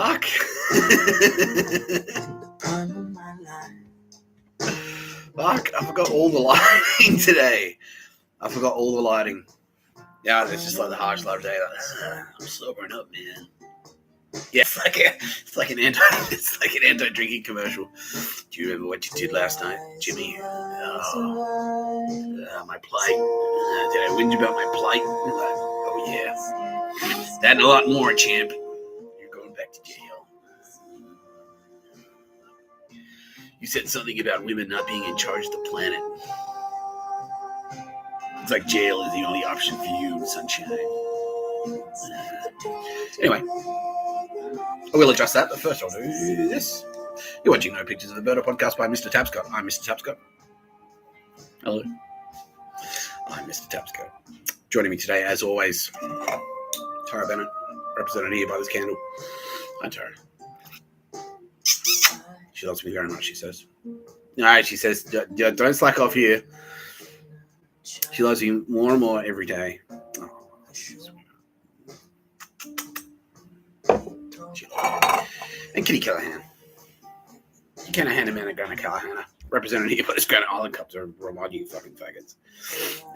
Fuck. Fuck, I forgot all the lighting today. Yeah, it's just like the harsh light of day. Like, I'm sobering up, man. Yeah, it's like an anti-drinking commercial. Do you remember what you did last night, Jimmy? My plight. Did I whinge about my plight? Like, oh yeah. That and a lot more, champ. You're going back to jail. You said something about women not being in charge of the planet. It's like jail is the only option for you, sunshine. Anyway, I will adjust that, but first I'll do this. You're watching No Pictures of the Birdo podcast by Mr Tapscott. I'm Mr Tapscott. Hello. I'm Mr Tapscott. Joining me today, as always, Tara Bennett, represented here by this candle. Hi, Tara. She loves me very much, she says. No, she says, don't slack off here. She loves you more and more every day. Oh, and Kitty Callaghan. You can't hand a man a gun to Callaghan. Represented here by this Granite Island Cup to remind you fucking faggots.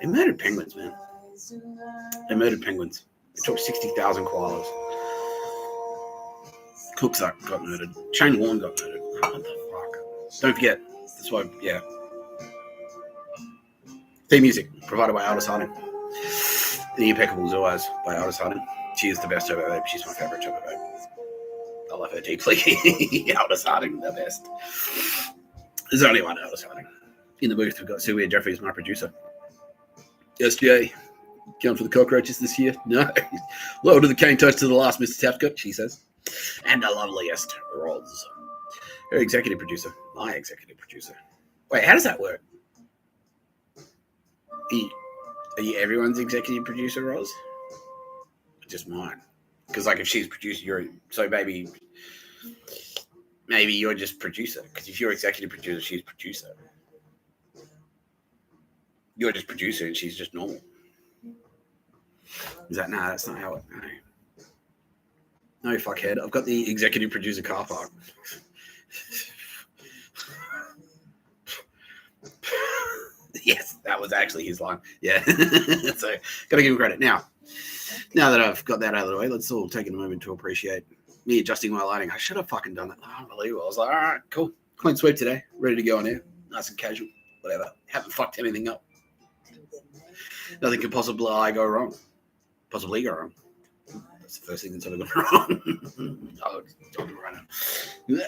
They murdered penguins, man. They took 60,000 koalas. Cooks got murdered. Shane Warne got murdered. What the fuck? Don't forget. That's why, yeah. Theme music provided by Aldous Harding. The Impeccables always by Aldous Harding. She is the best turbo babe. She's my favourite turbo babe. I love her deeply. Aldous Harding, the best. There's only one Aldous Harding. In the booth, we've got Sylvia Jeffries, my producer. SGA, going for the cockroaches this year? No. Low to the cane touch to the last, Mr Tapscott, she says. And the loveliest, Roz. Her executive producer. My executive producer. Wait, how does that work? Are you everyone's executive producer, Roz? Just mine. Because, like, if she's producer, maybe you're just producer. Because if you're executive producer, she's producer. You're just producer and she's just normal. Is that? Nah, that's not how it. No, fuckhead. I've got the executive producer car park. Yes, that was actually his line. Yeah. So, got to give him credit. Now that I've got that out of the way, let's all take a moment to appreciate me adjusting my lighting. I should have fucking done that. Unbelievable. I was like, all right, cool. Clean sweep today. Ready to go on air. Nice and casual. Whatever. Haven't fucked anything up. Nothing could possibly go wrong. That's the first thing that's ever gone wrong. I'll do it right now. Yeah.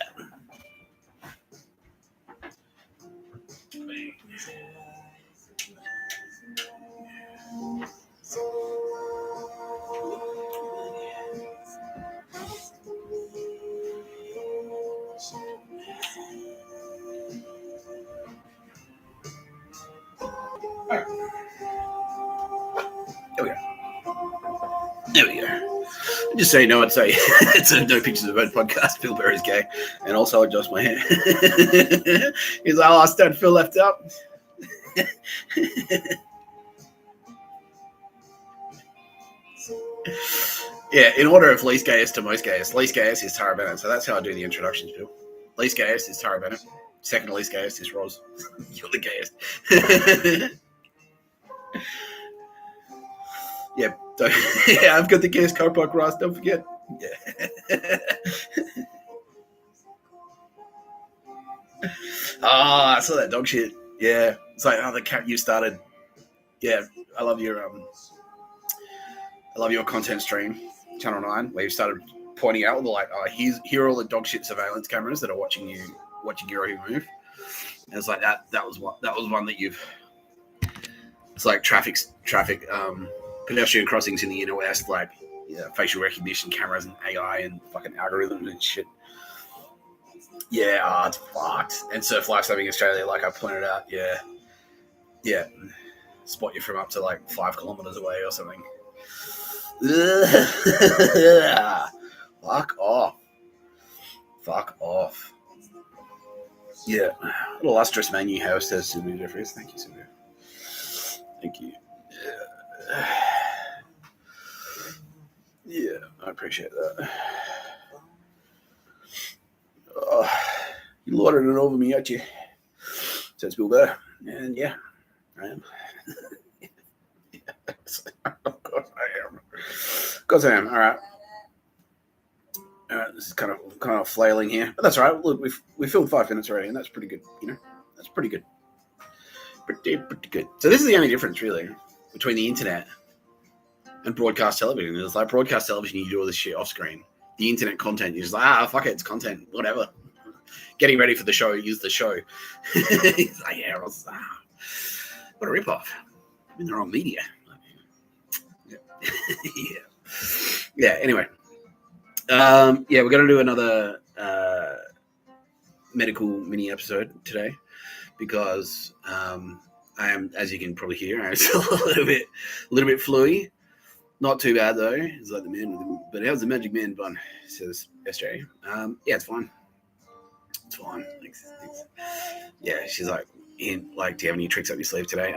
There we go. Just so you know, it's a No Pictures of the Bird podcast. Phil Berry's gay, and also adjust my hair. He's like, I stand Phil left out. Yeah, in order of least gayest to most gayest. Least gayest is Tara Bennett, so that's how I do the introductions, Phil. Least gayest is Tara Bennett. Second to least gayest is Roz. You're the gayest. Yeah, yeah, I've got the gayest car park, Ross. Don't forget. Yeah. I saw that dog shit. Yeah, it's like the cat you started. Yeah, I love your content stream, Channel 9, where you started pointing out like, here are all the dog shit surveillance cameras that are watching your every move. And it's like that was one that you've. It's like traffic. Pedestrian crossings in the inner west, like facial recognition cameras and AI and fucking algorithms and shit. Yeah, it's fucked. And Surf Life Saving Australia, like I pointed out, yeah, spot you from up to like 5 kilometers away or something. Fuck off. Yeah, what a lustrous man you have, says Sylvia Jeffries. Thank you, Sylvia. Thank you. Yeah, I appreciate that. slaughtering it over me at you. So it's Bill Burr. And yeah, I am. Of course I am. Of course I am. All right. This is kind of flailing here, but that's all right. Look, we filled 5 minutes already, and that's pretty good. You know, that's pretty good. Pretty good. So this is the only difference really between the internet and broadcast television. It's like broadcast television, you do all this shit off screen. The internet content, you're just like, fuck it, it's content, whatever. Getting ready for the show, use the show. It's like, yeah, what a ripoff. I'm in the wrong media. Yeah. Anyway, we're gonna do another medical mini episode today because I am, as you can probably hear, I'm still a little bit fluey. Not too bad though. It's like the man, but how's the magic man bun? Says SJ. Yeah, it's fine. It's fine. Thanks. Yeah, she's like, do you have any tricks up your sleeve today?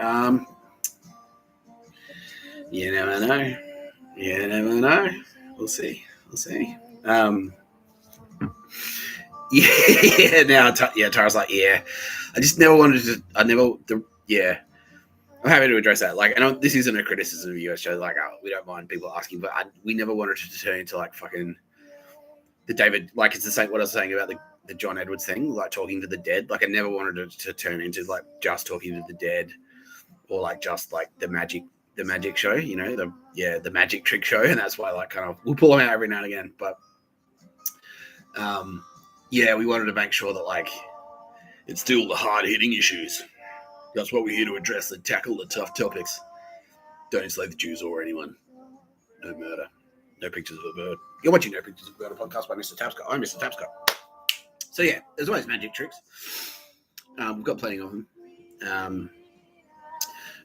You never know. We'll see. Tara's like, yeah. I just never wanted to. I'm happy to address that. Like, and this isn't a criticism of US shows. Like, we don't mind people asking, but we never wanted to turn into like fucking the David. Like, it's the same. What I was saying about the John Edwards thing, like talking to the dead. Like, I never wanted it to turn into like just talking to the dead, or like just like the magic show. You know, the magic trick show, and that's why like kind of we'll pull them out every now and again. But we wanted to make sure that like it's still the hard hitting issues. That's what we're here to address and tackle the tough topics. Don't enslave the Jews or anyone. No murder. No pictures of a bird. You're watching No Pictures of a Bird, a podcast by Mr Tapscott. I'm Mr Tapscott. So yeah, there's always magic tricks. We've got plenty of them.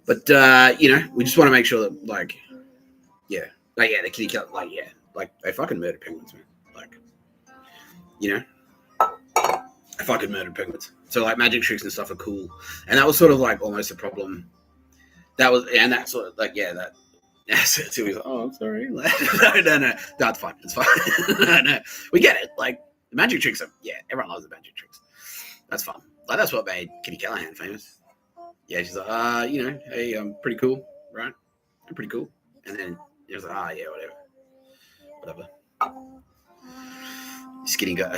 But we just want to make sure that the kitty cat, they fucking murdered penguins, man. I fucking murdered penguins. So like magic tricks and stuff are cool, and that was sort of like almost a problem. That was, and that sort of like that. So he's like, oh, I'm sorry. No, it's fine. It's fine. No, we get it. Like the magic tricks are, everyone loves the magic tricks. That's fun. Like that's what made Kitty Callaghan famous. Yeah, she's like, hey, I'm pretty cool, right? I'm pretty cool. And then he was like, whatever. A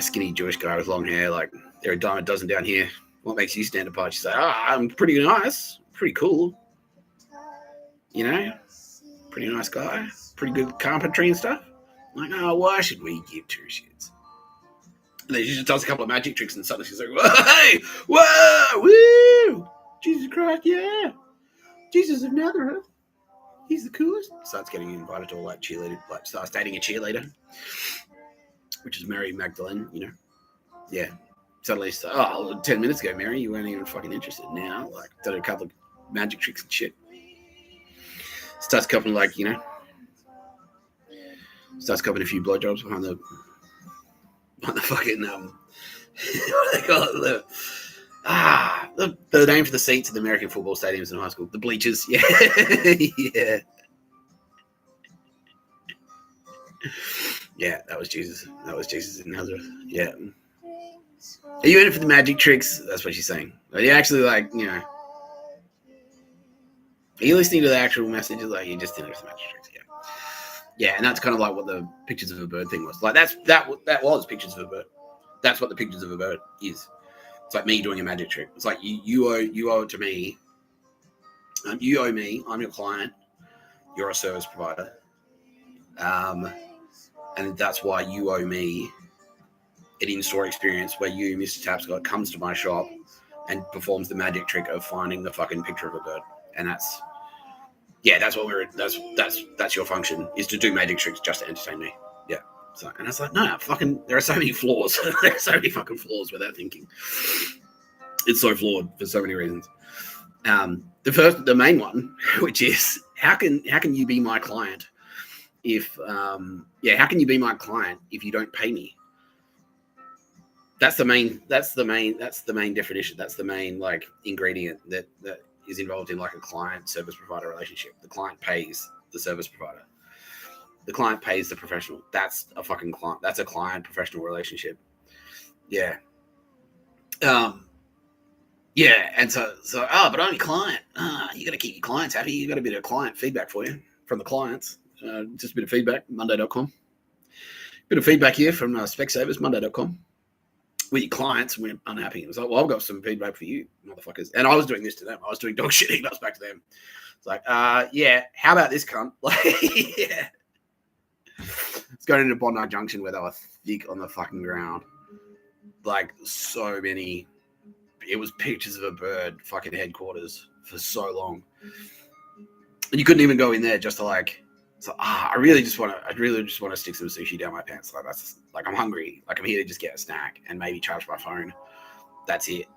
skinny Jewish guy with long hair, like there are a dime a dozen down here. What makes you stand apart? She's like, I'm pretty nice, pretty cool. Pretty nice guy, pretty good carpentry and stuff. I'm like, why should we give 2 shits? And then she just does a couple of magic tricks and suddenly she's like, whoa, woo, Jesus Christ, yeah, Jesus of Nazareth, he's the coolest. Starts getting invited to all like cheerleader, starts dating a cheerleader, which is Mary Magdalene, Yeah. Suddenly, 10 minutes ago, Mary, you weren't even fucking interested. Now, like, done a couple of magic tricks and shit. Starts coping, starts coping a few blowjobs behind the fucking, what do they call it? The name for the seats in the American football stadiums in high school. The bleachers. Yeah. Yeah. Yeah, that was Jesus. That was Jesus in Nazareth. Yeah. Are you in it for the magic tricks? That's what she's saying. Are you actually are you listening to the actual message? Like you just in it for the magic tricks? Yeah. Yeah, and that's kind of like what the pictures of a bird thing was. Like that was pictures of a bird. That's what the pictures of a bird is. It's like me doing a magic trick. It's like you owe it to me. You owe me. I'm your client. You're a service provider. And that's why you owe me an in-store experience where you, Mr. Tapscott, comes to my shop and performs the magic trick of finding the fucking picture of a bird. And that's that's your function, is to do magic tricks just to entertain me. Yeah. So, and I was like, no, fucking, there are so many flaws. There are so many fucking flaws with that thinking. It's so flawed for so many reasons. The main one, which is how can you be my client if how can you be my client if you don't pay me? That's the main definition. That's the main ingredient that is involved in a client service provider relationship. The client pays the service provider. The client pays the professional. That's a fucking client. That's a client professional relationship. Yeah. Yeah, and so but only client. You got to keep your clients happy. You got a bit of client feedback for you from the clients. Just a bit of feedback, Monday.com. Bit of feedback here from Specsavers, Monday.com. With your clients, we're unhappy. It was like, well, I've got some feedback for you, motherfuckers. And I was doing this to them. I was doing dog shit emails back to them. It's like, yeah, how about this cunt? Like, yeah. It's going into Bondi Junction where they were thick on the fucking ground. Like, so many. It was pictures of a bird fucking headquarters for so long. And you couldn't even go in there just to like, so I really just want to stick some sushi down my pants. Like that's like I'm hungry. Like I'm here to just get a snack and maybe charge my phone. That's it.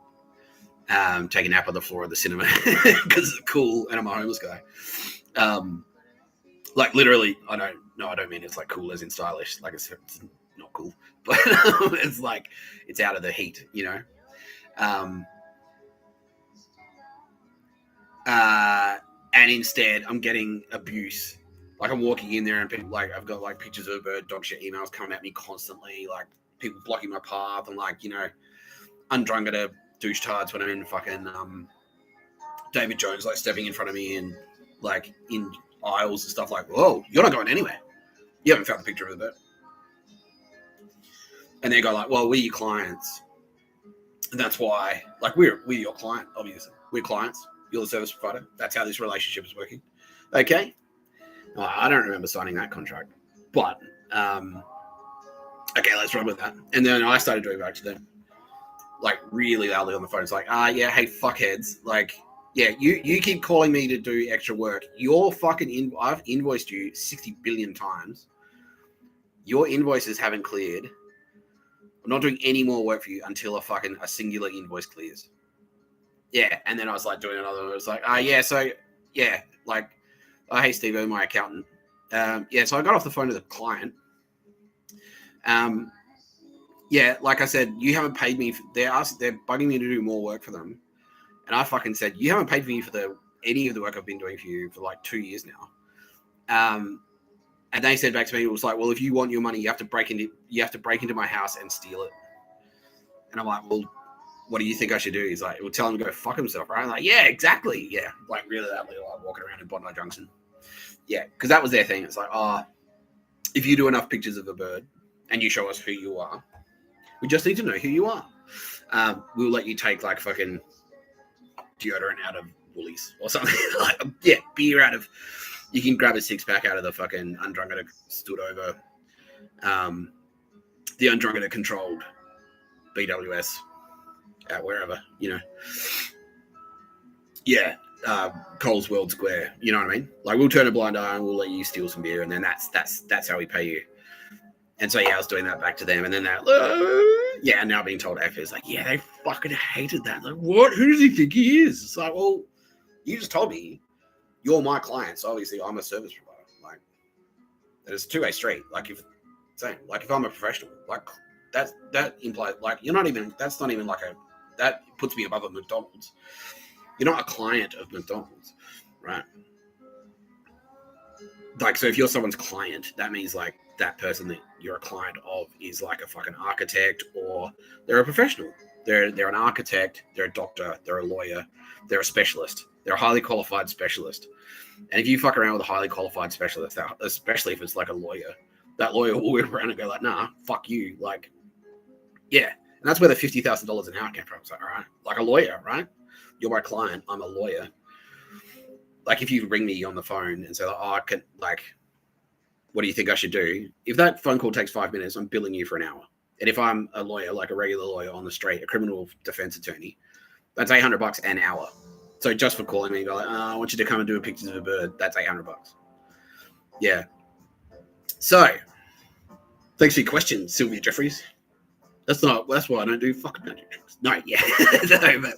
Take a nap on the floor of the cinema because it's cool and I'm a homeless guy. Like literally, I don't mean it's like cool as in stylish. Like it's not cool, but it's like it's out of the heat, you know. And instead I'm getting abuse. Like I'm walking in there and people like I've got like pictures of a bird, dog shit emails coming at me constantly, like people blocking my path and like, you know, undrunketed douche tards when I'm in fucking David Jones like stepping in front of me and like in aisles and stuff like, whoa, you're not going anywhere. You haven't found the picture of the bird. And they go like, well, we're your clients. And that's why, like we're your client, obviously. We're clients. You're the service provider. That's how this relationship is working. Okay. Well, I don't remember signing that contract, but okay, let's run with that. And then I started doing back to them, like really loudly on the phone. It's like, yeah, hey, fuckheads, like, yeah, you keep calling me to do extra work. Your fucking I've invoiced you 60 billion times. Your invoices haven't cleared. I'm not doing any more work for you until a singular invoice clears. Yeah, and then I was like doing another one. It was like, yeah, so yeah, like. Hey, Steve, my accountant. Yeah, so I got off the phone to the client. Yeah, like I said, you haven't paid me. They're bugging me to do more work for them. And I fucking said, you haven't paid me for any of the work I've been doing for you for like 2 years now. And they said back to me, it was like, well, if you want your money, you have to break into my house and steal it. And I'm like, well, what do you think I should do? He's like, well, tell him to go fuck himself, right? I'm like, yeah, exactly. Yeah, like really loudly, like walking around in Bondi Junction. Yeah, because that was their thing. It's like, if you do enough pictures of a bird and you show us who you are, we just need to know who you are. We'll let you take like fucking deodorant out of Woolies or something. Like, yeah, beer out of. You can grab a 6-pack out of the fucking undrunketed stood over, the undrunketed controlled BWS at wherever, you know. Yeah. Coles World Square, you know what I mean? Like we'll turn a blind eye and we'll let you steal some beer, and then that's how we pay you. And so yeah, I was doing that back to them, and then yeah, now being told F is like, yeah, they fucking hated that. Like, what? Who does he think he is? It's like, well, you just told me you're my client, so obviously I'm a service provider. Like, it's a two-way street. Like if I'm a professional, like that implies like you're not even. That's not even like that puts me above a McDonald's. You're not a client of McDonald's, right? Like, so if you're someone's client, that means like that person that you're a client of is like a fucking architect, or they're a professional. They're an architect, they're a doctor, they're a lawyer, they're a specialist. They're a highly qualified specialist. And if you fuck around with a highly qualified specialist, especially if it's like a lawyer, that lawyer will whip around and go like, nah, fuck you. Like, yeah. And that's where the $50,000 an hour came from. So, all right, like a lawyer, right? You're my client. I'm a lawyer. Like if you ring me on the phone and say, I can, like, what do you think I should do? If that phone call takes 5 minutes, I'm billing you for an hour. And if I'm a lawyer, like a regular lawyer on the street, a criminal defense attorney, that's $800 an hour. So just for calling me, go like, I want you to come and do a picture of a bird. That's $800. Yeah. So, thanks for your question, Sylvia Jeffries. That's why I don't do fucking magic tricks. No, yeah. No,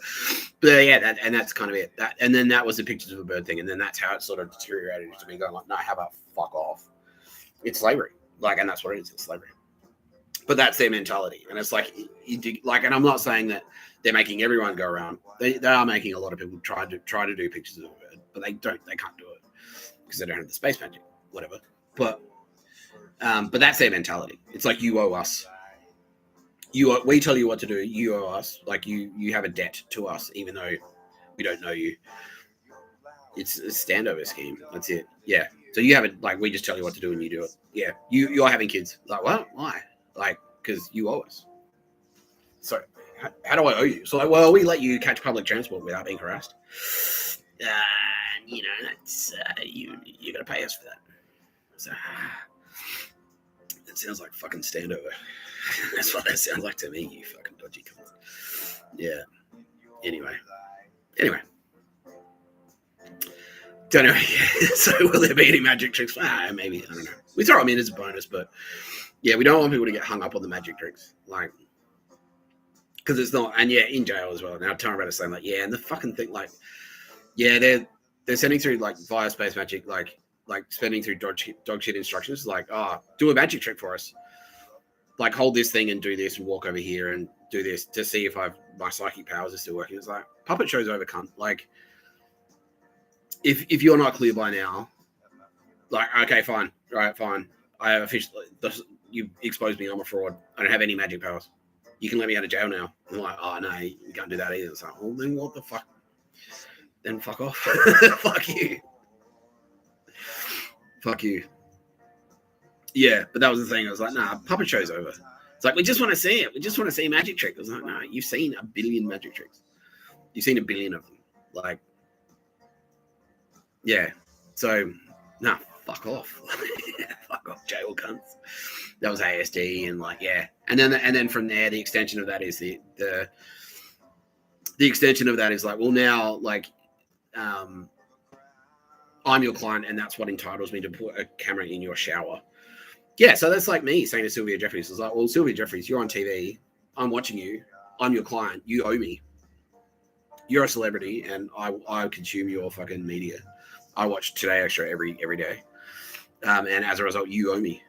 but yeah, that's kind of it. And then that was the pictures of a bird thing. And then that's how it sort of deteriorated to me going like, no, how about fuck off? It's slavery. Like, and that's what it is. It's slavery. But that's their mentality. And it's like, and I'm not saying that they're making everyone go around. They are making a lot of people try to do pictures of a bird, but they can't do it because they don't have the space magic, whatever. But that's their mentality. It's like, you owe us We tell you what to do. You owe us. Like you have a debt to us, even though we don't know you. It's a standover scheme. That's it. Yeah. So you have it. Like we just tell you what to do and you do it. Yeah. You're having kids. Like what? Why? Like because you owe us. So how do I owe you? So like, well, we let you catch public transport without being harassed. That's you're gonna pay us for that. So it sounds like fucking standover. That's what that sounds like to me, you fucking dodgy cunts. Yeah. Anyway. Don't know. So will there be any magic tricks? Maybe. I don't know. We throw them in as a bonus, but yeah, we don't want people to get hung up on the magic tricks. Like, because it's not, and yeah, in jail as well. Now Tara Bennett's saying like, yeah, and the fucking thing, like, yeah, they're sending through like via space magic, like spending through dog shit instructions, like, do a magic trick for us. Like hold this thing and do this and walk over here and do this to see if my psychic powers are still working. It's like puppet show's over, cunt. Like if you're not clear by now, like okay, fine, right, fine. I have officially you exposed me. I'm a fraud. I don't have any magic powers. You can let me out of jail now. And I'm like, oh no, you can't do that either. It's like, well then what the fuck? Then fuck off. Fuck you. Fuck you. Yeah, but that was the thing. I was like, nah, puppet show's over. It's like, we just want to see it. We just want to see a magic trick. I was like, no, you've seen a billion magic tricks. You've seen a billion of them. Like, yeah. So, nah, fuck off. Fuck off, jail cunts. That was ASD and like, yeah. And then from there, the extension of that is the extension of that is like, well, now, like, I'm your client and that's what entitles me to put a camera in your shower. Yeah, so that's like me saying to Sylvia Jeffries, it's like, well, Sylvia Jeffries, you're on TV. I'm watching you. I'm your client. You owe me. You're a celebrity, and I consume your fucking media. I watch Today Extra every day. And as a result, you owe me.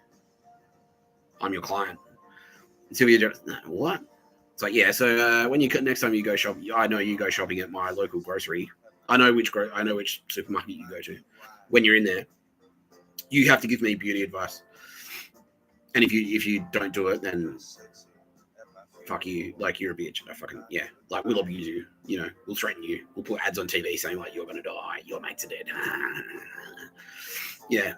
I'm your client. And Sylvia Jeffries, what? It's like, yeah, so when next time you go shopping, I know you go shopping at my local grocery. I know which supermarket you go to. When you're in there, you have to give me beauty advice. And if you don't do it, then fuck you. Like, you're a bitch. I fucking, yeah. Like, we'll abuse you. You know, we'll threaten you. We'll put ads on TV saying, like, you're going to die. Your mates are dead. Yeah.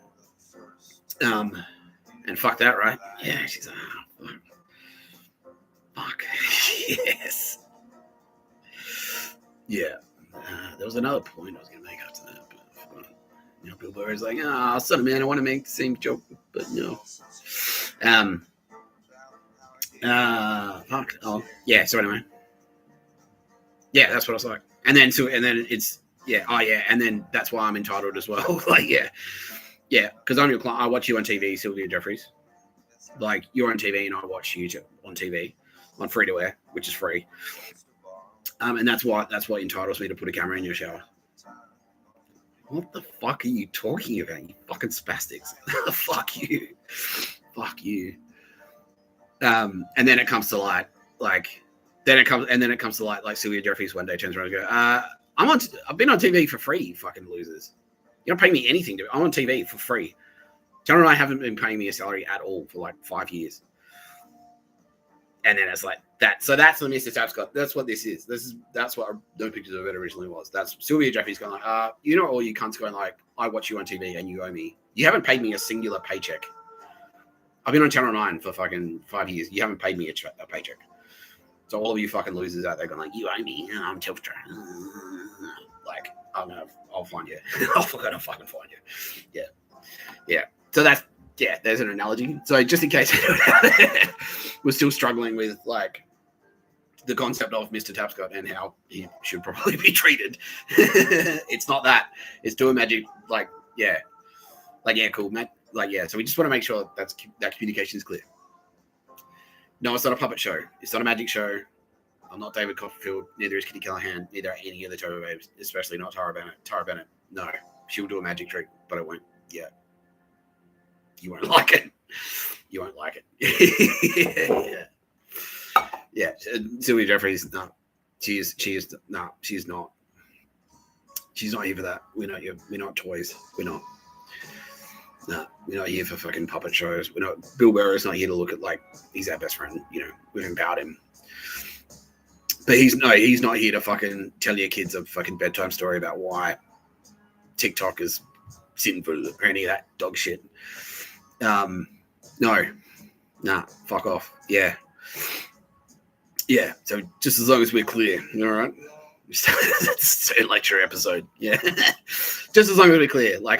And fuck that, right? Yeah. She's like, fuck. Yes. Yeah. There was another point I was going to make after that, but I forgot. You know, people are always like, son of man, I want to make the same joke, but no. Fuck. Oh, yeah. So anyway, yeah, that's what I was like. And then it's yeah. Oh yeah. And then that's why I'm entitled as well. Like yeah, because I'm your client. I watch you on TV, Sylvia Jeffries. Like you're on TV and I watch you on TV on free to air, which is free. And that's what entitles me to put a camera in your shower. What the fuck are you talking about, you fucking spastics? Fuck you. And then it comes to light, like Sylvia Jeffries one day turns around and goes, I've been on TV for free, you fucking losers. You don't pay me anything I'm on TV for free. John and I haven't been paying me a salary at all for like 5 years. And then it's like that. So that's the Mr Tapscott. That's what this is. That's what No Pictures of It originally was. That's Sylvia Jeffries going like, you know, all you cunts going like, I watch you on TV and you owe me. You haven't paid me a singular paycheck. I've been on Channel 9 for fucking 5 years. You haven't paid me a paycheck. So all of you fucking losers out there going like, you owe me. I'm Telstra. Like, I'll find you. I'm gonna fucking find you. Yeah. So that's, yeah, there's an analogy. So just in case we're still struggling with like the concept of Mr. Tapscott and how he should probably be treated. It's not that. It's do a magic, like, yeah. Like, yeah, cool, Matt. Like, yeah, so we just want to make sure that communication is clear. No, it's not a puppet show. It's not a magic show. I'm not David Copperfield. Neither is Kitty Callaghan. Neither are any of the Turbo Babes, especially not Tara Bennett. No, she'll do a magic trick, but it won't. Yeah. You won't like it. You won't like it. Yeah. Sylvia Jeffries, no. She's not. She's not here for that. We're not toys. We're not. No, we're not here for fucking puppet shows. We're not. Bill Burr's not here to look at like he's our best friend. You know, we've empowered him. But he's not here to fucking tell your kids a fucking bedtime story about why TikTok is sinful or any of that dog shit. No, fuck off. Yeah. So just as long as we're clear, all right. That's a lecture episode. Yeah. Just as long as we're clear. Like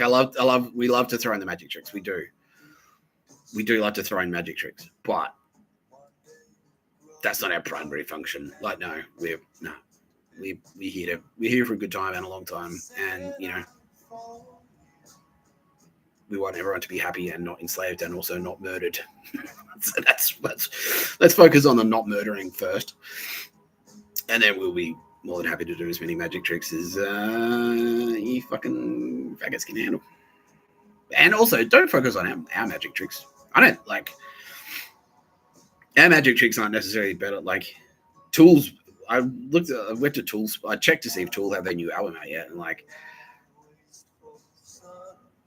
we love to throw in the magic tricks. We do love to throw in magic tricks, but that's not our primary function. Like, no, we're here for a good time and a long time, and you know, we want everyone to be happy and not enslaved and also not murdered. So let's focus on the not murdering first, and then we'll be more than happy to do as many magic tricks as you fucking faggots can handle. And also, don't focus on our magic tricks. I don't like. Our magic tricks aren't necessarily better. Like Tools, I went to Tools. I checked to see if Tool have their new album out yet, and like,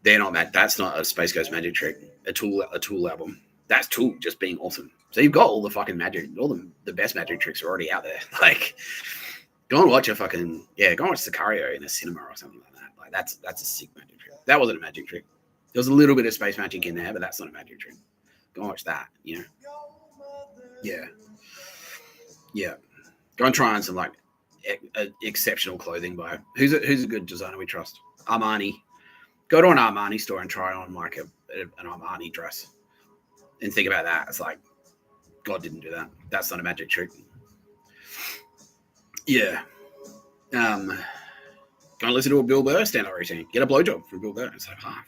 they're not. That's not a Space Ghost magic trick. A Tool album. That's Tool just being awesome. So you've got all the fucking magic, all the best magic tricks are already out there. Like, go and watch go and watch Sicario in a cinema or something like that. Like that's a sick magic trick. That wasn't a magic trick. There was a little bit of space magic in there, but that's not a magic trick. Go and watch that. You know. Yeah. Go and try on some like exceptional clothing by who's a good designer we trust. Armani. Go to an Armani store and try on like an Armani dress, and think about that. It's like God didn't do that. That's not a magic trick. Yeah. Go and listen to a Bill Burr stand-up routine. Get a blowjob from Bill Burr. It's like, fuck.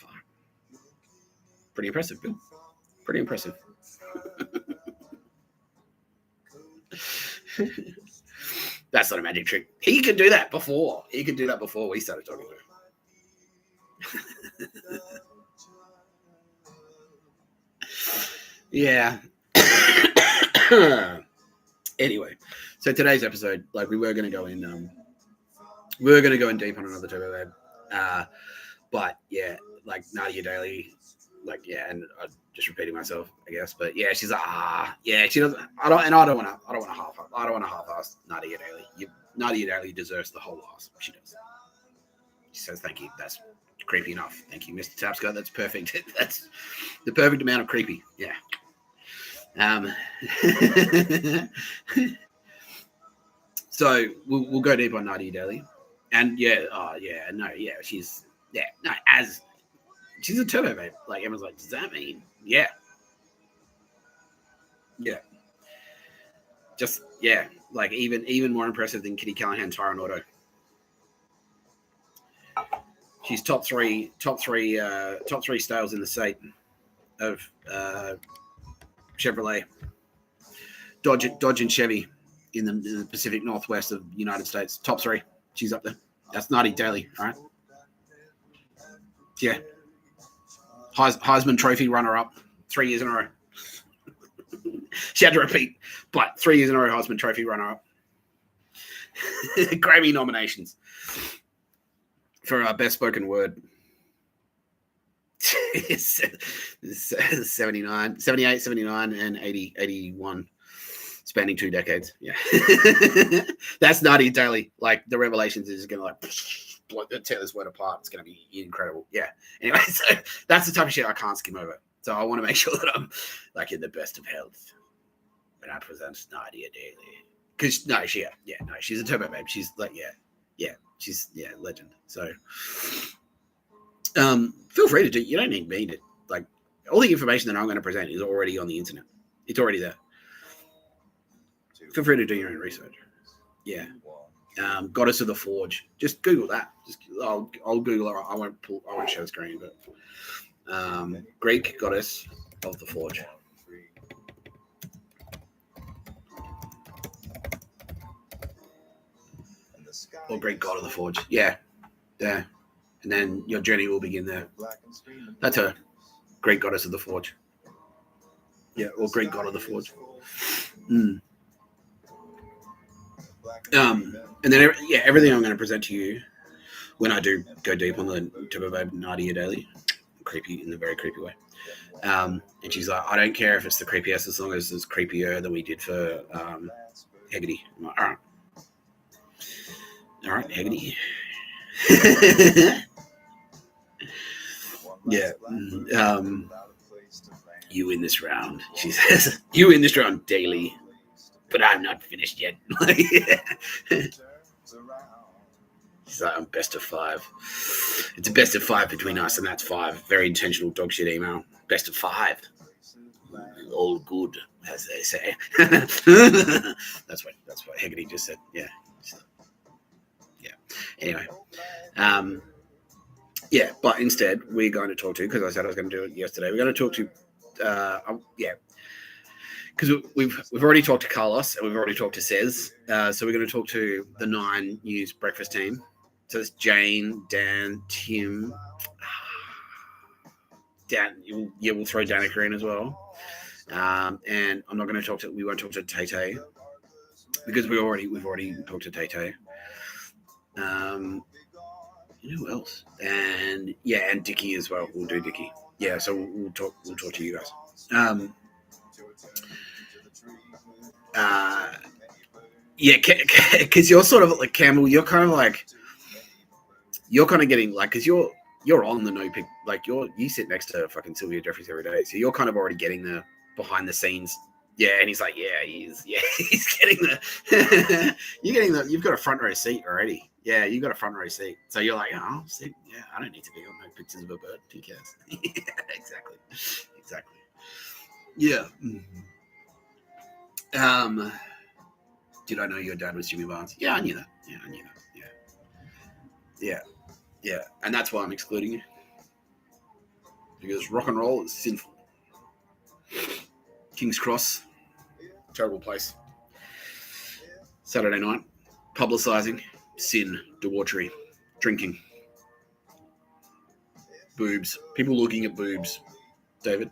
Pretty impressive, Bill. Pretty impressive. That's not a magic trick. He could do that before. We started talking to him. Yeah. Anyway, so today's episode, like we were going to go in deep on another Turbo Babe. But yeah, like Nadia Daly, like, yeah, and I'm just repeating myself, I guess, but yeah, she's like, she doesn't, I don't want to half-ass Nadia Daly. Nadia Daly deserves the whole ass. She does. She says, thank you. That's creepy enough. Thank you, Mr Tapscott. That's perfect. That's the perfect amount of creepy. Yeah. So we'll go deep on Nadia Daly, and she's a Turbo Babe. Like everyone's like, does that mean? Yeah. Just like even more impressive than Kitty Callaghan, Tyron Auto. She's top three sales in the state of Chevrolet, Dodge and Chevy in the Pacific Northwest of the United States. Top three. She's up there. That's Nadia Daly, all right? Yeah. Heisman Trophy runner-up 3 years in a row. She had to repeat, but 3 years in a row Heisman Trophy runner-up. Grammy nominations for Best Spoken Word. 79, 78, 79, and 80, 81, spanning 2 decades. Yeah. That's Nadia Daly. Like, the Revelations is going to, like, tear this word apart. It's going to be incredible. Yeah. Anyway, so that's the type of shit I can't skim over. So I want to make sure that I'm, like, in the best of health when I present Nadia Daly. Because, she's a Turbo Babe. She's, like, she's, legend. So, feel free to do. You don't need me to, like, all the information that I'm going to present is already on the internet. It's already there. Feel free to do your own research. Yeah. Goddess of the Forge. Just Google that. I'll Google it. I won't show the screen, but Greek goddess of the Forge. Or Greek god of the Forge. Yeah. There. And then your journey will begin there. That's her. Great goddess of the Forge. Yeah, or Great god of the Forge. And then, everything I'm going to present to you when I do go deep on the Turbo Babe Nadia Daly, creepy in a very creepy way. And she's like, I don't care if it's the creepiest as long as it's creepier than we did for Heggerty. I'm like, all right, Heggerty. Yeah. You win this round, she says. You win this round daily, but I'm not finished yet. She's like, I'm best of 5. It's a best of 5 between us, and that's 5. Very intentional dog shit email. Best of 5. All good, as they say. That's what Heggerty just said. Yeah. Anyway. Yeah, but instead we're going to talk to, because I said I was going to do it yesterday, we're going to talk to because we've already talked to Carlos and we've already talked to Cez, so we're going to talk to the 9 News breakfast team. So it's Jane, Dan, Tim, Dan. We'll throw Danica in as well. And I'm not going to talk to. We won't talk to Tay Tay because we've already talked to Tay Tay. Who else? And Dickie as well. We'll do Dickie. Yeah, so we'll talk to you guys. Because you're sort of like Campbell. You're kind of getting like, because you're on the no pick. Like you sit next to fucking Sylvia Jeffries every day, so you're kind of already getting the behind the scenes. Yeah, and he's like, he's getting the. You're getting the. You've got a front row seat already. Yeah, you got a front row seat. So you're like, oh, see, yeah, I don't need to be on no pictures of a bird. Who cares? Yeah, exactly. Yeah. Did I know your dad was Jimmy Barnes? Yeah, I knew that. Yeah. And that's why I'm excluding you. Because rock and roll is sinful. King's Cross, terrible place. Saturday night, publicising. Sin, debauchery, drinking, boobs, people looking at boobs. David,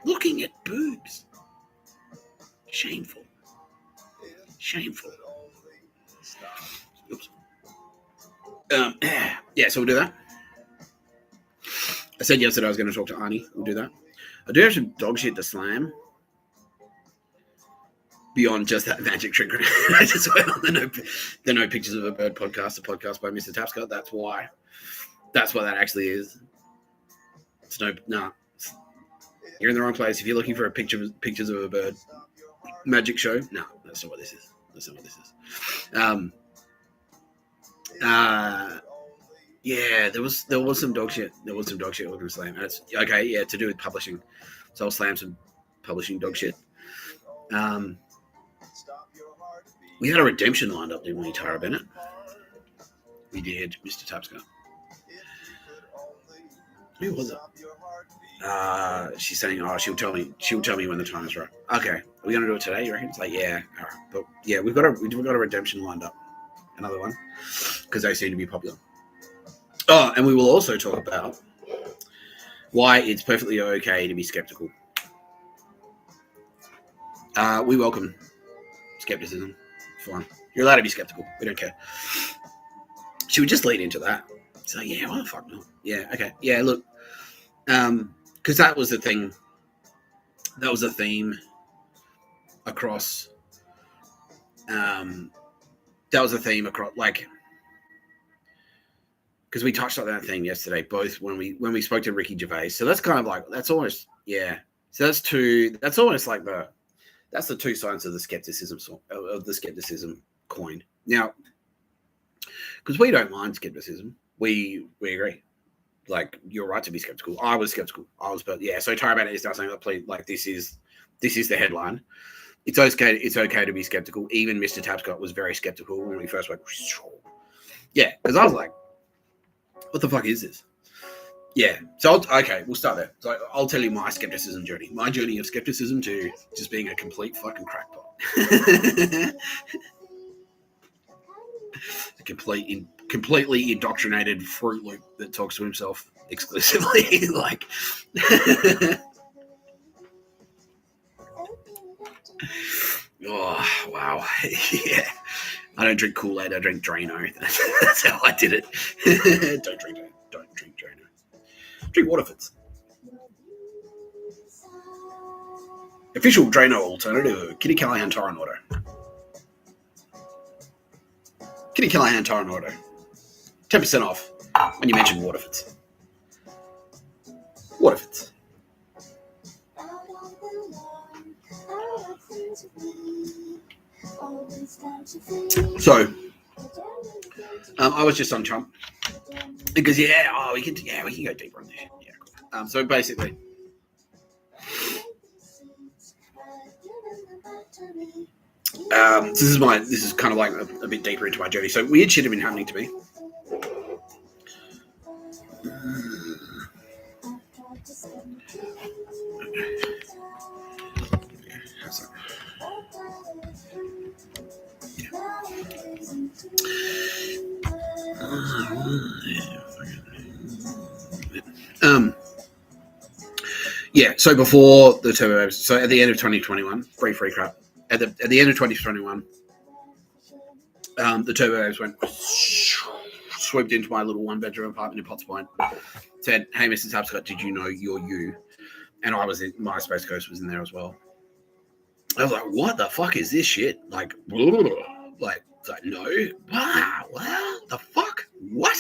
looking at boobs. Shameful. Oops. So we'll do that. I said yesterday I was going to talk to Arnie. We'll do that. I do have some dog shit to slam. Beyond just that magic trick. I just went on the No Pictures of a Bird podcast, a podcast by Mr Tapscott. That's what that actually is. It's no. You're in the wrong place. If you're looking for pictures of a bird magic show, no, that's not what this is. There was some dog shit. We're gonna slam. And it's okay. Yeah, to do with publishing. So I'll slam some publishing dog shit. We had a redemption lined up, didn't we, Tara Bennett? We did, Mr Tapscott. Who was it? She's saying, she'll tell me when the time is right. Okay, are we gonna do it today? You reckon? It's like, yeah, all right. But yeah, we've got a redemption lined up, another one, because they seem to be popular. Oh, and we will also talk about why it's perfectly okay to be skeptical. We welcome skepticism. Fine. You're allowed to be skeptical. We don't care. Should we just lead into that? So yeah, why the fuck not? Yeah, okay. Yeah, look. Because that was the thing. That was a theme across. Like, because we touched on that theme yesterday, both when we spoke to Ricky Gervais. So that's kind of like, that's almost, yeah. So that's almost like that's the two sides of the skepticism coin. Now, because we don't mind skepticism, we agree. Like, you're right to be skeptical. I was skeptical. But yeah. So Tara Bennett is now saying, like, this is the headline. It's okay to be skeptical. Even Mr Tapscott was very skeptical when we first went. Yeah, because I was like, what the fuck is this? Yeah. So we'll start there. So I'll tell you my skepticism journey. My journey of skepticism to just being a complete fucking crackpot. A completely indoctrinated Fruit Loop that talks to himself exclusively. Like, oh wow, yeah. I don't drink Kool-Aid. I drink Drano. That's how I did it. Don't drink Drano. Drink water, Fitz. Official Drano alternative, Kitty Callaghan Torrent Auto. Kitty Callaghan Torrent Auto. 10% off when you mention Waterfords. Waterfords. So, I was just on Trump because we can go deeper on this. Yeah, cool. So basically, this is kind of like a bit deeper into my journey. So weird shit have been happening to me. So before the turbo waves, so at the end of 2021, free crap. At the end of 2021, the turbo waves went swooped into my little one-bedroom apartment in Potts Point. Said, "Hey, Mr Tapscott, did you know you're you?" And I was in my Space Coast was in there as well. I was like, "What the fuck is this shit?" Like, no, what the fuck? What?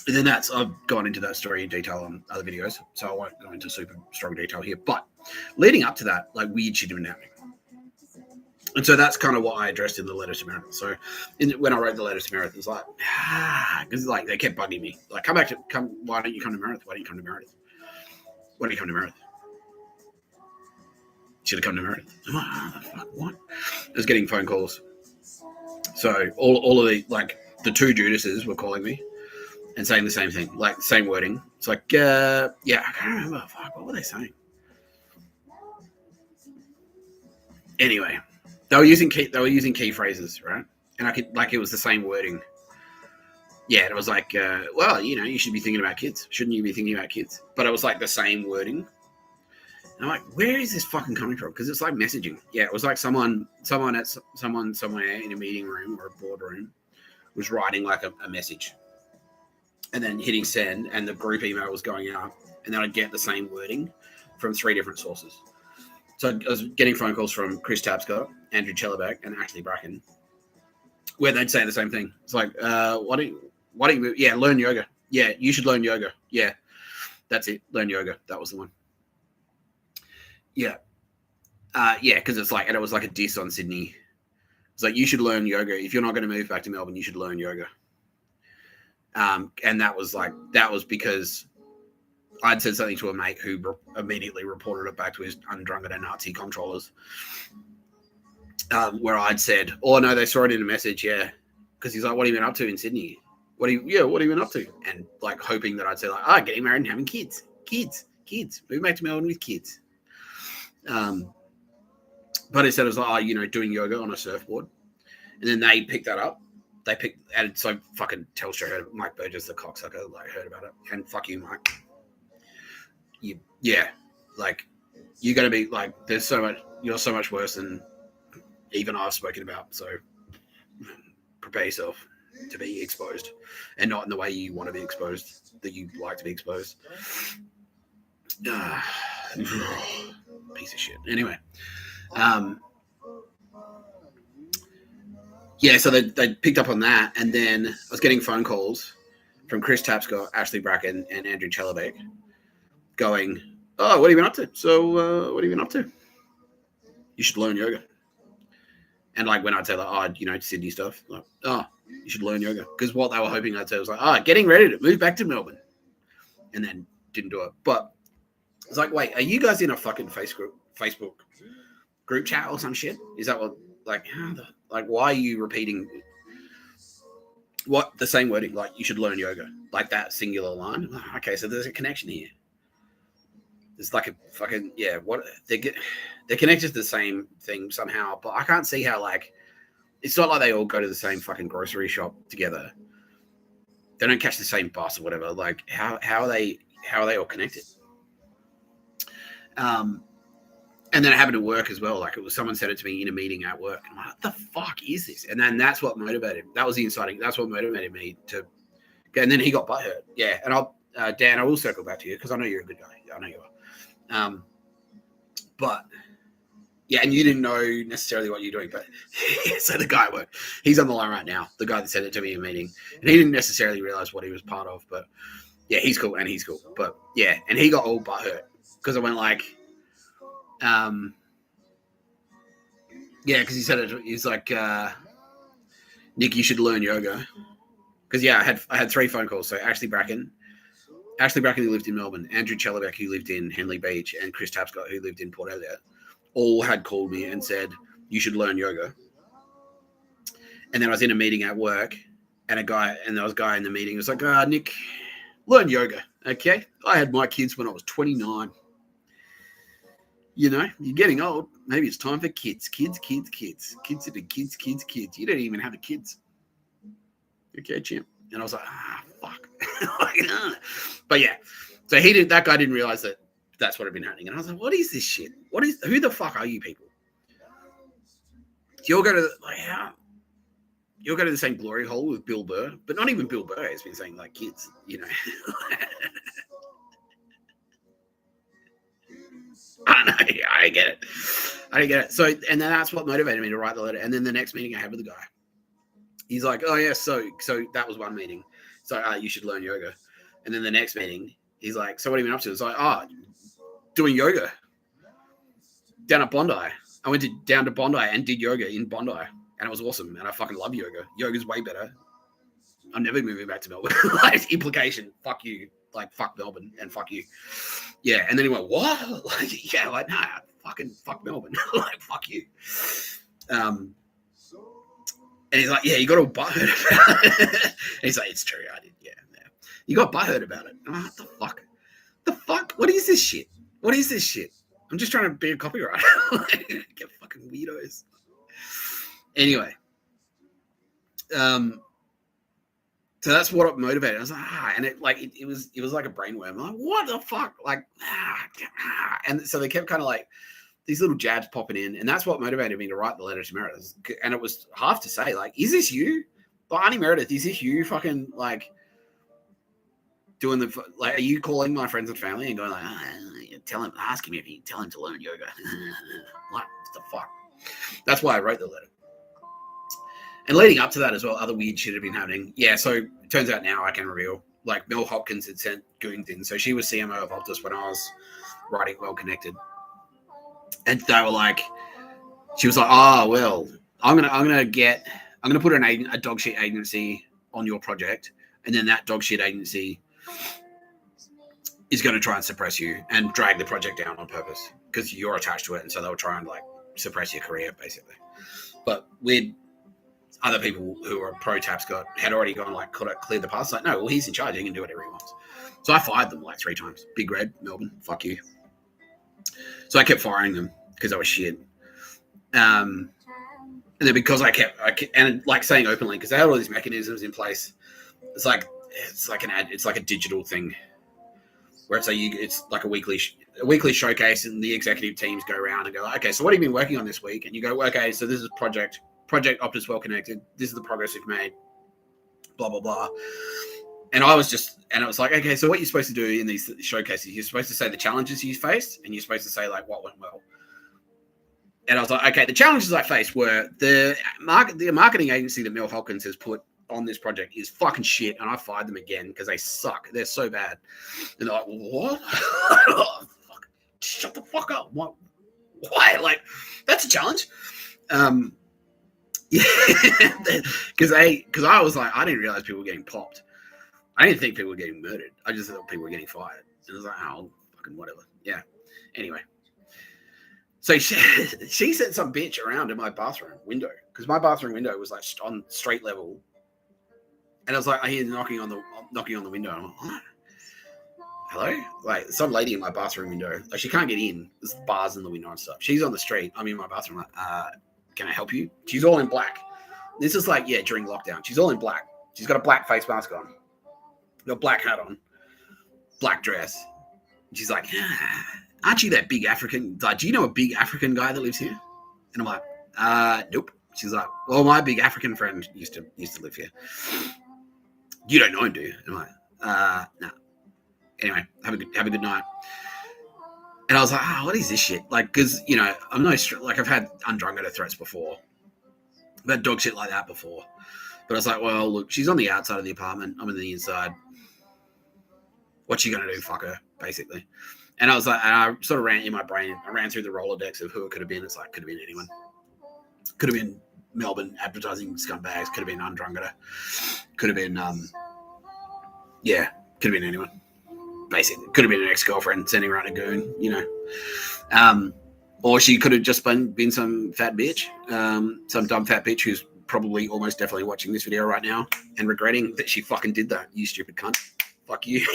And then I've gone into that story in detail on other videos, so I won't go into super strong detail here. But leading up to that, like weird shit had been happening. And so that's kind of what I addressed in the letter to Meredith. So when I wrote the letter to Meredith, it was like, because like they kept bugging me. Like, why don't you come to Meredith? Why don't you come to Meredith? Why don't you come to Meredith? Should have come to Meredith. What? I was getting phone calls. So all of the two Judases were calling me and saying the same thing, like same wording. It's like, I can't remember. Fuck, what were they saying? Anyway, they were using key phrases, right? And it was the same wording. Yeah, and it was like, you should be thinking about kids. Shouldn't you be thinking about kids? But it was like the same wording. And I'm like, where is this fucking coming from? Because it's like messaging. Yeah, it was like someone somewhere in a meeting room or a boardroom was writing like a message and then hitting send, and the group email was going out, and then I'd get the same wording from 3 different sources. So I was getting phone calls from Chris Tapscott, Andrew Chellebeck, and Ashley Bracken, where they'd say the same thing. It's like, why don't you learn yoga? Yeah, you should learn yoga. Yeah, that's it. Learn yoga. That was the one. Yeah. Because it's like, and it was like a diss on Sydney. It's like, you should learn yoga. If you're not going to move back to Melbourne, you should learn yoga. And that was because I'd said something to a mate who immediately reported it back to his undrunken Nazi controllers. Where I'd said, "Oh no, they saw it in a message." Yeah, because he's like, "What have you been up to in Sydney? What have you been up to?" And like hoping that I'd say like, getting married and having kids, moving back to Melbourne with kids. But instead it was like, doing yoga on a surfboard, and then they picked that up. And so fucking Telstra heard Mike Burgess, the cocksucker, heard about it, and fuck you, Mike. You're gonna be like, you're so much worse than even I've spoken about. So prepare yourself to be exposed, and not in the way you want to be exposed, that you like to be exposed. Piece of shit. Anyway, so they picked up on that, and then I was getting phone calls from Chris Tapscott, Ashley Bracken, and Andrew Chellebeck going, "Oh, what have you been up to? So, what have you been up to? You should learn yoga." And when I'd say Sydney stuff, you should learn yoga, because what they were hoping I'd say was getting ready to move back to Melbourne, and then didn't do it. But it's like, wait, are you guys in a fucking Facebook group chat or some shit? Is that what? Why are you repeating the same wording? You should learn yoga, that singular line. Okay, so there's a connection here. There's a fucking what they're connected to the same thing somehow, but I can't see how it's not like they all go to the same fucking grocery shop together. They don't catch the same bus or whatever. How are they all connected? And then it happened to work as well. It was someone said it to me in a meeting at work. I'm like, what the fuck is this? And then that's what motivated. That was the inciting. That's what motivated me to. And then he got butthurt. Yeah, and Dan, I will circle back to you because I know you're a good guy. I know you are. But yeah, and you didn't know necessarily what you're doing, but so the guy he's on the line right now, the guy that said it to me in a meeting, and he didn't necessarily realize what he was part of, but yeah, he's cool. But yeah, and he got all butthurt because I went like, yeah, because he said it, he's like, Nick, you should learn yoga. Because yeah, I had 3 phone calls. So Ashley Bracken who lived in Melbourne, Andrew Chellabeck who lived in Henley Beach, and Chris Tapscott who lived in Port Elliot, all had called me and said, you should learn yoga. And then I was in a meeting at work, and there was a guy in the meeting who was like, Nick, learn yoga, okay? I had my kids when I was 29. You know, you're getting old. Maybe it's time for kids. Kids. Kids are the kids. You don't even have the kids. Okay, champ. And I was like, fuck. But yeah, so that guy didn't realize that that's what had been happening. And I was like, what is this shit? Who the fuck are you people? You'll go to the same glory hole with Bill Burr, but not even Bill Burr has been saying like kids, you know. I don't know. I didn't get it. So, and then that's what motivated me to write the letter. And then the next meeting I had with the guy, he's like, oh yeah, so that was one meeting. So you should learn yoga. And then the next meeting, he's like, so what have you been up to? It's like, doing yoga down at Bondi. I went down to Bondi and did yoga in Bondi, and it was awesome. And I fucking love yoga. Yoga's way better. I'm never moving back to Melbourne. Like, implication, fuck you. Like, fuck Melbourne and fuck you. Yeah. And then he went, what? Like, yeah, like, nah, fucking fuck Melbourne. Like, fuck you. And he's like, yeah, you got all butthurt about it. And he's like, it's true, I did. Yeah. You got butthurt about it. I'm like, what the fuck? The fuck? What is this shit? I'm just trying to be a copywriter. Get fucking weirdos. Anyway. So that's what motivated. I was like, and it was like a brainworm. I'm like, what the fuck? Like, and so they kept kind of like these little jabs popping in, and that's what motivated me to write the letter to Meredith. And it was half to say, like, is this you? Like, Auntie Meredith, is this you fucking, like, doing are you calling my friends and family and going like, ask him if you tell him to learn yoga? What the fuck? That's why I wrote the letter. And leading up to that as well, other weird shit had been happening. Yeah, so it turns out now I can reveal, like, Mel Hopkins had sent goons in. So she was CMO of Optus when I was writing Well Connected. And they were like, she was like, well, I'm gonna put a dog shit agency on your project, and then that dog shit agency is going to try and suppress you and drag the project down on purpose because you're attached to it, and so they'll try and, like, suppress your career basically. But with other people who are pro Tapscott had already gone, like, clear the path. Like, no, well, he's in charge. He can do whatever he wants. So I fired them like 3 times. Big Red, Melbourne, fuck you. So I kept firing them because I was shit. And then because I kept and, like, saying openly, because they had all these mechanisms in place. It's like a digital thing where it's like a weekly showcase, and the executive teams go around and go, okay, so what have you been working on this week? And you go, okay, so this is Project Optus Well Connected. This is the progress we've made. Blah blah blah. And it was like, okay, so what you're supposed to do in these showcases, you're supposed to say the challenges you faced, and you're supposed to say, like, what went well. And I was like, okay, the challenges I faced were the marketing agency that Mel Hopkins has put on this project is fucking shit, and I fired them again because they suck. They're so bad. And they're like, what? Oh, fuck. Shut the fuck up. What? Why? Like, that's a challenge. Yeah, because I was like, I didn't realize people were getting popped. I didn't think people were getting murdered. I just thought people were getting fired. And I was like, oh, fucking whatever. Yeah. Anyway. So she sent some bitch around in my bathroom window, because my bathroom window was, like, on street level. And I was like, I hear knocking on the window. I'm like, what? Hello? Like, some lady in my bathroom window. Like, she can't get in. There's bars in the window and stuff. She's on the street. I'm in my bathroom. Like, can I help you? She's all in black. This is like, yeah, during lockdown. She's all in black. She's got a black face mask on. Got a black hat on. Black dress. She's like, aren't you that big African? Like, do you know a big African guy that lives here? And I'm like, nope. She's like, well, my big African friend used to live here. You don't know him, do you? And I'm like, no. Anyway, have a good night. And I was like, what is this shit? Like, because, you know, I'm no, like, I've had undrungada threats before. I've had dog shit like that before. But I was like, well, look, she's on the outside of the apartment. I'm on the inside. What's she going to do? Fuck her, basically. And I was like, and I sort of ran in my brain. I ran through the Rolodex of who it could have been. It's like, could have been anyone. Could have been Melbourne advertising scumbags. Could have been undrungada. Could have been, could have been anyone. Basically, could have been an ex-girlfriend sending around a goon, you know. Or she could have just been some fat bitch, some dumb fat bitch who's probably almost definitely watching this video right now and regretting that she fucking did that. You stupid cunt. Fuck you.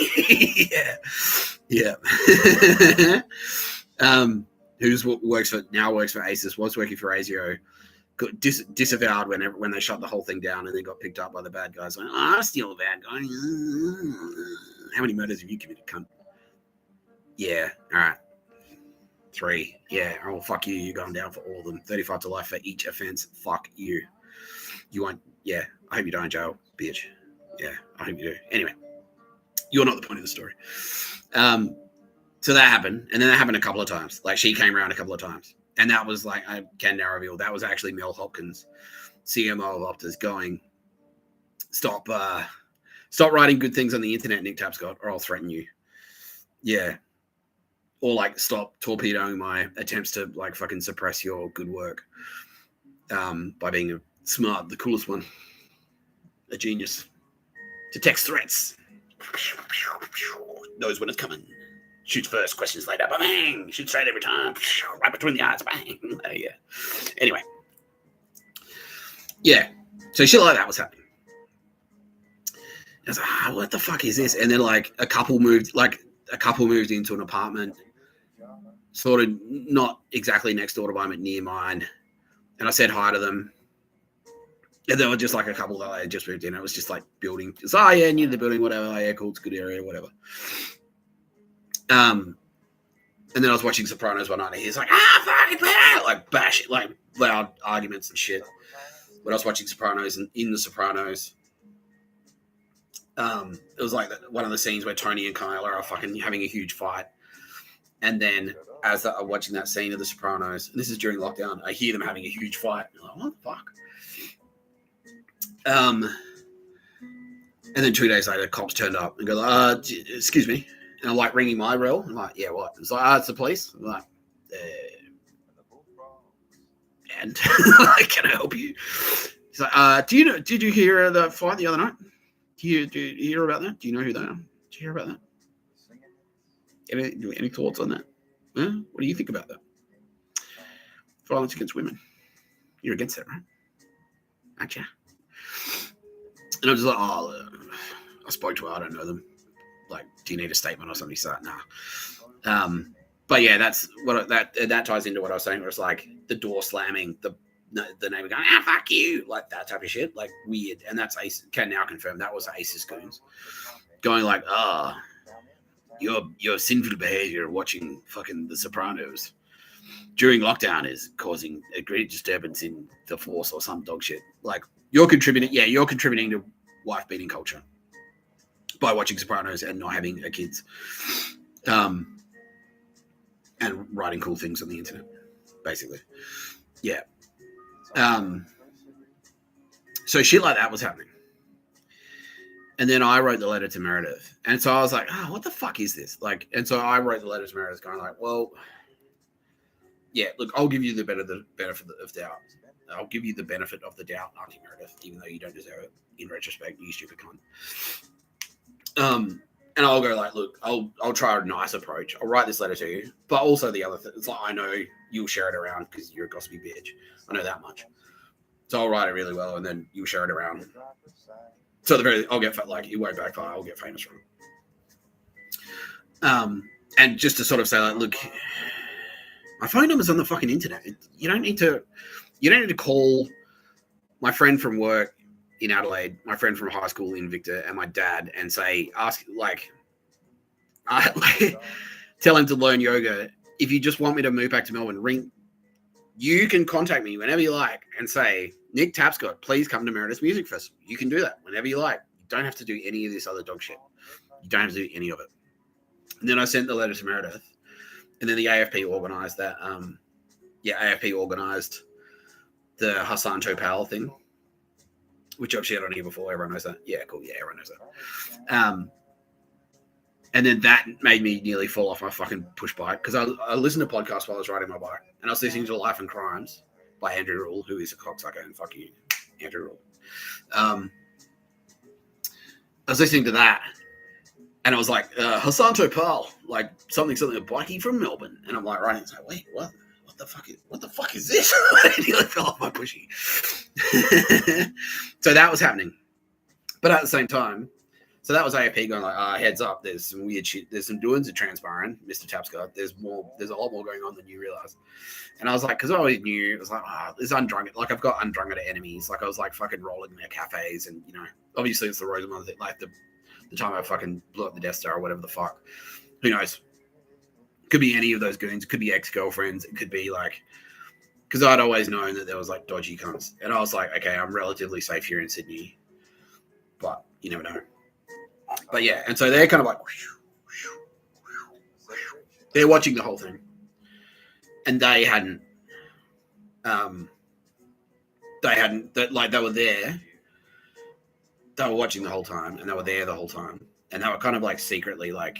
Yeah. Works for ASIS, was working for ASIO, got disavowed when they shut the whole thing down, and then got picked up by the bad guys. Like, I'm still a bad guy. How many murders have you committed, cunt? Yeah, all right. 3. Yeah, oh, fuck you. You're going down for all of them. 35 to life for each offense. Fuck you. You won't. Yeah, I hope you die in jail, bitch. Yeah, I hope you do. Anyway, you're not the point of the story. So that happened, and then that happened a couple of times. Like, she came around a couple of times, and that was like, I can now reveal that was actually Mel Hopkins, CMO of Optus, going, stop writing good things on the internet, Nick Tapscott, or I'll threaten you. Yeah. Or like, stop torpedoing my attempts to like fucking suppress your good work by being a smart, the coolest one, a genius. Detects threats, knows when it's coming, shoots first, questions later, bang, shoots straight every time, right between the eyes, bang. Yeah. Anyway, yeah. So shit like that was happening. I was like, what the fuck is this? And then like a couple moved into an apartment, sort of not exactly next door to mine, but near mine. And I said hi to them. And they were just like a couple that I had just moved in. It was just like building. It's, new to the building, whatever. Oh, yeah, cool. It's a good area, whatever. And then I was watching Sopranos one night, and he's like, fucking bad! Like, bash it, like loud arguments and shit. When I was watching Sopranos, and in the Sopranos, it was like one of the scenes where Tony and Kyle are fucking having a huge fight. And then as I'm watching that scene of the Sopranos, and this is during lockdown, I hear them having a huge fight. I'm like, what the fuck? And then 2 days later, cops turned up and go, excuse me. And I'm like ringing my rel. I'm like, yeah, what? It's like, it's the police. I'm like, and can I help you? He's like, did you hear the fight the other night? Do you hear about that? Do you know who they are? Did you hear about that? Any thoughts on that? Huh? What do you think about that? Violence against women. You're against that, right? Aren't you? And I'm just like, I spoke to her. I don't know them. Like, do you need a statement or something? He's like, nah. But yeah, that's what that ties into what I was saying. Where it's like the door slamming, the neighbor going, fuck you, like that type of shit, like weird. And that's Ace can now confirm that was ASIS goons going like, your sinful behavior watching fucking The Sopranos during lockdown is causing a great disturbance in the force or some dog shit. Like, you're contributing to wife beating culture by watching Sopranos and not having kids, and writing cool things on the internet, basically. Yeah. So shit like that was happening. And then I wrote the letter to Meredith. And so I was like, what the fuck is this? Like, and so I wrote the letter to Meredith going like, well, yeah, look, I'll give you the benefit of doubt. I'll give you the benefit of the doubt, Auntie Meredith, even though you don't deserve it in retrospect, you stupid cunt. And I'll go like, look, I'll try a nice approach. I'll write this letter to you. But also the other thing, it's like, I know you'll share it around because you're a gossipy bitch. I know that much. So I'll write it really well, and then you'll share it around. So I'll get like, it won't backfire. I'll get famous from it. And just to sort of say like, look, my phone number's on the fucking internet. You don't need to call my friend from work in Adelaide, my friend from high school in Victor, and my dad, and tell him to learn yoga. If you just want me to move back to Melbourne, you can contact me whenever you like and say, Nick Tapscott, please come to Meredith's Music Festival. You can do that whenever you like. You don't have to do any of this other dog shit. You don't have to do any of it. And then I sent the letter to Meredith, and then the AFP organised that. AFP organised the Hassan Topal thing, which I've shared on here before. Everyone knows that. Yeah, cool. Yeah, everyone knows that. And then that made me nearly fall off my fucking push bike because I listened to podcasts while I was riding my bike, and I was listening to Life and Crimes by Andrew Rule, who is a cocksucker, and fuck you, Andrew Rule. I was listening to that, and I was like, Hassan Topal, like something a bikie from Melbourne, and I'm like, right, it's like, wait, what the fuck is this? I nearly fell off my pushy. So that was happening, but at the same time, so that was AFP going like, heads up, there's some weird shit, there's some doings of transpiring, Mr Tapscott, there's a lot more going on than you realise. And I was like, because I always knew, it was like, there's undrunk, like I've got undrunk enemies, like I was like fucking rolling in their cafes, and you know, obviously it's the Rosamund thing, like the time I fucking blew up the Death Star or whatever the fuck, who knows, could be any of those goons, it could be ex-girlfriends, it could be like, because I'd always known that there was like dodgy cunts, and I was like, okay, I'm relatively safe here in Sydney, but you never know. But yeah, and so they're kind of like, they're watching the whole thing, and they hadn't, like they were there, they were watching the whole time, and they were there the whole time, and they were kind of like secretly like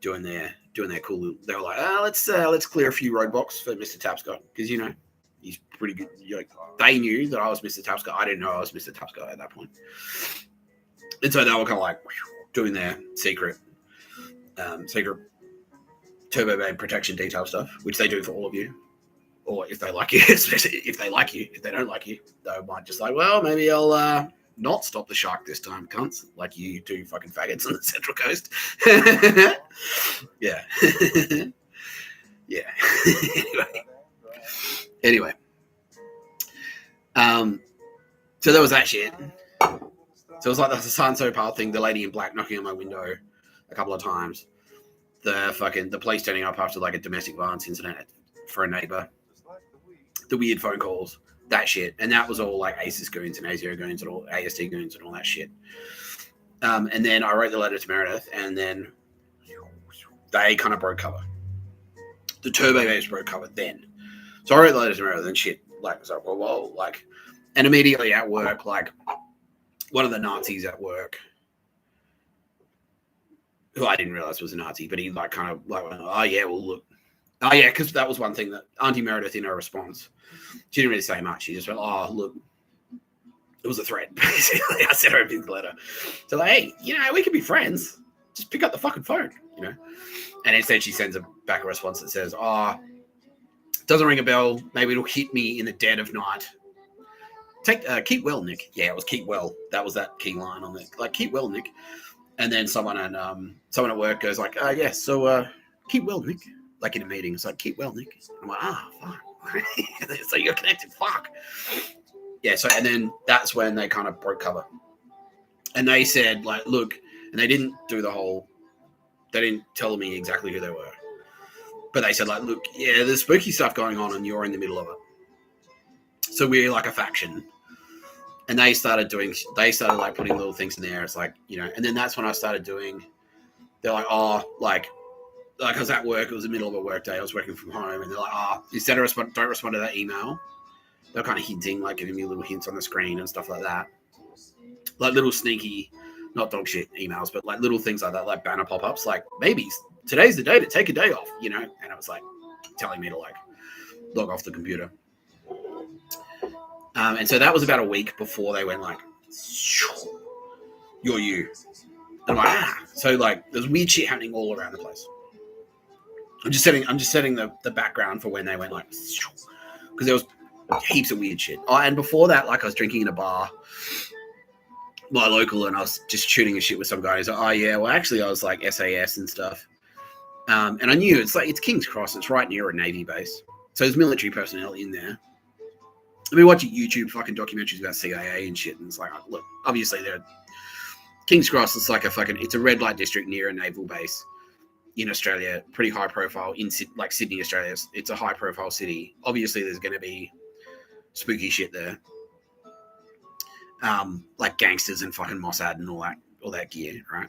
doing their cool. They were like, let's clear a few roadblocks for Mr Tapscott, because you know he's pretty good. Like, they knew that I was Mr Tapscott. I didn't know I was Mr Tapscott at that point. And so they were kind of like doing their secret turbo band protection detail stuff, which they do for all of you. Or if they like you, especially if they like you. If they don't like you, they might just like, well, maybe I'll not stop the shark this time, cunts, like you do fucking faggots on the Central Coast. Yeah. Yeah. Anyway. So there was that shit. So it was like the Hassan Topal thing, the lady in black knocking on my window a couple of times, the police turning up after like a domestic violence incident for a neighbor, the weird phone calls, that shit. And that was all like ASIS goons and ASIO goons and all ASD goons and all that shit. And then I wrote the letter to Meredith, and then they kind of broke cover. The turbo babes broke cover then. So I wrote the letter to Meredith and shit, like, so, whoa, like, and immediately at work, like, one of the Nazis at work, who I didn't realize was a Nazi, but he like kind of like, oh yeah, well look, oh yeah, because that was one thing that Auntie Meredith in her response, she didn't really say much. She just went, oh look, it was a threat. Basically, I sent her a big letter. So like, hey, you know, we could be friends. Just pick up the fucking phone, you know. And instead, she sends back a response that says, oh, doesn't ring a bell. Maybe it'll hit me in the dead of night. Keep well, Nick. Yeah, it was keep well. That was that key line on it. Like, keep well, Nick. And then someone at work goes like, yeah, so keep well, Nick. Like in a meeting, it's like, keep well, Nick. I'm like, fuck. So you're connected, fuck. Yeah, so, and then that's when they kind of broke cover. And they said, like, look, and they didn't tell me exactly who they were. But they said, like, look, yeah, there's spooky stuff going on and you're in the middle of it. So we're like a faction. And they started like putting little things in there. It's like, you know, and then that's when I started doing, they're like, oh, like I was at work, it was the middle of a work day, I was working from home, and they're like, oh, instead of don't respond to that email. They're kind of hinting, like giving me little hints on the screen and stuff like that. Like little sneaky, not dog shit emails, but like little things like that, like banner pop-ups, like maybe today's the day to take a day off, you know? And it was like telling me to like log off the computer. And so that was about a week before they went like, you're you. And I'm like, So like there's weird shit happening all around the place. I'm just setting the background for when they went like, because there was heaps of weird shit. Oh, and before that, like I was drinking in a bar, my local, and I was just shooting a shit with some guy. He's like, oh yeah, well actually I was like SAS and stuff. And I knew it's King's Cross. It's right near a Navy base. So there's military personnel in there. I've been watching YouTube fucking documentaries about CIA and shit, and it's like, look, obviously King's Cross is like it's a red light district near a naval base in Australia, pretty high profile in like Sydney, Australia. It's a high profile city. Obviously there's going to be spooky shit there. Like gangsters and fucking Mossad and all that gear, right?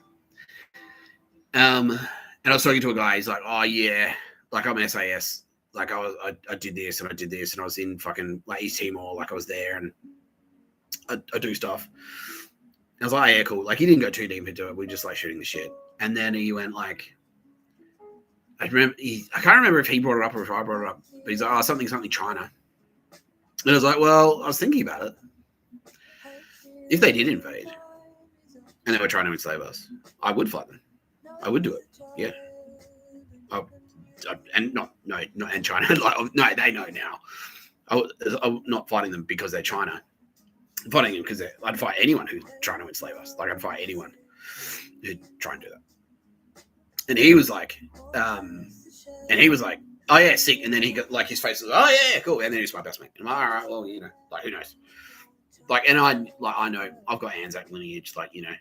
And I was talking to a guy. He's like, "Oh yeah, like I'm SAS. Like I did this and I did this, and I was in fucking like East Timor. Like I was there, and I do stuff." I was like, oh, "Yeah, cool." Like he didn't go too deep into it. We just like shooting the shit. And then he went like, I can't remember if he brought it up or if I brought it up. But he's like, "Oh, something China." And I was like, "Well, I was thinking about it. If they did invade and they were trying to enslave us, I would fight them. I would do it. Yeah." And not and China. Like, no, they know now. I'm not fighting them because they're China. I'm fighting them because I'd fight anyone who's trying to enslave us. Like I'd fight anyone who'd try and do that. And he was like, "Oh yeah, sick." And then he got like his face was, "Oh yeah, cool." And then he was my best mate. And I'm like, all right, well, you know, like who knows? Like, and I know I've got Anzac lineage. Like, you know,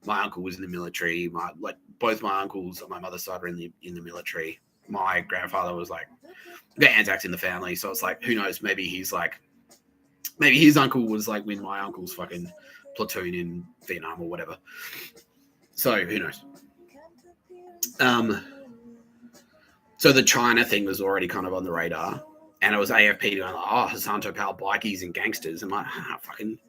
my uncle was in the military. Both my uncles on my mother's side are in the military. My grandfather was like, got Anzacs in the family, so it's like, who knows? Maybe his uncle was like when my uncle's fucking platoon in Vietnam or whatever. So who knows? So the China thing was already kind of on the radar, and it was AFP going like, "Oh, Hassan Topal, bikies and gangsters." I'm like, fucking,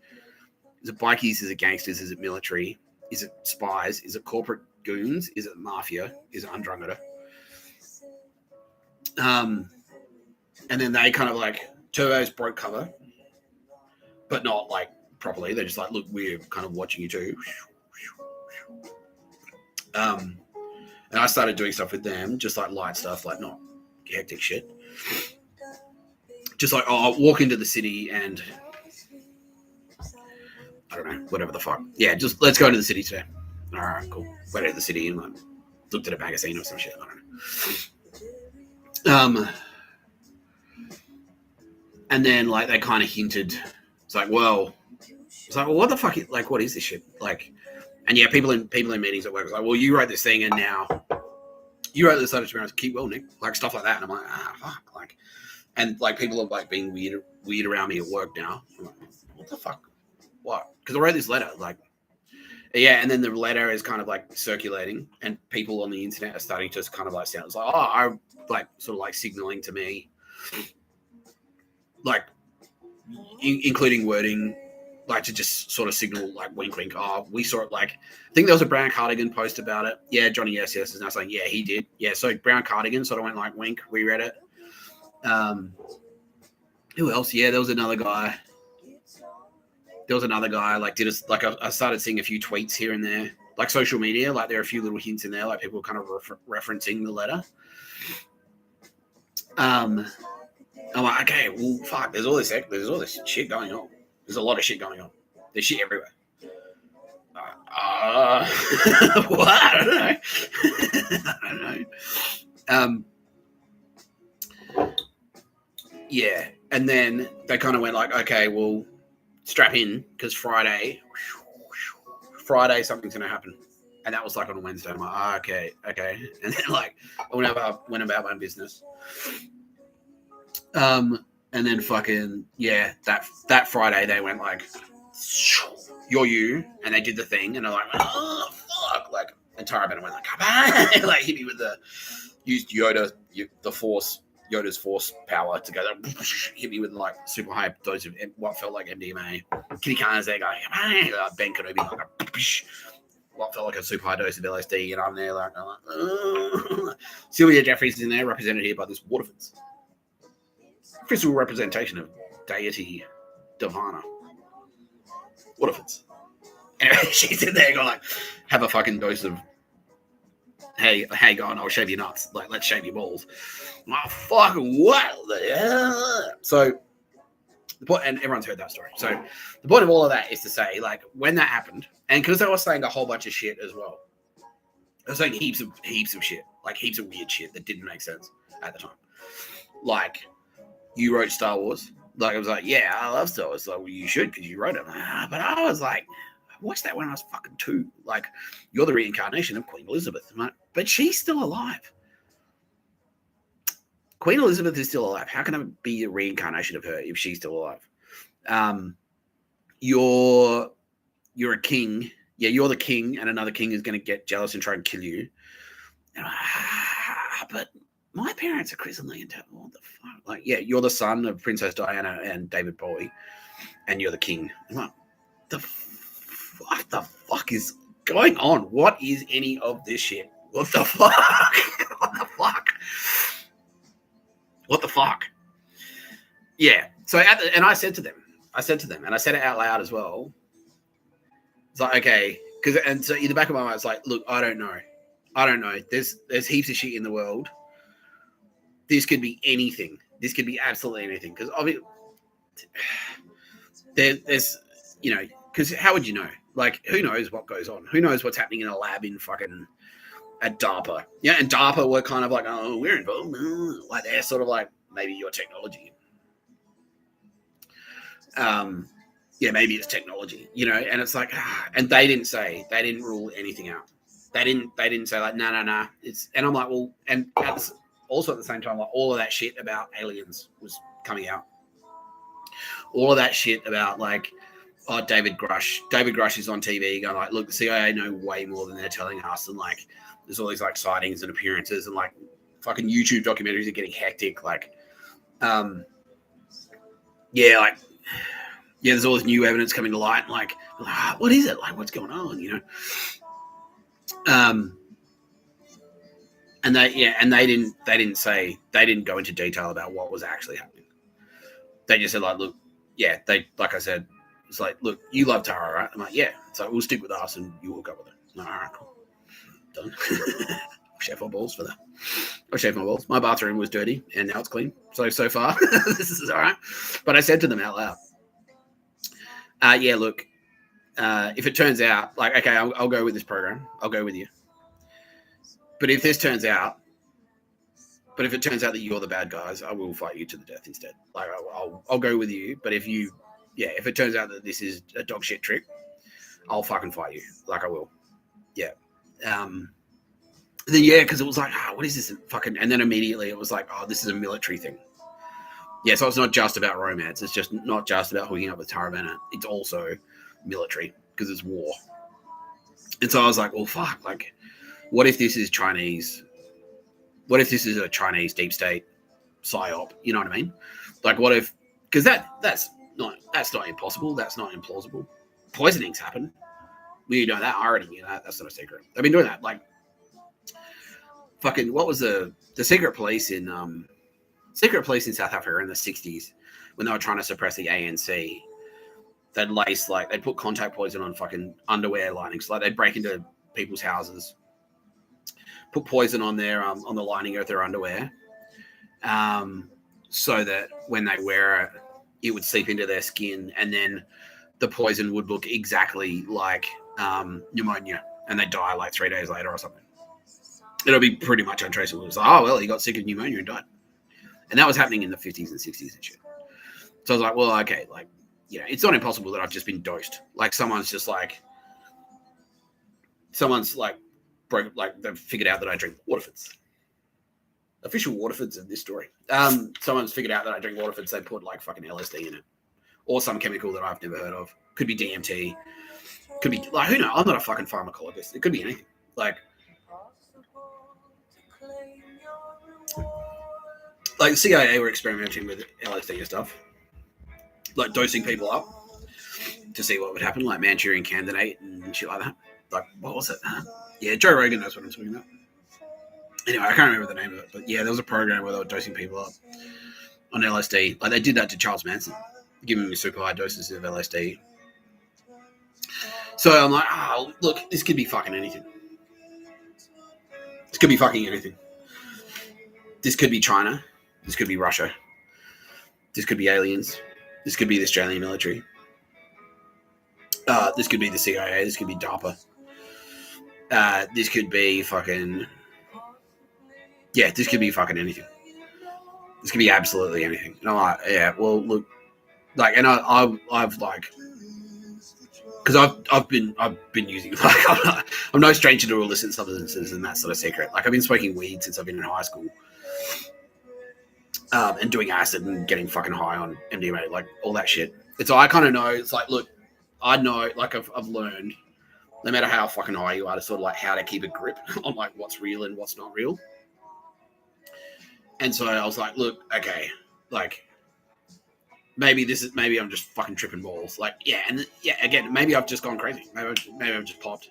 is it bikies? Is it gangsters? Is it military? Is it spies? Is it corporate goons? Is it mafia? Is it Andromeda? And then they kind of like, Turbos broke cover, but not like properly. They're just like, "Look, we're kind of watching you too." And I started doing stuff with them, just like light stuff, like not hectic shit. Just like, I'll walk into the city and I don't know, whatever the fuck. Yeah, just let's go to the city today. All right, cool. Went to the city and like looked at a magazine or some shit. I don't know. And then like they kind of hinted, it's like, well, what the fuck? Like, what is this shit? Like, and yeah, people in meetings at work was like, "Well, you wrote this thing, and now you wrote this letter to me." I was like, "Keep well, Nick," like stuff like that. And I'm like, fuck, like, and like people are like being weird around me at work now. I'm like, what the fuck? What? Because I wrote this letter, like, yeah, and then the letter is kind of like circulating, and people on the internet are starting to kind of like sound, it's like, "Oh, I like sort of like signaling to me, like, including wording." Like to just sort of signal like wink wink. "Oh, we saw it." Like I think there was a Brown Cardigan post about it. Yeah, Johnny yes is now saying, yeah, he did. Yeah, so Brown Cardigan sort of went like wink. We read it. Who else? Yeah, there was another guy. Like did it. Like I started seeing a few tweets here and there, like social media. Like there are a few little hints in there, like people kind of referencing the letter. I'm like, okay, well, fuck. There's all this shit going on. There's a lot of shit going on. There's shit everywhere. What? I don't know. Yeah, and then they kind of went like, okay, well, strap in because Friday something's gonna happen, and that was like on a Wednesday. I'm like, okay, and then like I went about my business. And then fucking, yeah, that Friday they went like, "You're you," and they did the thing, and I'm like, "Oh fuck!" Like, and Tara Bennett went like, like hit me with used Yoda's force power to go, hit me with like super high dose of what felt like MDMA. Kitty Khan's there going, Ben Kenobi like what felt like a super high dose of LSD, and I'm there like, Sylvia Jeffries is in there, represented here by this Waterfords. Physical representation of deity Divana. Waterfords. Anyway, she's in there going like, have a fucking dose of, hey, go on, I'll shave your nuts. Like, let's shave your balls. Oh, fuck, what the hell? So, the point, and everyone's heard that story. So, the point of all of that is to say, like, when that happened, and because I was saying a whole bunch of shit as well, I was saying heaps of shit, like heaps of weird shit that didn't make sense at the time. Like, you wrote Star Wars. Like, I was like, yeah, I love Star Wars. Like, well, you should because you wrote it. But I was like, I watched that when I was fucking 2. Like, you're the reincarnation of Queen Elizabeth. I'm like, but she's still alive. Queen Elizabeth is still alive. How can I be a reincarnation of her if she's still alive? You're a king. Yeah, you're the king, and another king is going to get jealous and try and kill you. And but my parents are Chris and Lee and Tab. What the fuck? Like, yeah, you're the son of Princess Diana and David Bowie, and you're the king. I'm like, what the fuck is going on? What is any of this shit? What the fuck? What the fuck? What the fuck? Yeah. So, and I said to them, and I said it out loud as well. It's like, okay, and so in the back of my mind, it's like, look, I don't know. There's heaps of shit in the world. This could be anything. This could be absolutely anything. Because obviously, there's, because how would you know? Like, who knows what goes on? Who knows what's happening in a lab in fucking at DARPA? Yeah, and DARPA were kind of like, oh, we're involved. Like, they're sort of like, maybe your technology. Yeah, maybe it's technology, and it's like, and they didn't rule anything out. They didn't say like, no. And I'm like, well, and that's also at the same time, like all of that shit about aliens was coming out. All of that shit about like, oh, David Grush is on TV going like, look, the CIA know way more than they're telling us. And like, there's all these like sightings and appearances and like fucking YouTube documentaries are getting hectic. Like, there's all this new evidence coming to light. And like, what is it? Like, what's going on? And they didn't go into detail about what was actually happening. They just said like, look, yeah, like I said, it's like, look, you love Tara, right? I'm like, yeah. So we'll stick with us and you will go with it. Like, all right, cool. Done. I'll shave my balls for that. I shaved my balls. My bathroom was dirty and now it's clean. So far, this is all right. But I said to them out loud, yeah, look, if it turns out, like, okay, I'll go with this program. I'll go with you. But if it turns out that you're the bad guys, I will fight you to the death instead. Like, I'll go with you. But if it turns out that this is a dog shit trick, I'll fucking fight you. Like, I will. Yeah. Then, yeah, because it was like, what is this fucking... And then immediately it was like, oh, this is a military thing. Yeah, so it's not just about romance. It's just not just about hooking up with Tara Bennett. It's also military because it's war. And so I was like, well, fuck. Like, what if this is Chinese? What if this is a Chinese deep state psyop? You know what I mean? Like, what if... Because that's not impossible. That's not implausible. Poisonings happen. We know that. I already knew that. That's not a secret. I've been doing that. Like, fucking, what was the secret police in South Africa in the 60s when they were trying to suppress the ANC? They'd put contact poison on fucking underwear linings. Like, they'd break into people's houses, put poison on on the lining of their underwear, so that when they wear it, it would seep into their skin, and then the poison would look exactly like pneumonia, and they'd die like 3 days later or something. It'll be pretty much untraceable. It was like, oh, well, he got sick of pneumonia and died. And that was happening in the 50s and 60s and shit. So I was like, well, okay, like, it's not impossible that I've just been dosed. Like, someone's they've figured out that I drink Waterfords. Official Waterfords in this story. Someone's figured out that I drink Waterfords. They put like fucking LSD in it, or some chemical that I've never heard of. Could be DMT. Could be like, who knows? I'm not a fucking pharmacologist. It could be anything. Like the CIA were experimenting with LSD and stuff, like dosing people up to see what would happen, like Manchurian Candidate and shit like that. Like, what was it? Yeah, Joe Rogan knows what I'm talking about. Anyway, I can't remember the name of it, but yeah, there was a program where they were dosing people up on LSD. Like, they did that to Charles Manson, giving him super high doses of LSD. So I'm like, look, this could be fucking anything. This could be fucking anything. This could be China. This could be Russia. This could be aliens. This could be the Australian military. This could be the CIA. This could be DARPA. This could be fucking... Yeah, this could be fucking anything. This could be absolutely anything. And I'm like, yeah, well, look, like, and I've like, because I've been using, like, I'm no stranger to illicit substances and that sort of secret. Like, I've been smoking weed since I've been in high school, and doing acid and getting fucking high on MDMA, like all that shit. And so I kind of know. It's like, look, I know, like, I've learned no matter how fucking high you are, to sort of like how to keep a grip on like what's real and what's not real. And so I was like, look, okay, like maybe I'm just fucking tripping balls. Like, yeah, and yeah, again, maybe I've just gone crazy. Maybe I've just popped.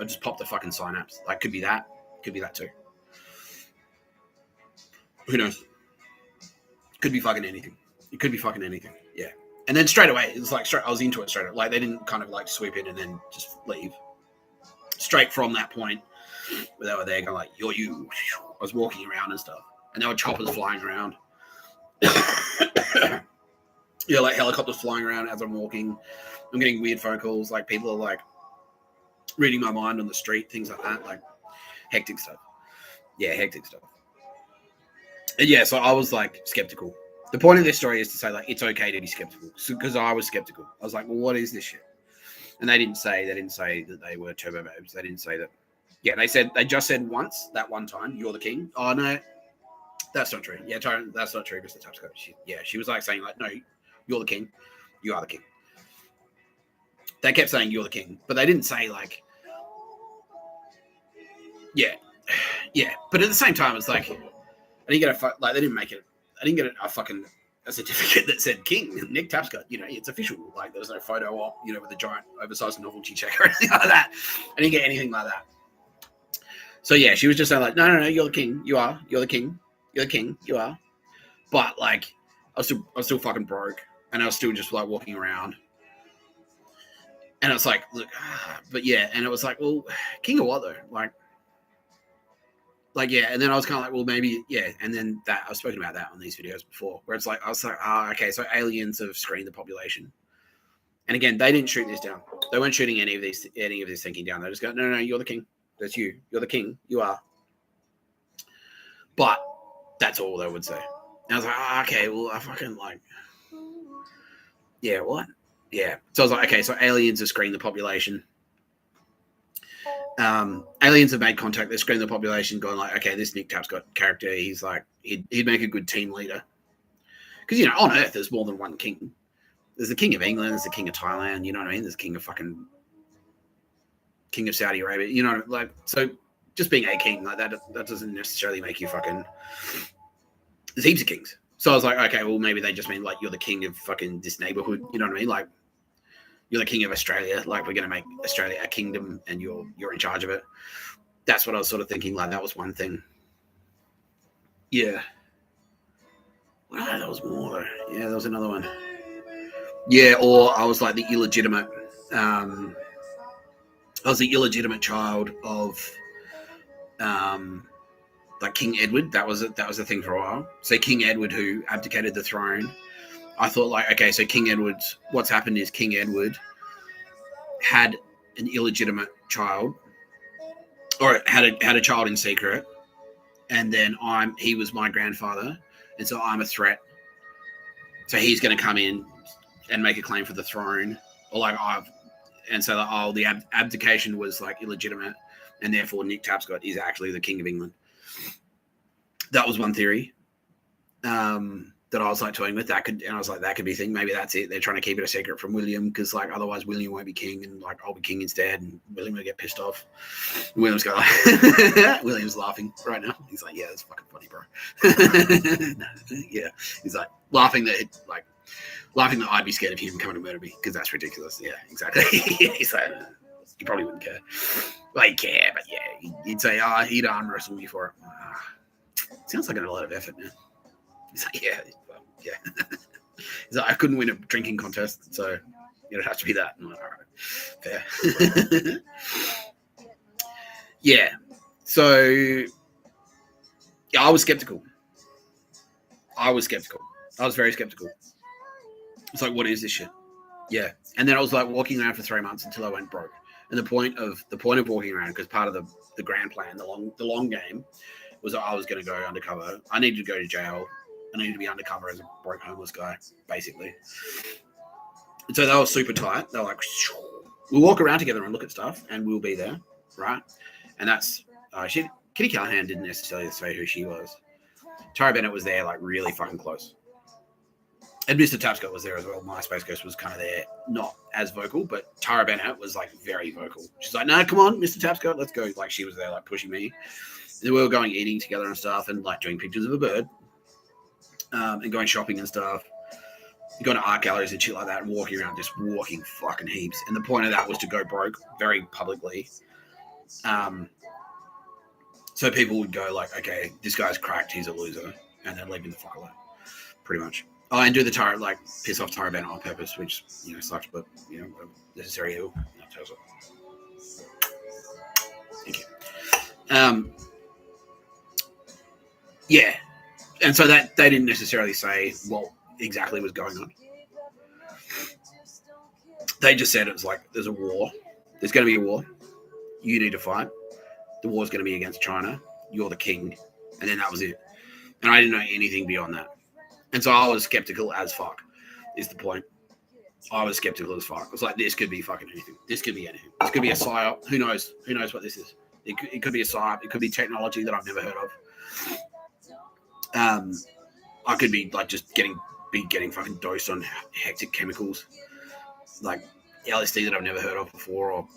I just popped the fucking synapse. Like, could be that too. Who knows? Could be fucking anything. It could be fucking anything. Yeah. And then straight away, it was like I was into it straight away. Like, they didn't kind of like sweep in and then just leave. Straight from that point where they were there going like, you're you. I was walking around and stuff. And there were choppers flying around. Yeah, like helicopters flying around as I'm walking. I'm getting weird phone calls. Like, people are like reading my mind on the street, things like that. Like, hectic stuff. Yeah, hectic stuff. And yeah, so I was like skeptical. The point of this story is to say like it's okay to be skeptical, because I was skeptical. I was like, well, what is this shit? And they didn't say that they were turbo babes. They didn't say that. Yeah, they just said once, that one time, you're the king. Oh no, that's not true. Yeah, that's not true, Mr Tapscott. She was like saying like, no, you're the king. You are the king. They kept saying you're the king, but they didn't say like, yeah. But at the same time, it's like, I didn't get they didn't make it. I didn't get a certificate that said King Nick Tapscott. You know, it's official. Like, there was no photo op, you know, with a giant oversized novelty check or anything like that. I didn't get anything like that. So yeah, she was just saying like, no, you're the king. You are. You're the king. You're the king. You are. But like, I was still fucking broke, and I was still just like walking around. And it's like, look, but yeah, and it was like, well, king of what though? Like, yeah, and then I was kind of like, well, maybe, yeah, and then that I've spoken about that on these videos before, where it's like, I was like, okay, so aliens have screened the population, and again, they didn't shoot this down. They weren't shooting any of this thinking down. They just go, no, you're the king. That's you. You're the king. You are. But that's all they would say. And I was like, okay, well, I fucking like, yeah, what? Yeah. So I was like, okay, so aliens have screened the population. Aliens have made contact. They're screening the population, going like, okay, this Nick Tapscott character, he's like, he'd make a good team leader. Because, you know, on Earth, there's more than one king. There's the king of England, there's the king of Thailand, you know what I mean? There's king of Saudi Arabia, you know, like, so just being a king, like that doesn't necessarily make you fucking, there's heaps of kings. So I was like, okay, well, maybe they just mean like, you're the king of fucking this neighborhood, you know what I mean? Like, you're the king of Australia. Like, we're going to make Australia a kingdom and you're in charge of it. That's what I was sort of thinking. Like, that was one thing. Yeah. Well, that was more though. Yeah, there was another one. Yeah, or I was like the illegitimate. I was the illegitimate child of, like King Edward. That was a thing for a while. So King Edward, who abdicated the throne. I thought like, okay, so King Edward. What's happened is King Edward had an illegitimate child, or had a child in secret, and then he was my grandfather, and so I'm a threat. So he's going to come in and make a claim for the throne, or like the abdication was like illegitimate, and therefore Nick Tapscott is actually the King of England. That was one theory. That I was like toying with, that could be a thing. Maybe that's it. They're trying to keep it a secret from William, because like otherwise William won't be king, and like I'll be king instead, and William will get pissed off. William's going like, William's laughing right now. He's like, yeah, that's fucking funny, bro. Yeah, he's like laughing that I'd be scared of him coming to murder me, because that's ridiculous. Yeah, exactly. He's like, he probably wouldn't care. Well, he'd care, but yeah, he'd say, he'd arm wrestle me for it. Sounds like a lot of effort, man. He's like, yeah. He's like, I couldn't win a drinking contest, so it'd have to be that. I'm like, all right, fair. Yeah. So, yeah, I was skeptical. I was very skeptical. It's like, what is this shit? Yeah. And then I was like walking around for 3 months until I went broke. And the point of walking around, because part of the grand plan, the long game, was that I was going to go undercover. I needed to go to jail. I needed to be undercover as a broke homeless guy, basically. And so they were super tight. They were like, we'll walk around together and look at stuff, and we'll be there, right? And that's Kitty Callaghan didn't necessarily say who she was. Tara Bennett was there, like really fucking close. And Mr Tapscott was there as well. My Space Ghost was kind of there, not as vocal, but Tara Bennett was like very vocal. She's like, "No, come on, Mr Tapscott, let's go." Like she was there, like pushing me. And we were going eating together and stuff, and like doing pictures of a bird, and going shopping and stuff. Going to art galleries and shit like that, and walking around, just walking fucking heaps. And the point of that was to go broke very publicly. So people would go like, "Okay, this guy's cracked, he's a loser," and then leave him the fuck alone, pretty much. Oh, and do the Tara, like, piss off Tara Bennett on purpose, which, you know, sucks, but, you know, necessary evil. Thank you. Yeah. And so that they didn't necessarily say what exactly was going on. They just said it was like, there's a war. There's going to be a war. You need to fight. The war's going to be against China. You're the king. And then that was it. And I didn't know anything beyond that. And so I was skeptical as fuck, is the point. I was skeptical as fuck. It was like, this could be fucking anything. This could be anything. This could be a psyop. Who knows? Who knows what this is? It could be a psyop. It could be technology that I've never heard of. I could be like just getting fucking dosed on hectic chemicals, like LSD that I've never heard of before, or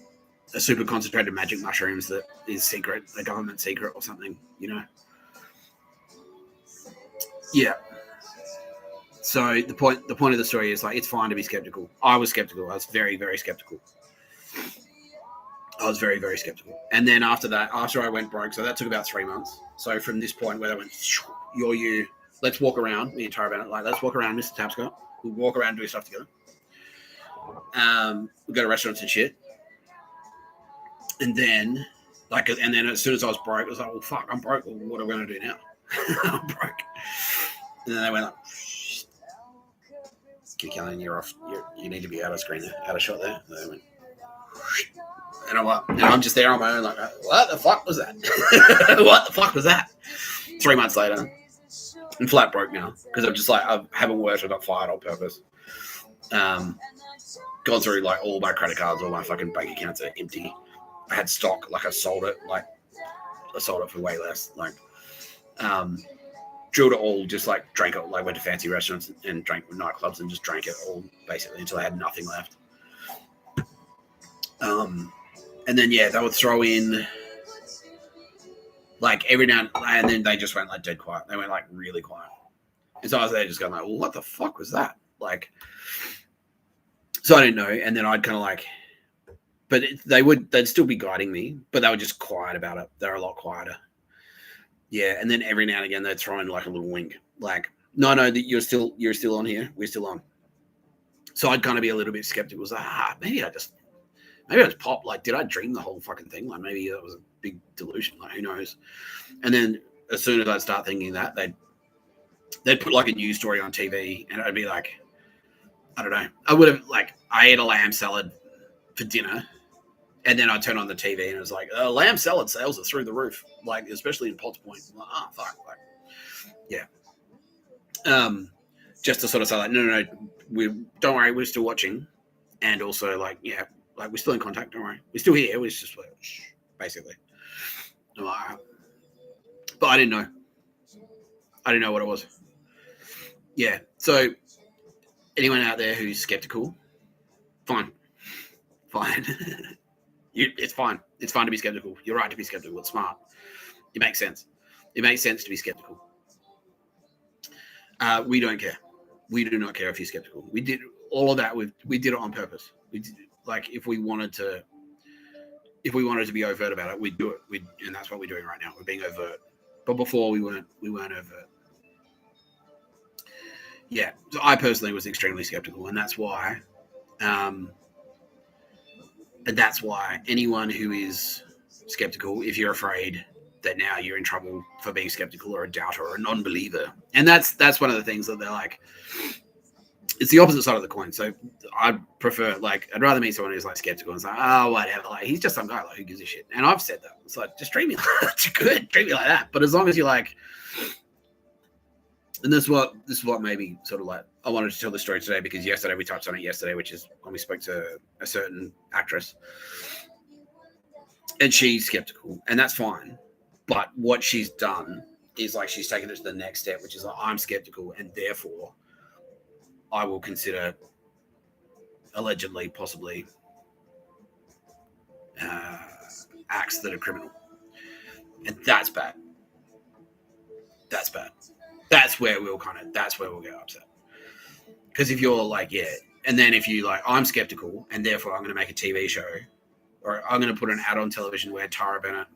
a super concentrated magic mushrooms that is secret, a government secret or something, you know? Yeah. So the point of the story is like, it's fine to be skeptical. I was skeptical. I was very, very skeptical. I was very, very skeptical. And then after that, after I went broke, so that took about 3 months. So from this point where they went, you're you, let's walk around, me and Tara Bennett, like, let's walk around Mr Tapscott. We'll walk around and do stuff together. We'll go to restaurants and shit. And then, as soon as I was broke, I was like, well, fuck, I'm broke. Well, what are we going to do now? I'm broke. And then they went like, Callaghan, you're off. You need to be out of screen, out of shot there. And they went, and I'm like, and I'm just there on my own, like, what the fuck was that? What the fuck was that? 3 months later, I'm flat broke now because I'm just like, I haven't worked. I got fired on purpose. Gone through like all my credit cards, all my fucking bank accounts are empty. I had stock, like I sold it for way less. Like, drilled it all, just like drank it, like went to fancy restaurants and drank with nightclubs and just drank it all basically until I had nothing left. And then they would throw in like every now and then they just went like dead quiet. They went like really quiet. And so I was there just going like, well, what the fuck was that? Like, so I didn't know. And then I'd kind of like, but they'd still be guiding me, but they were just quiet about it. They're a lot quieter. Yeah. And then every now and again, they'd throw in like a little wink, like, no, that you're still on here. We're still on. So I'd kind of be a little bit skeptical. It was like, maybe I just popped. Like, did I dream the whole fucking thing? Like, maybe that was a big delusion. Like, who knows? And then as soon as I'd start thinking that, they'd put like a news story on TV, and I'd be like, I don't know. I would have like, I ate a lamb salad for dinner, and then I'd turn on the TV, and it was like, lamb salad sales are through the roof. Like, especially in Potts Point. I'm like, fuck. Like, yeah. Just to sort of say like, no, don't worry, we're still watching, and also like, yeah. Like, we're still in contact, don't worry. We're still here. It was just like, basically. Like, but I didn't know. I didn't know what it was. Yeah. So, anyone out there who's skeptical, fine. It's fine. It's fine to be skeptical. You're right to be skeptical. It's smart. It makes sense. It makes sense to be skeptical. We don't care. We do not care if you're skeptical. We did all of that. We did it on purpose. We did. Like, if we wanted to be overt about it, we'd do it. And that's what we're doing right now. We're being overt. But before we weren't overt. Yeah. So I personally was extremely skeptical, and that's why anyone who is skeptical, if you're afraid that now you're in trouble for being skeptical or a doubter or a non-believer, and that's one of the things that they're like. It's the opposite side of the coin. So I'd rather meet someone who's like skeptical and say, oh, whatever. Like, he's just some guy, like, who gives a shit? And I've said that. It's like, just treat me like that. Good. Treat me like that. But as long as you're like, and this is what maybe sort of like, I wanted to tell the story today because we touched on it, which is when we spoke to a certain actress, and she's skeptical, and that's fine. But what she's done is like, she's taken it to the next step, which is like, I'm skeptical, and therefore I will consider allegedly, possibly acts that are criminal. And that's bad. That's bad. That's where we'll get upset. Because if you're like, yeah, and then if you like, I'm skeptical, and therefore I'm going to make a TV show, or I'm going to put an ad on television where Tara Bennett,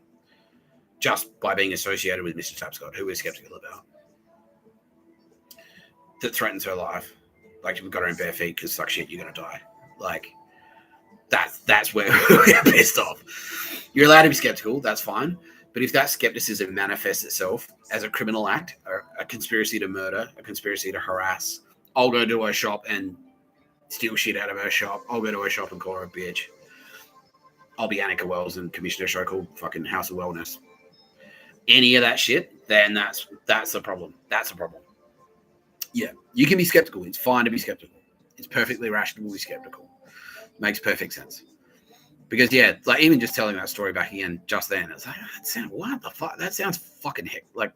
just by being associated with Mr Tapscott, who we're skeptical about, that threatens her life, like we've got her in bare feet because suck shit, you're going to die. Like, that's where we're pissed off. You're allowed to be skeptical, that's fine. But if that skepticism manifests itself as a criminal act, or a conspiracy to murder, a conspiracy to harass, I'll go to her shop and steal shit out of her shop. I'll go to her shop and call her a bitch. I'll be Annika Wells and commission a show called fucking House of Wellness. Any of that shit, then that's the problem. That's a problem. Yeah, you can be skeptical. It's fine to be skeptical. It's perfectly rational to be skeptical. Makes perfect sense. Because, yeah, like, even just telling that story back again just then, it's like, what the fuck? That sounds fucking heck. Like,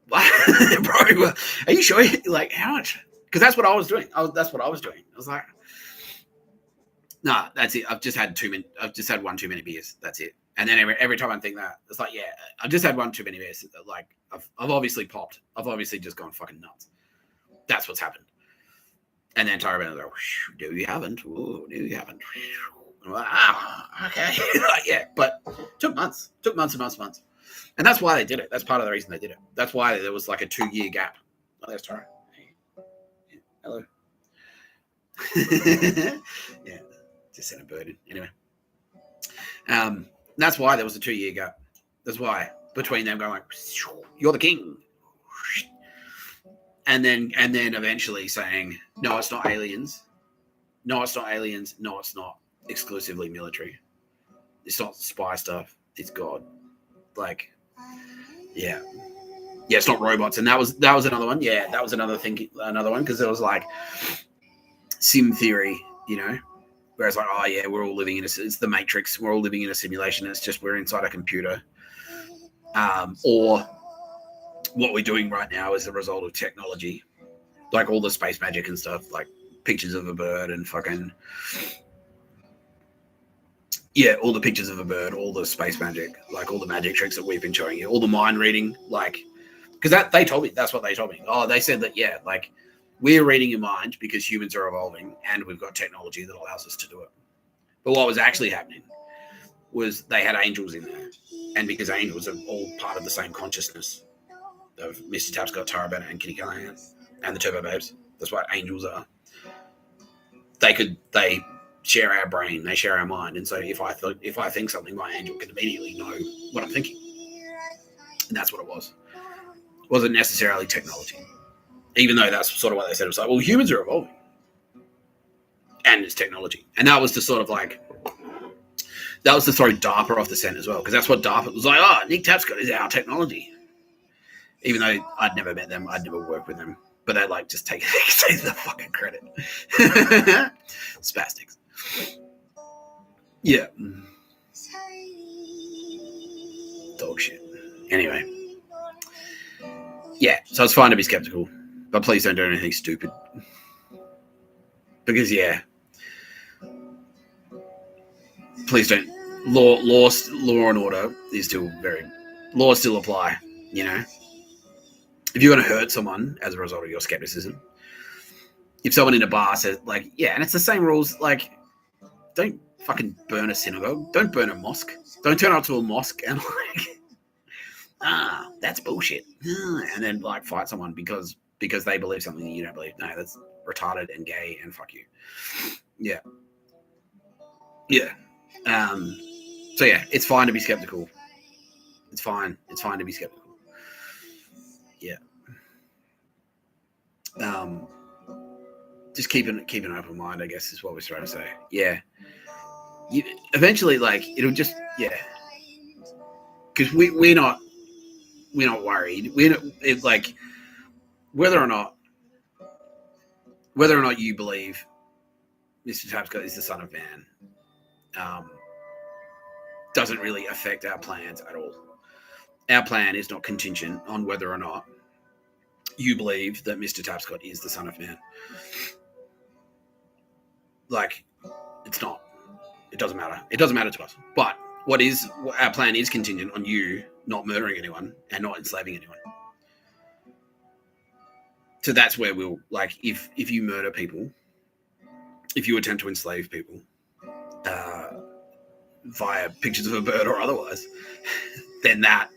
bro, are you sure? Like, how much? Because that's what I was doing. That's what I was doing. I was like, nah, that's it. I've just had one too many beers. That's it. And then every time I think that, it's like, yeah, I just had one too many beers. Like, I've obviously popped. I've obviously just gone fucking nuts. That's what's happened. And then Tara Bennett was like, no, you haven't. Ooh, no, you haven't. I'm like, okay. Yeah, but took months. Took months and months and months. And that's why they did it. That's part of the reason they did it. That's why there was like a 2-year gap. Oh, there's Tara. Hey. Yeah, hello. Yeah, just sent a bird in. Anyway. That's why there was a 2-year gap. That's why. Between them going like, you're the king. And then eventually saying, no, it's not aliens. No, it's not aliens. No, it's not exclusively military. It's not spy stuff. It's God. Like, yeah. Yeah, it's not robots. And that was another one. Yeah, that was another one, because it was like sim theory, you know? Where it's like, oh yeah, we're all living in it's the Matrix. We're all living in a simulation. It's just we're inside a computer. Or what we're doing right now is the result of technology, like all the space magic and stuff, like pictures of a bird and fucking, yeah, all the pictures of a bird, all the space magic, like all the magic tricks that we've been showing you, all the mind reading, like, because they told me, that's what they told me. Oh, they said that, yeah, like we're reading your mind because humans are evolving and we've got technology that allows us to do it. But what was actually happening was they had angels in there. And because angels are all part of the same consciousness of Mr Tapscott, Tara Bennett, and Kitty Callaghan, and the Turbo Babes. That's what angels are. They share our brain, they share our mind, and so if I think something, my angel can immediately know what I'm thinking, and that's what it was. It wasn't necessarily technology, even though that's sort of what they said. It was like, well, humans are evolving, and it's technology, and that was to sort of like. That was to throw DARPA off the scent as well, because that's what DARPA was like. Oh, Nick Tapscott is our technology. Even though I'd never met them, I'd never worked with them, but they like just take the fucking credit. Spastics. Yeah. Dog shit. Anyway. Yeah, so it's fine to be skeptical, but please don't do anything stupid. Because, yeah. Please don't. Law and order is still laws still apply, you know? If you're going to hurt someone as a result of your skepticism, if someone in a bar says, like, yeah, and it's the same rules, like, don't fucking burn a synagogue. Don't burn a mosque. Don't turn up to a mosque and, like, that's bullshit. And then, like, fight someone because they believe something that you don't believe. No, that's retarded and gay and fuck you. Yeah. Yeah. So, yeah, it's fine to be skeptical. It's fine. It's fine to be skeptical. Yeah. Just keep an open mind, I guess, is what we're trying to say. Yeah. Eventually, like, it'll just, yeah. Because we're not worried. It's like, whether or not you believe Mr. Tapscott is the son of man, doesn't really affect our plans at all. Our plan is not contingent on whether or not you believe that Mr. Tapscott is the Son of Man. Like, it's not. It doesn't matter. It doesn't matter to us. But our plan is contingent on you not murdering anyone and not enslaving anyone. So that's where we'll, like, if you murder people, if you attempt to enslave people via pictures of a bird or otherwise, then that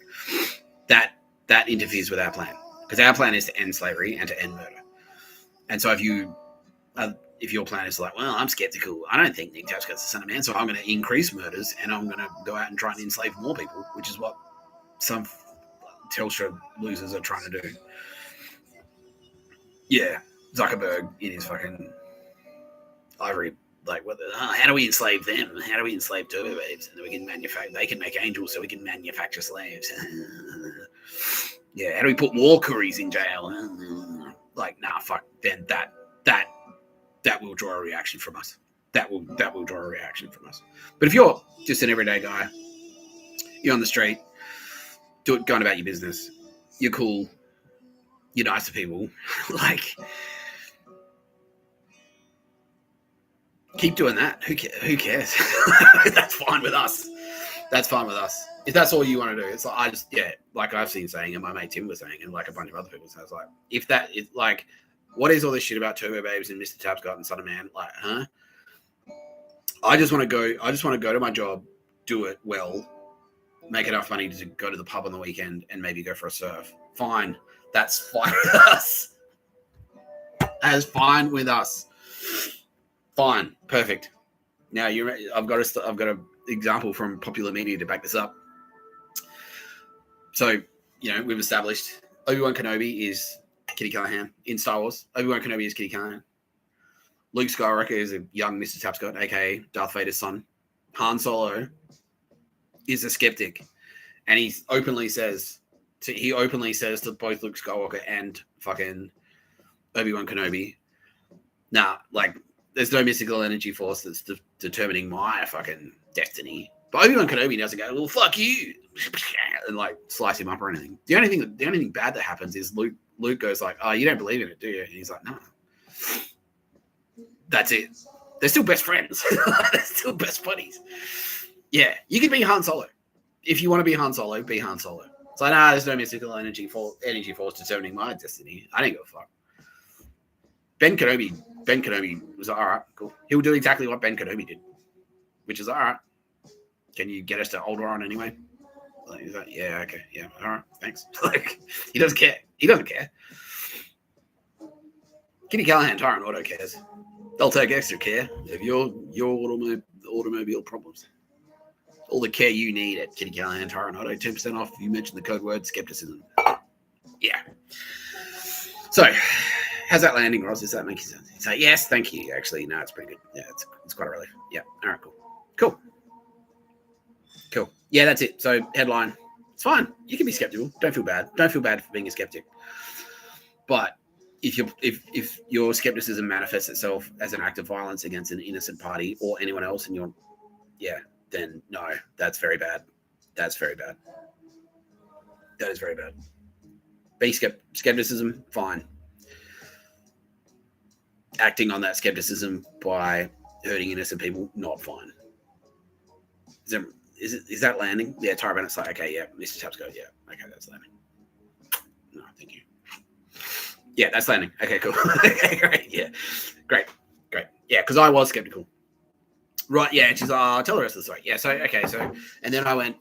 interferes with our plan. Because our plan is to end slavery and to end murder. And so if your plan is like, well, I'm skeptical, I don't think Nick Tapscott's the Son of Man, so I'm going to increase murders and I'm going to go out and try and enslave more people, which is what some Telstra losers are trying to do. Yeah, Zuckerberg in his fucking ivory, like, how do we enslave them? How do we enslave turbo babes? And then we can they can make angels so we can manufacture slaves. Yeah, how do we put war curries in jail? Like, nah, fuck. Then that will draw a reaction from us. That will draw a reaction from us. But if you're just an everyday guy, you're on the street, going about your business, you're cool, you're nice to people, like, keep doing that. Who cares? That's fine with us. That's fine with us. If that's all you want to do, it's like, like I've seen saying, and my mate Tim was saying, and like a bunch of other people. So it's like, if that is like, what is all this shit about turbo babes and Mr. Tapscott and Son of Man? Like, huh? I just want to go to my job, do it well, make enough money to go to the pub on the weekend and maybe go for a surf. Fine. That's fine with us. That is fine with us. Fine. Perfect. Now I've got an example from popular media to back this up. So, we've established Obi-Wan Kenobi is Kitty Callaghan in Star Wars. Obi-Wan Kenobi is Kitty Callaghan. Luke Skywalker is a young Mr. Tapscott, aka Darth Vader's son. Han Solo is a skeptic, and he openly says to both Luke Skywalker and fucking Obi-Wan Kenobi, nah, like, there's no mystical energy force that's determining my fucking destiny. But Obi-Wan Kenobi doesn't go, well, fuck you, and like slice him up or anything. The only thing bad that happens is Luke goes like, oh, you don't believe in it, do you? And he's like, no. That's it. They're still best friends. They're still best buddies. Yeah, you can be Han Solo. If you want to be Han Solo, be Han Solo. It's like, nah, there's no mystical energy force determining my destiny. I don't give a fuck. Ben Kenobi was like, all right, cool. He'll do exactly what Ben Kenobi did, which is all right. Can you get us to Alderaan anyway? Like, he's like, yeah, okay, yeah, all right, thanks. Like, he doesn't care. Kitty Callaghan, Tara Auto cares. They'll take extra care of your automobile problems. All the care you need at Kitty Callaghan, Tara Auto, 10% off if you mention the code word skepticism. Yeah. So, how's that landing, Ross? Does that make sense? He's like, yes, thank you. Actually, no, it's pretty good. Yeah, it's quite a relief. Yeah, all right, cool. Yeah, that's it. So, headline. It's fine. You can be skeptical. Don't feel bad. Don't feel bad for being a skeptic. But if your skepticism manifests itself as an act of violence against an innocent party or anyone else, and then no, that's very bad. That's very bad. That is very bad. Skepticism, fine. Acting on that skepticism by hurting innocent people, not fine. Is that landing? Yeah, Tara Bennett's like, okay, yeah, Mr. Tapscott, yeah, okay, that's landing. No, thank you. Yeah, that's landing. Okay, cool. Okay, great. Yeah, great. Yeah, because I was skeptical. Right, yeah, she's I'll tell the rest of the story. Yeah, and then I went,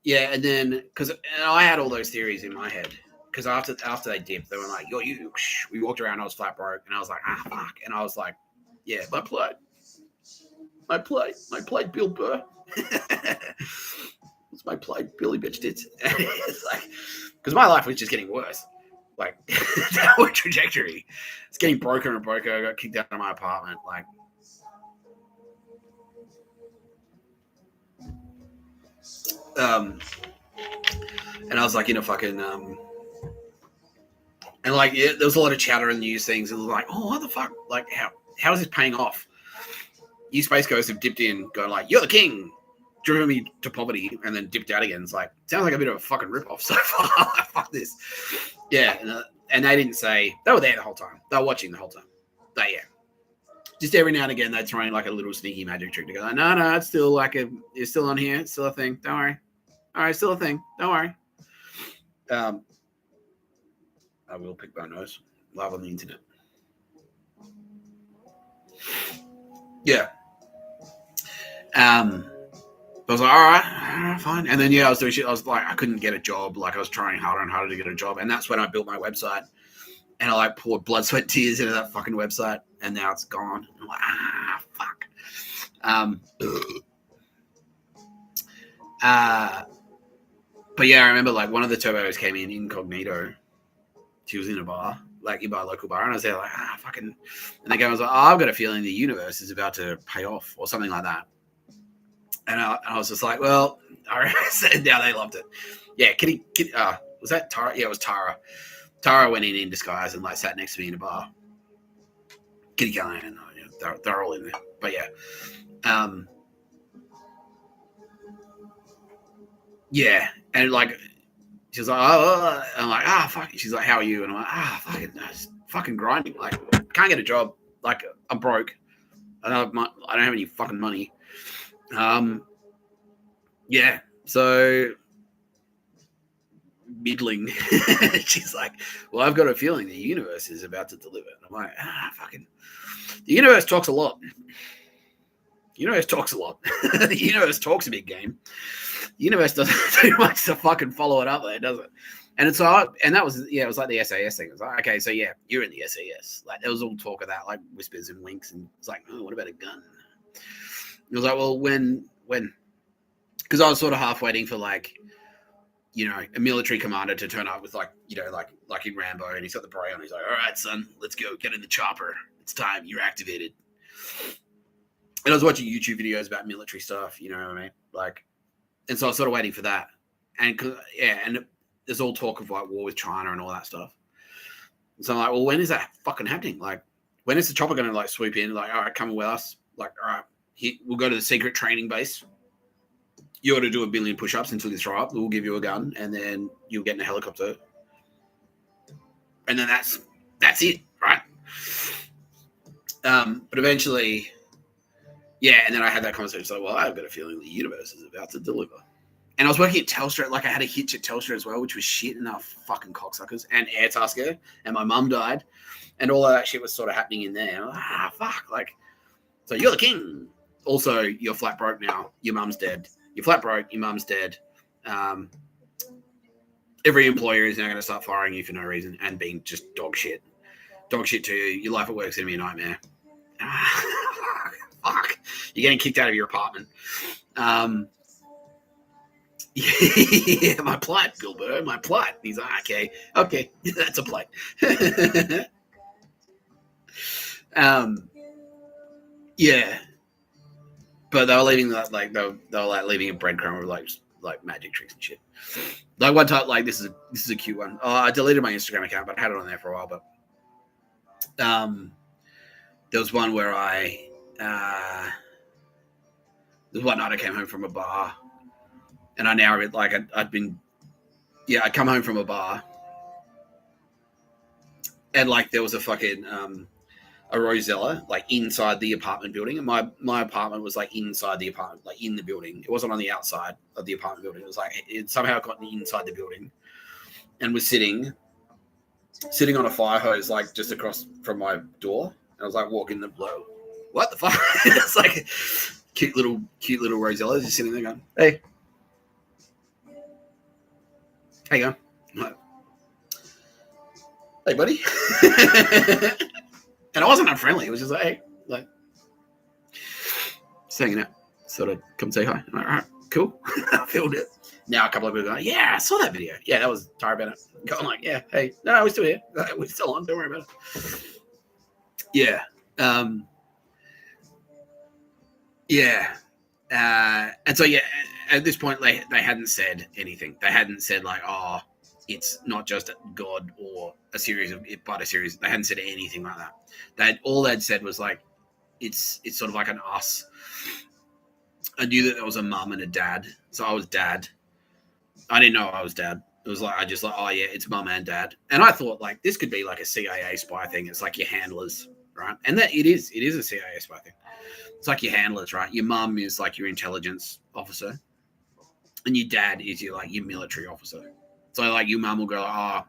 yeah, and then, because I had all those theories in my head, because after they dipped, they were like, we walked around, I was flat broke, and I was like, fuck, and I was like, yeah, my plate, Bill Burr. It's my plate, Billy bitch tits. It's like, because my life was just getting worse. Like, downward trajectory. It's getting broker and broker. I got kicked out of my apartment. Like, and I was like in a fucking, and like, yeah, there was a lot of chatter in news things. It was like, oh, what the fuck? Like, how is this paying off? You Space Coast have dipped in, going like, you're the king. driven me to poverty and then dipped out again. It's like, sounds like a bit of a fucking rip-off so far. Fuck this. Yeah, and they didn't say, they were there the whole time. They were watching the whole time. But yeah, just every now and again, they'd throw in like a little sneaky magic trick to go, no, it's still like it's still on here. It's still a thing. Don't worry. All right, still a thing. Don't worry. I will pick my nose live on the internet. Yeah. I was like, all right, fine. And then, I was doing shit. I was like, I couldn't get a job. Like, I was trying harder and harder to get a job. And that's when I built my website. And I, like, poured blood, sweat, tears into that fucking website. And now it's gone. I'm like, fuck. But, yeah, I remember, like, one of the turbos came in incognito. She was in a bar, like, you buy a local bar. And I was there, like, fucking. And the guy was like, I've got a feeling the universe is about to pay off or something like that. And I was just like, well, all right. Now they loved it. Yeah, Kitty, was that Tara? Yeah, it was Tara. Tara went in disguise and like sat next to me in a bar. Kitty Callaghan, they're all in there. But yeah, yeah, and like she was like, oh, I'm like, fuck. She's like, how are you? And I'm like, fucking grinding. Like, can't get a job. Like, I'm broke. I don't have any fucking money. Yeah, so middling. She's like, well, I've got a feeling the universe is about to deliver. And I'm like, fucking, the universe talks a lot. The universe talks a lot. The universe talks a big game. The universe doesn't do much to fucking follow it up there, does it? And it's like, and that was, it was like the SAS thing. It was like, okay, so yeah, you're in the SAS. Like, there was all talk of that, like whispers and winks, and it's like, oh, what about a gun? It was like, well, when, because I was sort of half waiting for like, a military commander to turn up with like, like in Rambo, and he's got the beret on. He's like, all right, son, let's go, get in the chopper. It's time, you're activated. And I was watching YouTube videos about military stuff, you know what I mean? Like, and so I was sort of waiting for that. And and there's all talk of like war with China and all that stuff. And so I'm like, well, when is that fucking happening? Like, when is the chopper going to like swoop in? Like, all right, come with us. Like, all right, we'll go to the secret training base. You ought to do 1 billion push-ups until you throw up. We'll give you a gun, and then you'll get in a helicopter. And then that's it, right? But eventually, yeah, and then I had that conversation. So, well, I've got a feeling the universe is about to deliver. And I was working at Telstra. Like, I had a hitch at Telstra as well, which was shit, and they were fucking cocksuckers. And Airtasker, and my mum died. And all of that shit was sort of happening in there. Like, fuck. Like, so you're the king. Also, you're flat broke now. Your mum's dead. You're flat broke. Your mum's dead. Every employer is now going to start firing you for no reason and being just dog shit. Dog shit to you. Your life at work's going to be a nightmare. Fuck. You're getting kicked out of your apartment. Yeah, my plight, Gilbert, my plight. He's like, okay, that's a plight. Yeah, but they were leaving that, like they were like leaving a breadcrumb of like magic tricks and shit. Like one time, like this is a cute one. I deleted my Instagram account, but I had it on there for a while. But there was one where there was one night I came home from a bar. And I now like I'd come home from a bar, and like there was a fucking a Rosella like inside the apartment building, and my apartment was like inside the apartment, like in the building. It wasn't on the outside of the apartment building. It was like it somehow got inside the building, and was sitting on a fire hose like just across from my door. And I was like walking the blow. What the fuck? It's like cute little Rosella just sitting there going, hey. How you going? Hey, buddy. And I wasn't unfriendly. It was just like, hey, like, just hanging out. Sort of come say hi. I'm like, all right, cool. I filmed it. Now a couple of people go, yeah, I saw that video. Yeah, that was Tara Bennett. Going like, yeah, hey, no, we're still here. We're still on. Don't worry about it. Yeah. Yeah. And so, yeah, at this point, they hadn't said anything. They hadn't said like, oh, it's not just God or a series of, but a series. They hadn't said anything like that. All they'd said was like, it's sort of like an us. I knew that there was a mum and a dad. So I was dad. I didn't know I was dad. It was like, I just like, oh yeah, it's mum and dad. And I thought like, this could be like a CIA spy thing. It's like your handlers, right? And that it is a CIA spy thing. It's like your handlers, right? Your mum is like your intelligence officer. And your dad is your military officer. So like your mum will go, oh,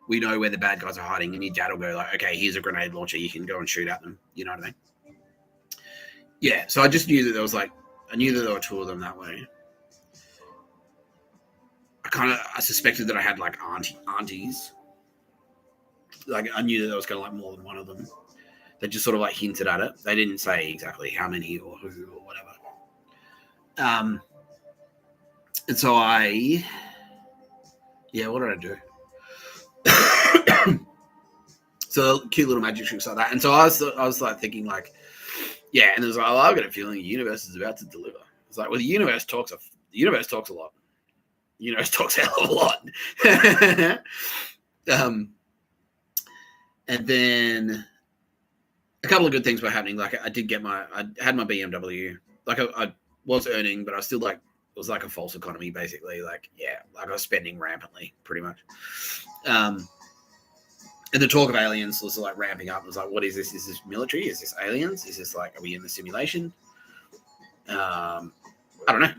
we know where the bad guys are hiding. And your dad will go like, okay, here's a grenade launcher. You can go and shoot at them. You know what I mean? Yeah. So I just knew that there was I knew that there were two of them that way. I suspected that I had like aunties. Like I knew that there was kind of like more than one of them. They just sort of like hinted at it. They didn't say exactly how many or who or whatever. And so what did I do? So cute little magic tricks like that. And so I was like thinking like, yeah. And there's like, oh, I've got a feeling the universe is about to deliver. It's like, well, the universe talks a lot. The universe talks a hell of a lot. And then a couple of good things were happening. Like I had my BMW. Like I was earning, but I was still like, it was like a false economy basically. Like, yeah, like I was spending rampantly pretty much. And the talk of aliens was like ramping up. It was like, what is this? Is this military? Is this aliens? Is this like, are we in the simulation? I don't know.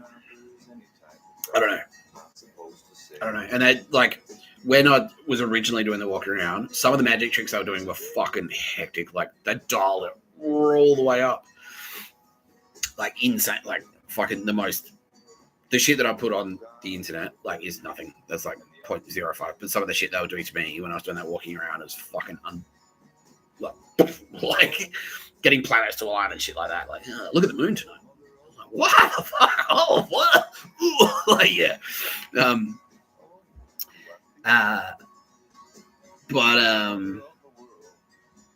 And they like, when I was originally doing the walk around, some of the magic tricks I was doing were fucking hectic. Like they dialed it all the way up. Like insane. Like fucking the shit that I put on the internet like is nothing. That's like 0.05. But some of the shit they were doing to me when I was doing that walking around is fucking like getting planets to align and shit like that. Like, look at the moon tonight. Like, what the fuck? Oh, what? Ooh, like, yeah.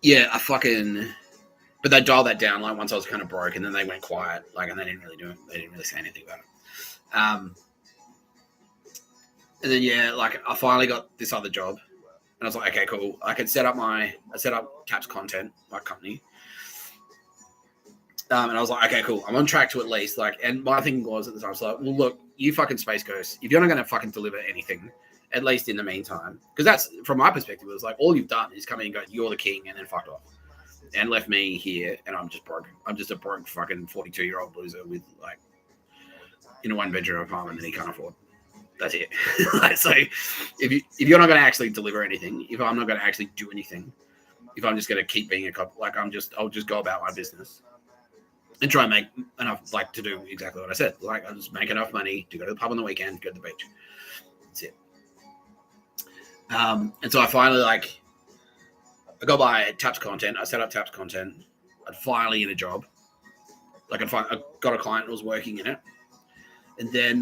Yeah, but they dialed that down like once I was kind of broke, and then they went quiet, like, and they didn't really do it. They didn't really say anything about it. And then yeah, like I finally got this other job, and I was like, okay, cool. I set up Taps Content, my company. And I was like, okay, cool. I'm on track to at least like, and my thing was at the time, I was like, well, look, you fucking Space Ghost, if you're not going to fucking deliver anything, at least in the meantime, because that's, from my perspective, it was like, all you've done is come in and go, you're the king, and then fucked off. And left me here, and I'm just broke. I'm just a broke fucking 42-year-old loser with like, in a one-bedroom apartment that he can't afford. That's it. So if you're not going to actually deliver anything, if I'm not going to actually do anything, if I'm just going to keep being a cop, like I'll just go about my business and try and make enough, like, to do exactly what I said. Like, I'll just make enough money to go to the pub on the weekend, go to the beach. That's it. And so I finally, like, I got my Taps Content. I set up Taps Content. I'd finally get a job. Like, I got a client who was working in it. And then,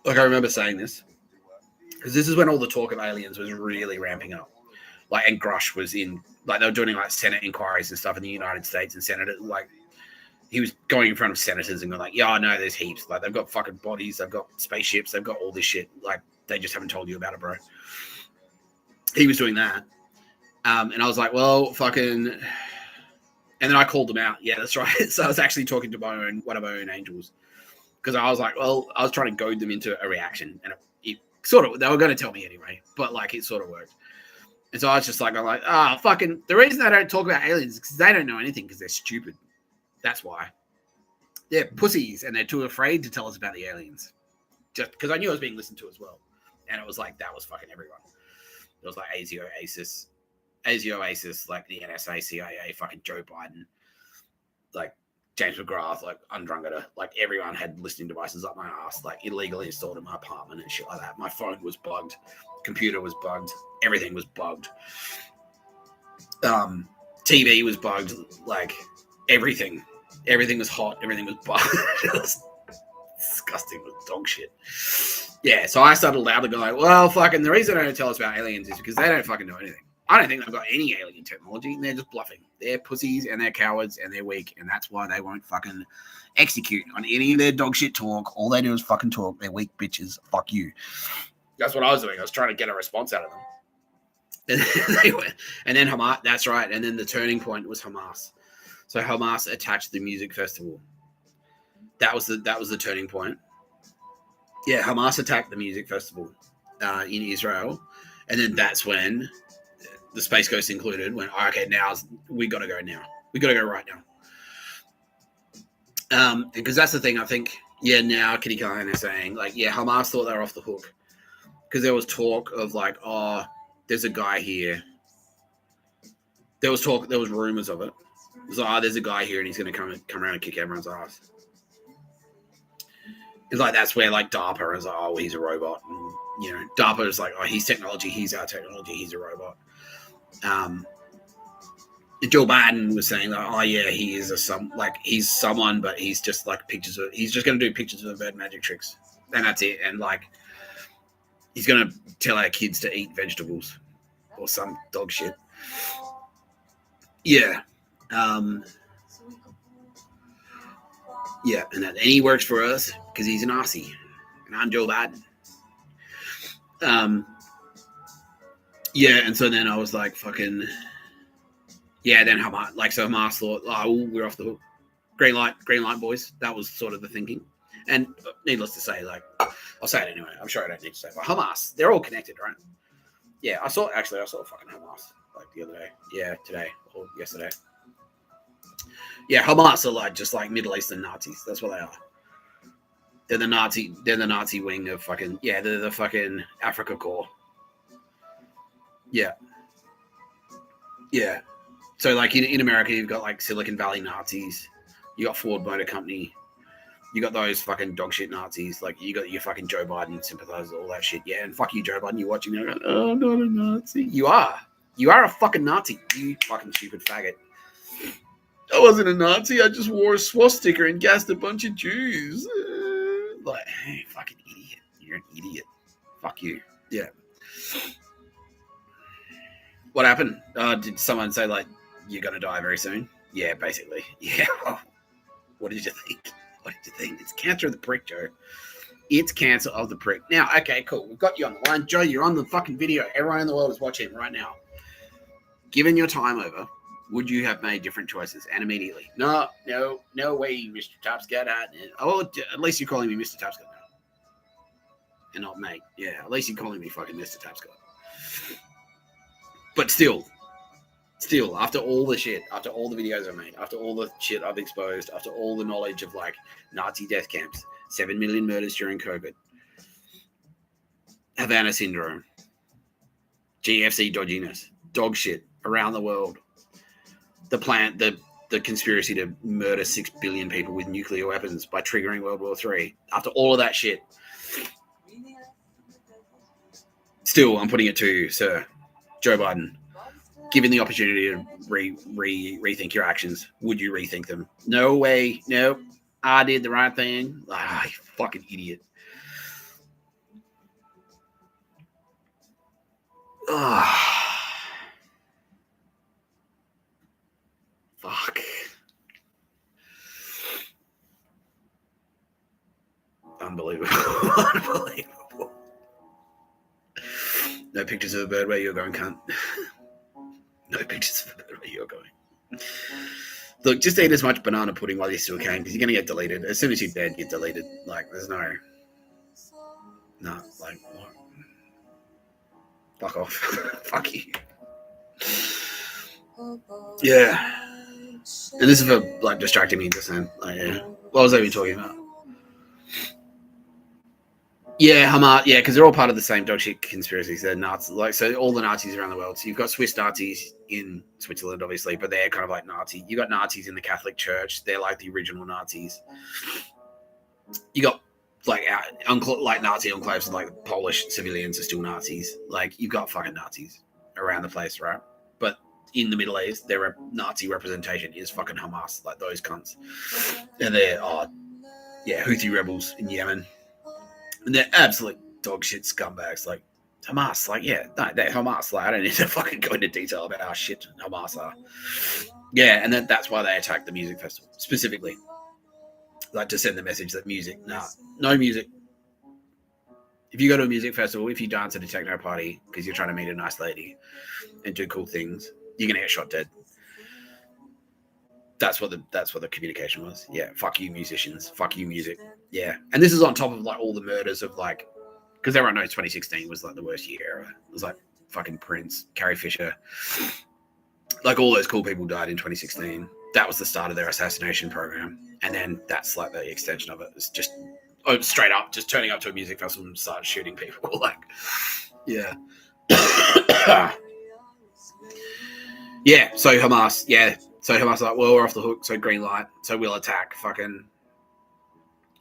like, I remember saying this, because this is when all the talk of aliens was really ramping up. Like, and Grush was in, like, they were doing, like, Senate inquiries and stuff in the United States, and senators, like, he was going in front of senators and going, like, yeah, I know there's heaps. Like, they've got fucking bodies, they've got spaceships, they've got all this shit. Like, they just haven't told you about it, bro. He was doing that. And I was like, well, fucking... And then I called them out. Yeah, that's right. So I was actually talking to one of my own angels. Because I was like, well, I was trying to goad them into a reaction. And it sort of, they were going to tell me anyway. But, like, it sort of worked. And so I was just like, I'm like, fucking, the reason they don't talk about aliens is because they don't know anything because they're stupid. That's why. They're pussies and they're too afraid to tell us about the aliens. Just because I knew I was being listened to as well. And it was like, that was fucking everyone. It was like ASIO, ASIS, like the NSA, CIA, fucking Joe Biden, like James McGrath, like Undrungada, like everyone had listening devices up my ass, like illegally installed in my apartment and shit like that. My phone was bugged, computer was bugged, everything was bugged. TV was bugged, like everything was hot, everything was bugged. It was disgusting with dog shit. Yeah, so I started loudly going, like, well, fucking, the reason they don't tell us about aliens is because they don't fucking know anything. I don't think they've got any alien technology. They're just bluffing. They're pussies and they're cowards and they're weak, and that's why they won't fucking execute on any of their dog shit talk. All they do is fucking talk. They're weak bitches. Fuck you. That's what I was doing. I was trying to get a response out of them. And then Hamas, that's right. And then the turning point was Hamas. So Hamas attacked the music festival. that was the turning point. Yeah, Hamas attacked the music festival in Israel, and then that's when the Space Coast included went, okay, we got to go now. We got to go right now. Because that's the thing, I think, now Kitty Callaghan is saying, like, Hamas thought they were off the hook. Because there was talk of, like, there's a guy here. There was rumors of it. It was like, there's a guy here and he's going to come around and kick everyone's ass. It's like, that's where, like, DARPA is like, he's a robot. And, DARPA is like, he's technology, he's our technology, he's a robot. Joe Biden was saying, like, he is he's someone, but he's just like he's just going to do pictures of bird magic tricks, and that's it. And like, he's going to tell our kids to eat vegetables or some dog shit. Yeah. And he works for us because he's an Aussie, and I'm Joe Biden. And so then I was like, fucking. Then Hamas thought, we're off the hook. Green light, boys. That was sort of the thinking. And needless to say, like, I'll say it anyway. I'm sure I don't need to say it. But Hamas, they're all connected, right? Yeah, I saw fucking Hamas, like, the other day. Yeah, today or yesterday. Yeah, Hamas are, like, just like Middle Eastern Nazis. That's what they are. They're the Nazi wing of fucking, they're the fucking Africa Corps. Yeah. Yeah. So, like, in America, you've got, like, Silicon Valley Nazis. You got Ford Motor Company. You got those fucking dog shit Nazis. Like, you got your fucking Joe Biden sympathizers, all that shit. Yeah, and fuck you, Joe Biden. You're watching me going, I'm not a Nazi. You are. You are a fucking Nazi. You fucking stupid faggot. I wasn't a Nazi. I just wore a swastika and gassed a bunch of Jews. Like, hey, fucking idiot. You're an idiot. Fuck you. Yeah. What happened? Did someone say, like, you're going to die very soon? Yeah, basically. Yeah, well, what did you think? It's cancer of the prick, Joe. It's cancer of the prick. Now, okay, cool. We've got you on the line. Joe, you're on the fucking video. Everyone in the world is watching right now. Given your time over, would you have made different choices? And immediately. No way, Mr. Tapscott. At least you're calling me Mr. Tapscott now. And not mate. Yeah, at least you're calling me fucking Mr. Tapscott. But still, after all the shit, after all the videos I made, after all the shit I've exposed, after all the knowledge of, like, Nazi death camps, 7 million murders during COVID, Havana syndrome, GFC dodginess, dog shit around the world, the conspiracy to murder 6 billion people with nuclear weapons by triggering World War III, after all of that shit, still, I'm putting it to you, sir, Joe Biden. Given the opportunity to rethink your actions, would you rethink them? No way. Nope. I did the right thing. You fucking idiot. Fuck. Unbelievable. Unbelievable. No pictures of a bird where you're going, cunt. No pictures of where you're going. Look, just eat as much banana pudding while you still can, because you're going to get deleted. As soon as you're dead, you're deleted. Like, there's no, like, what? Fuck off. Fuck you. Yeah. And this is for, like, distracting me just then. Like, yeah. What was I even talking about? Yeah, Hamas. Yeah, because they're all part of the same dog shit conspiracies. They're Nazis. Like, so all the Nazis around the world. So you've got Swiss Nazis in Switzerland, obviously, but they're kind of like Nazi. You got Nazis in the Catholic Church. They're like the original Nazis. You got like Nazi enclaves, like Polish civilians are still Nazis. Like, you've got fucking Nazis around the place, right? But in the Middle East, their Nazi representation is fucking Hamas, like those cunts. And they're Houthi rebels in Yemen. And they're absolute dog shit scumbags. Like, Hamas, like, they're Hamas. Like, I don't need to fucking go into detail about how shit Hamas are. Yeah, and that's why they attacked the music festival, specifically. Like, to send the message that no music. If you go to a music festival, if you dance at a techno party because you're trying to meet a nice lady and do cool things, you're going to get shot dead. That's what the communication was. Yeah, fuck you musicians, fuck you music. Yeah, and this is on top of like all the murders of like, because everyone knows 2016 was like the worst year ever. It was like fucking Prince, Carrie Fisher, like all those cool people died in 2016. That was the start of their assassination program, and then that's like the extension of it. It's just straight up, just turning up to a music festival and start shooting people. Like, yeah. Yeah, so Hamas, Hamas like, well, we're off the hook, so green light, so we'll attack. Fucking,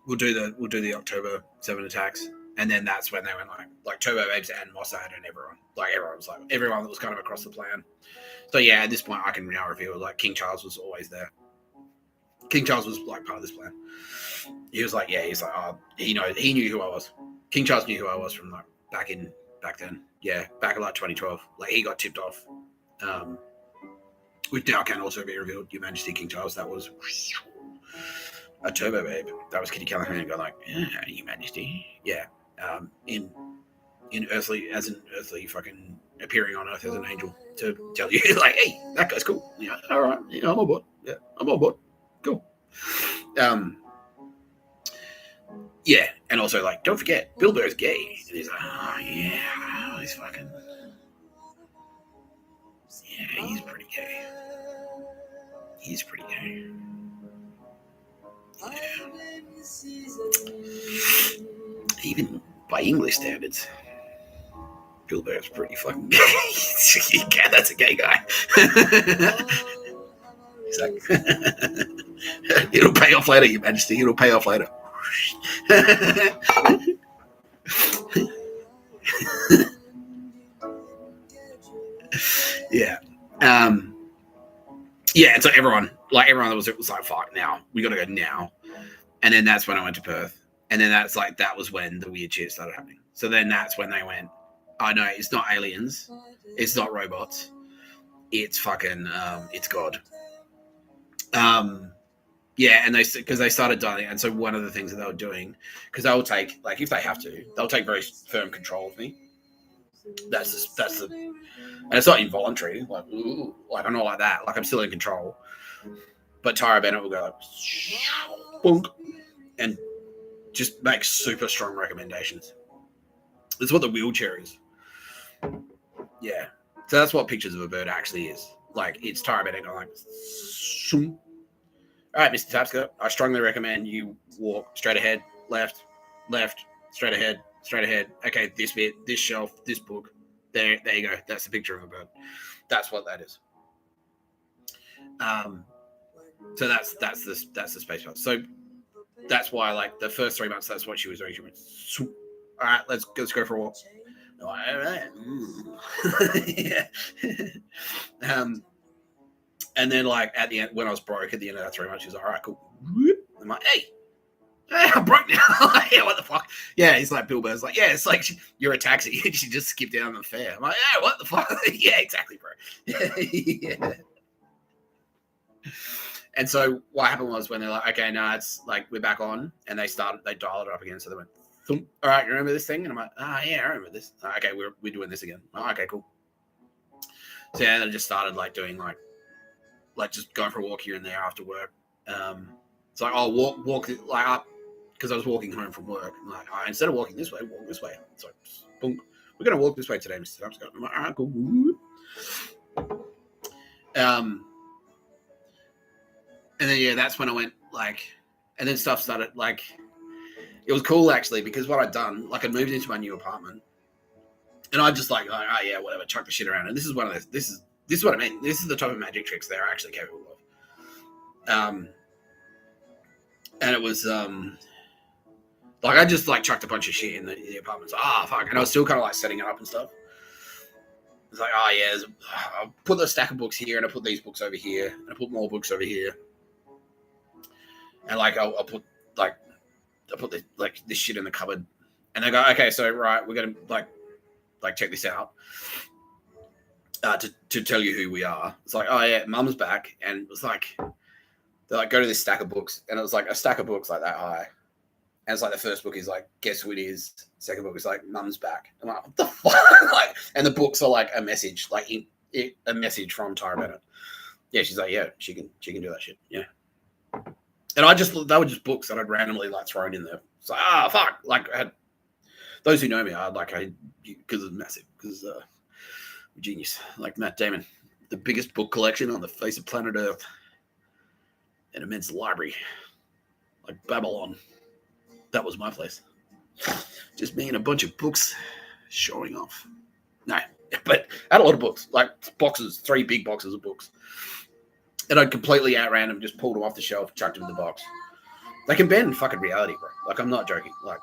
we'll do the October 7 attacks, and then that's when they went like Turbo Babes and Mossad and everyone was like everyone that was kind of across the plan. So yeah, at this point I can now reveal like King Charles was always there. King Charles was like part of this plan. He was like, oh, he knew who I was. King Charles knew who I was from like back then. Yeah, back in like 2012. Like he got tipped off. Which now can also be revealed, Your Majesty King Charles, that was a Turbo Babe. That was Kitty Callaghan going like, yeah, Your Majesty. Yeah. In earthly, as an earthly fucking appearing on earth as an angel to tell you like, hey, that guy's cool. Yeah, all right. Yeah, I'm on board. Yeah, I'm on board. Cool. Yeah, and also like, don't forget, Bill Burr's gay. And he's like, oh yeah, he's fucking, yeah, he's pretty gay. He's pretty gay. Yeah. Even by English standards, Bill Burr's pretty fucking gay. Yeah, that's a gay guy. He's like, it'll pay off later, Your Majesty. It'll pay off later. Yeah. Yeah, and so everyone that was like, fuck, now we gotta go now. And then that's when I went to Perth. And then that was when the weird shit started happening. So then that's when they went, oh no, it's not aliens, it's not robots, it's fucking it's God. Yeah, and because they started dying, and so one of the things that they were doing, because they'll take, like, if they have to, they'll take very firm control of me. That's the, and it's not involuntary, like, ooh, like I'm not like that, like I'm still in control. But Tara Bennett will go like, boom, and just make super strong recommendations. That's what the wheelchair is. Yeah, so that's what Pictures of a Bird actually is. Like, it's Tara Bennett going like, shoom. All right, Mr. Tapscott, I strongly recommend you walk straight ahead, left, straight ahead. Okay, this bit, this shelf, this book. There you go. That's the picture of a bird. That's what that is. So that's the space bar. So that's why, like, the first 3 months, that's what she was doing. She went, all right, let's go for a walk. All right. Yeah. And then, like, at the end, when I was broke at the end of that 3 months, she was like, all right, cool. I'm like, hey, I'm broke now. Yeah, what the fuck? Yeah, he's like, Bill Burr's like, yeah, it's like you're a taxi. She just skipped down the fare. I'm like, yeah, what the fuck? Yeah, exactly, bro. Yeah. And so what happened was, when they're like, okay, no, it's like, we're back on, and they dialed it up again. So they went, thump. All right, you remember this thing? And I'm like, yeah, I remember this. Okay, we're doing this again. Oh, okay, cool. So yeah, they just started like doing like just going for a walk here and there after work. It's like, I'll walk like up, because I was walking home from work. I'm like, instead of walking this way, walk this way. It's like, boom, we're gonna walk this way today, Mr. Tapscott. I'm like, all right, cool. And then yeah, that's when I went like, and then stuff started like, it was cool actually, because what I'd done, like, I'd moved into my new apartment, and I just like, oh yeah, whatever, chuck the shit around. And this is one of those. This is what I mean. This is the type of magic tricks they're actually capable of. And it was like, I just like chucked a bunch of shit in the apartment. So, fuck, and I was still kind of like setting it up and stuff. It's like, yeah, I'll put the stack of books here, and I put these books over here, and I put more books over here, and like I'll put this shit in the cupboard, and they go, okay, so right, we're gonna like check this out. To tell you who we are. It's like, oh yeah, Mum's back. And it was like, they're like, go to this stack of books, and it was like a stack of books like that high, and it's like, the first book is like, guess who it is. Second book is like, Mum's back. I'm like, what the fuck? Like, and the books are like a message, like a message from Tara Bennett. Yeah, she's like, yeah, she can do that shit. Yeah. And they were just books that I'd randomly like thrown in there. It's like, fuck. Like, those who know me, because it's massive, because genius, like Matt Damon, the biggest book collection on the face of planet Earth, an immense library, like Babylon. That was my place. Just me and a bunch of books showing off. No, but I had a lot of books, like boxes, 3 big boxes of books. And I'd completely at random just pulled them off the shelf, chucked them in the box. They can bend fucking reality, bro. Like, I'm not joking. Like,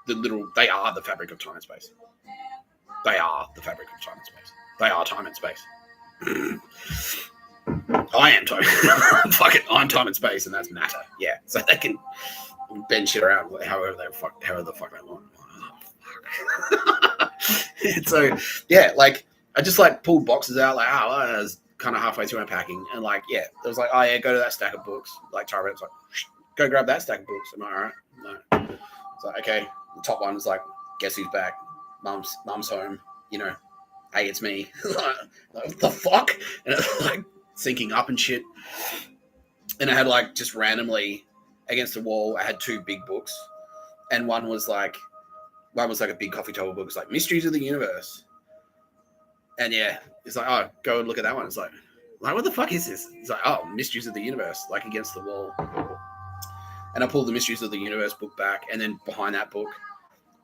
they are the fabric of time and space. They are the fabric of time and space. They are time and space. I am time. I'm time and space, and that's matter. Yeah. So they can bend shit around however the fuck they want. And so, yeah, like, I just, like, pulled boxes out, like, I was kind of halfway through unpacking, and, like, yeah, it was like, oh, yeah, go to that stack of books. Like, Tara Bennett's like, go grab that stack of books. Am I all right? No. It's like, okay. The top one is like, guess who's back? Mum's home. You know, hey, it's me. Like, what the fuck? And it's like syncing up and shit. And I had like just randomly against the wall, I had 2 big books, and one was like a big coffee table book. It's like Mysteries of the Universe. And yeah, it's like, oh, go and look at that one. It's like what the fuck is this? It's like, oh, Mysteries of the Universe, like against the wall. And I pulled the Mysteries of the Universe book back, and then behind that book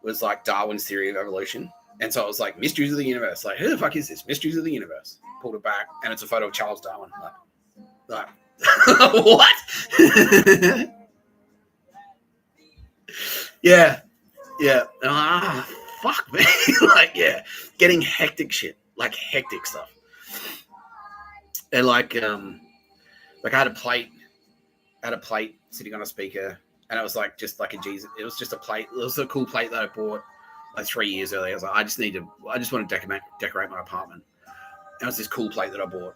was like Darwin's Theory of Evolution. And so it was like Mysteries of the Universe. Like, who the fuck is this? Mysteries of the Universe. Pulled it back, and it's a photo of Charles Darwin. Like what? Yeah. And fuck, man. Like, yeah, getting hectic shit, like hectic stuff. And like I had a plate sitting on a speaker, and it was like just like it was just a plate. It was a cool plate that I bought like 3 years earlier. I was like, I just want to decorate my apartment. And it was this cool plate that I bought.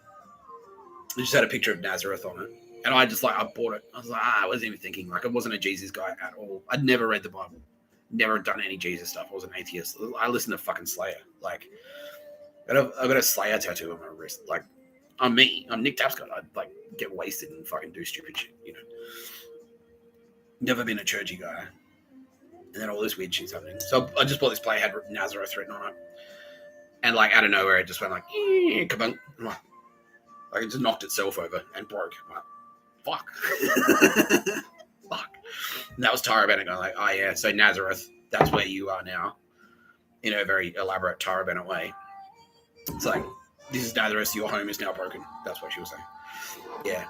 It just had a picture of Nazareth on it. And I bought it. I was like, I wasn't even thinking. Like, I wasn't a Jesus guy at all. I'd never read the Bible. Never done any Jesus stuff. I was an atheist. I listened to fucking Slayer. Like, I've got a Slayer tattoo on my wrist. Like, I'm me. I'm Nick Tapscott. I'd like get wasted and fucking do stupid shit, you know. Never been a churchy guy. And then all this weird shit's happening. So I just bought this plate, had Nazareth written on it. And like out of nowhere, it just went like, kabunk. Like it just knocked itself over and broke. I'm like, fuck. Fuck. And that was Tara Bennett going like, oh yeah, so Nazareth, that's where you are now. In a very elaborate Tara Bennett way. It's like, this is Nazareth, your home is now broken. That's what she was saying. Yeah.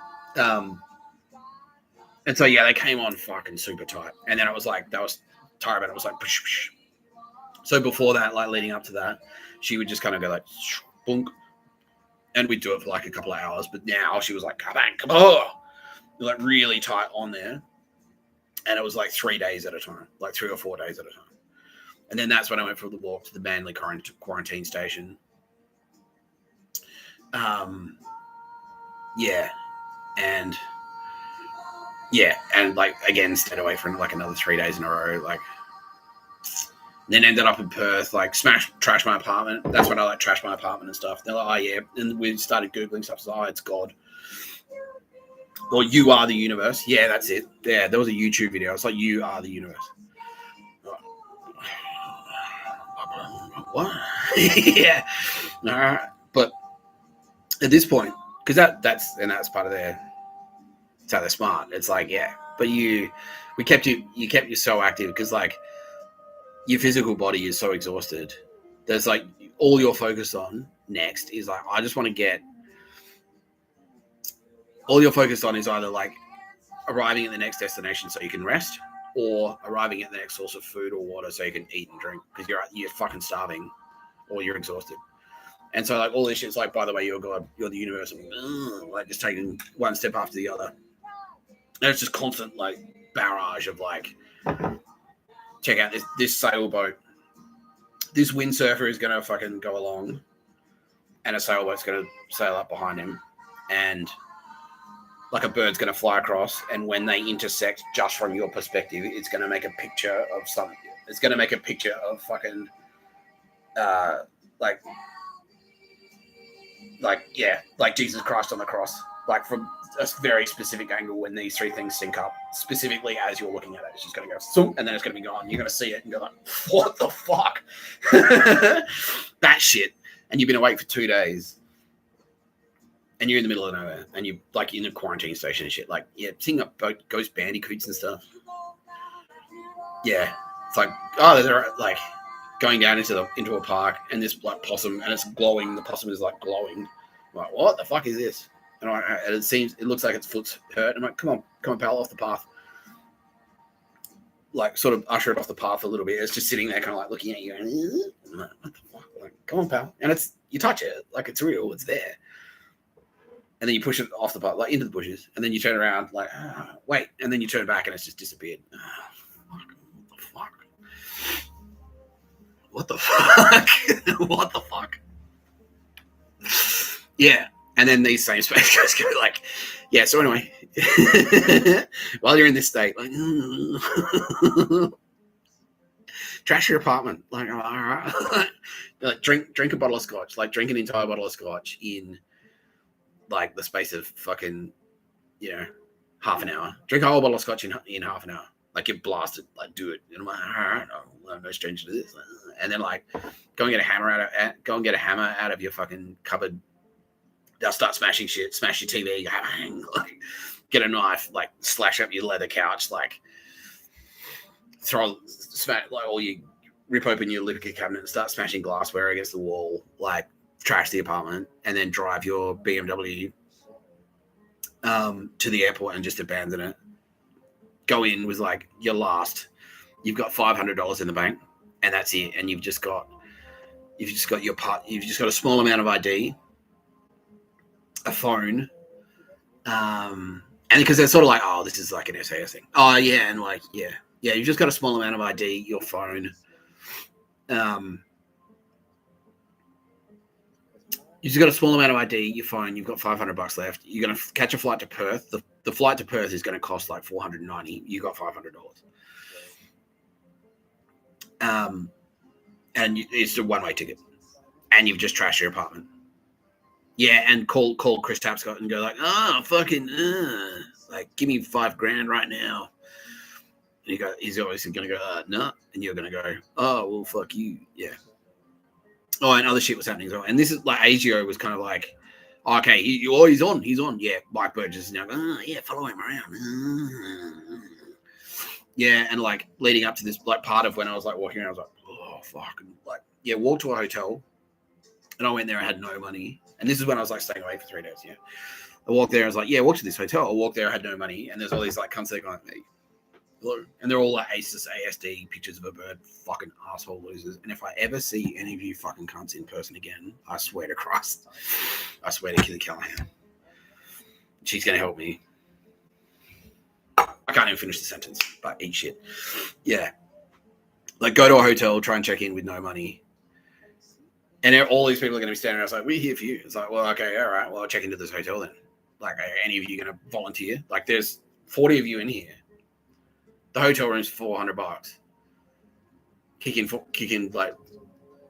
And so, yeah, they came on fucking super tight. And then it was like, that was, Tara Bennett was like, psh, psh. So before that, like leading up to that, she would just kind of go like, boonk. And we'd do it for like a couple of hours. But now she was like, kabang, kabang. Like really tight on there. And it was like 3 days at a time, like 3 or 4 days at a time. And then that's when I went for the walk to the Manly quarantine station. And like again stayed away for like another 3 days in a row, like then ended up in Perth, like trashed my apartment. That's when I like trashed my apartment and stuff. They're like, oh yeah, and we started googling stuff. So, it's God, or you are the universe. Yeah, that's it. Yeah, there was a YouTube video. It's like, you are the universe. What? Yeah, all right. But at this point, because that's part of their. It's how they're smart. It's like, yeah, but you kept you so active because like your physical body is so exhausted. There's like all you're focused on next is like, I just want to get. All you're focused on is either like arriving at the next destination so you can rest, or arriving at the next source of food or water so you can eat and drink because you're fucking starving or you're exhausted. And so like all this shit's like, by the way, you're God, you're the universe, and, like just taking one step after the other. And it's just constant like barrage of like, check out this sailboat. This windsurfer is gonna fucking go along, and a sailboat's gonna sail up behind him, and like a bird's gonna fly across. And when they intersect, just from your perspective, it's gonna make a picture of something. It's gonna make a picture of fucking, like Jesus Christ on the cross. like from a very specific angle when these three things sync up, specifically as you're looking at it. It's just going to go, zoom, and then it's going to be gone. You're going to see it and go like, what the fuck? That shit. And you've been awake for 2 days. And you're in the middle of nowhere. And you're like in a quarantine station and shit. Like, yeah, seeing up ghost bandicoots and stuff. Yeah. It's like, oh, they're like going down into a park and this like possum, and it's glowing. The possum is like glowing. I'm like, what the fuck is this? And it looks like its foot's hurt. I'm like, come on, pal, off the path. Like, sort of usher it off the path a little bit. It's just sitting there, kind of like looking at you. And I'm like, what the fuck? Like, come on, pal. And you touch it, like it's real, it's there. And then you push it off the path, like into the bushes, and then you turn around, like, wait, and then you turn back, and it's just disappeared. What the fuck? What the fuck? Yeah. And then these same space guys go like, yeah, so anyway, while you're in this state, like, trash your apartment. Like, all right. Like drink a bottle of scotch, like drink an entire bottle of scotch in like the space of fucking, half an hour. Drink a whole bottle of scotch in half an hour. Like, get blasted, like do it. And I'm like, all right, I'm no stranger to this. And then like go and get a hammer out of your fucking cupboard. They'll start smashing shit, smash your TV, like, get a knife, like slash up your leather couch, like rip open your liquor cabinet and start smashing glassware against the wall, like trash the apartment, and then drive your BMW to the airport and just abandon it. Go in with like your last, you've got $500 in the bank, and that's it. And you've just got a small amount of ID, a phone, and because they're sort of like, oh, this is like an SAS thing. Oh yeah, and like yeah, you've just got a small amount of ID, your phone. You've just got a small amount of ID, your phone. You've got $500 left. You're gonna catch a flight to Perth. The flight to Perth is going to cost like $490. You got $500. And it's a one-way ticket, and you've just trashed your apartment. Yeah, and call Chris Tapscott and go like, like, give me $5,000 right now. And he's obviously going to go, no. And you're going to go, oh, well, fuck you. Yeah. Oh, and other shit was happening as well. And this is like, AGO was kind of like, okay, he's on. Yeah, Mike Burgess is now going, yeah, follow him around. Yeah, and like leading up to this, like part of when I was like walking around, I was like, oh, fuck. And like, yeah, walked to a hotel. And I went there, I had no money. And this is when I was like staying away for 3 days. Yeah. I walked there, I was like, yeah, walk to this hotel. I walked there, I had no money. And there's all these like cunts that going, hey, hello. And they're all like ASD pictures of a bird, fucking asshole losers. And if I ever see any of you fucking cunts in person again, I swear to Christ, I swear to kill Callaghan. She's going to help me. I can't even finish the sentence, but eat shit. Yeah. Like, go to a hotel, try and check in with no money. And all these people are going to be standing around. It's like, we're here for you. It's like, well, okay, all right. Well, I'll check into this hotel then. Like, are any of you going to volunteer? Like, there's 40 of you in here. The hotel room's $400. Kick in like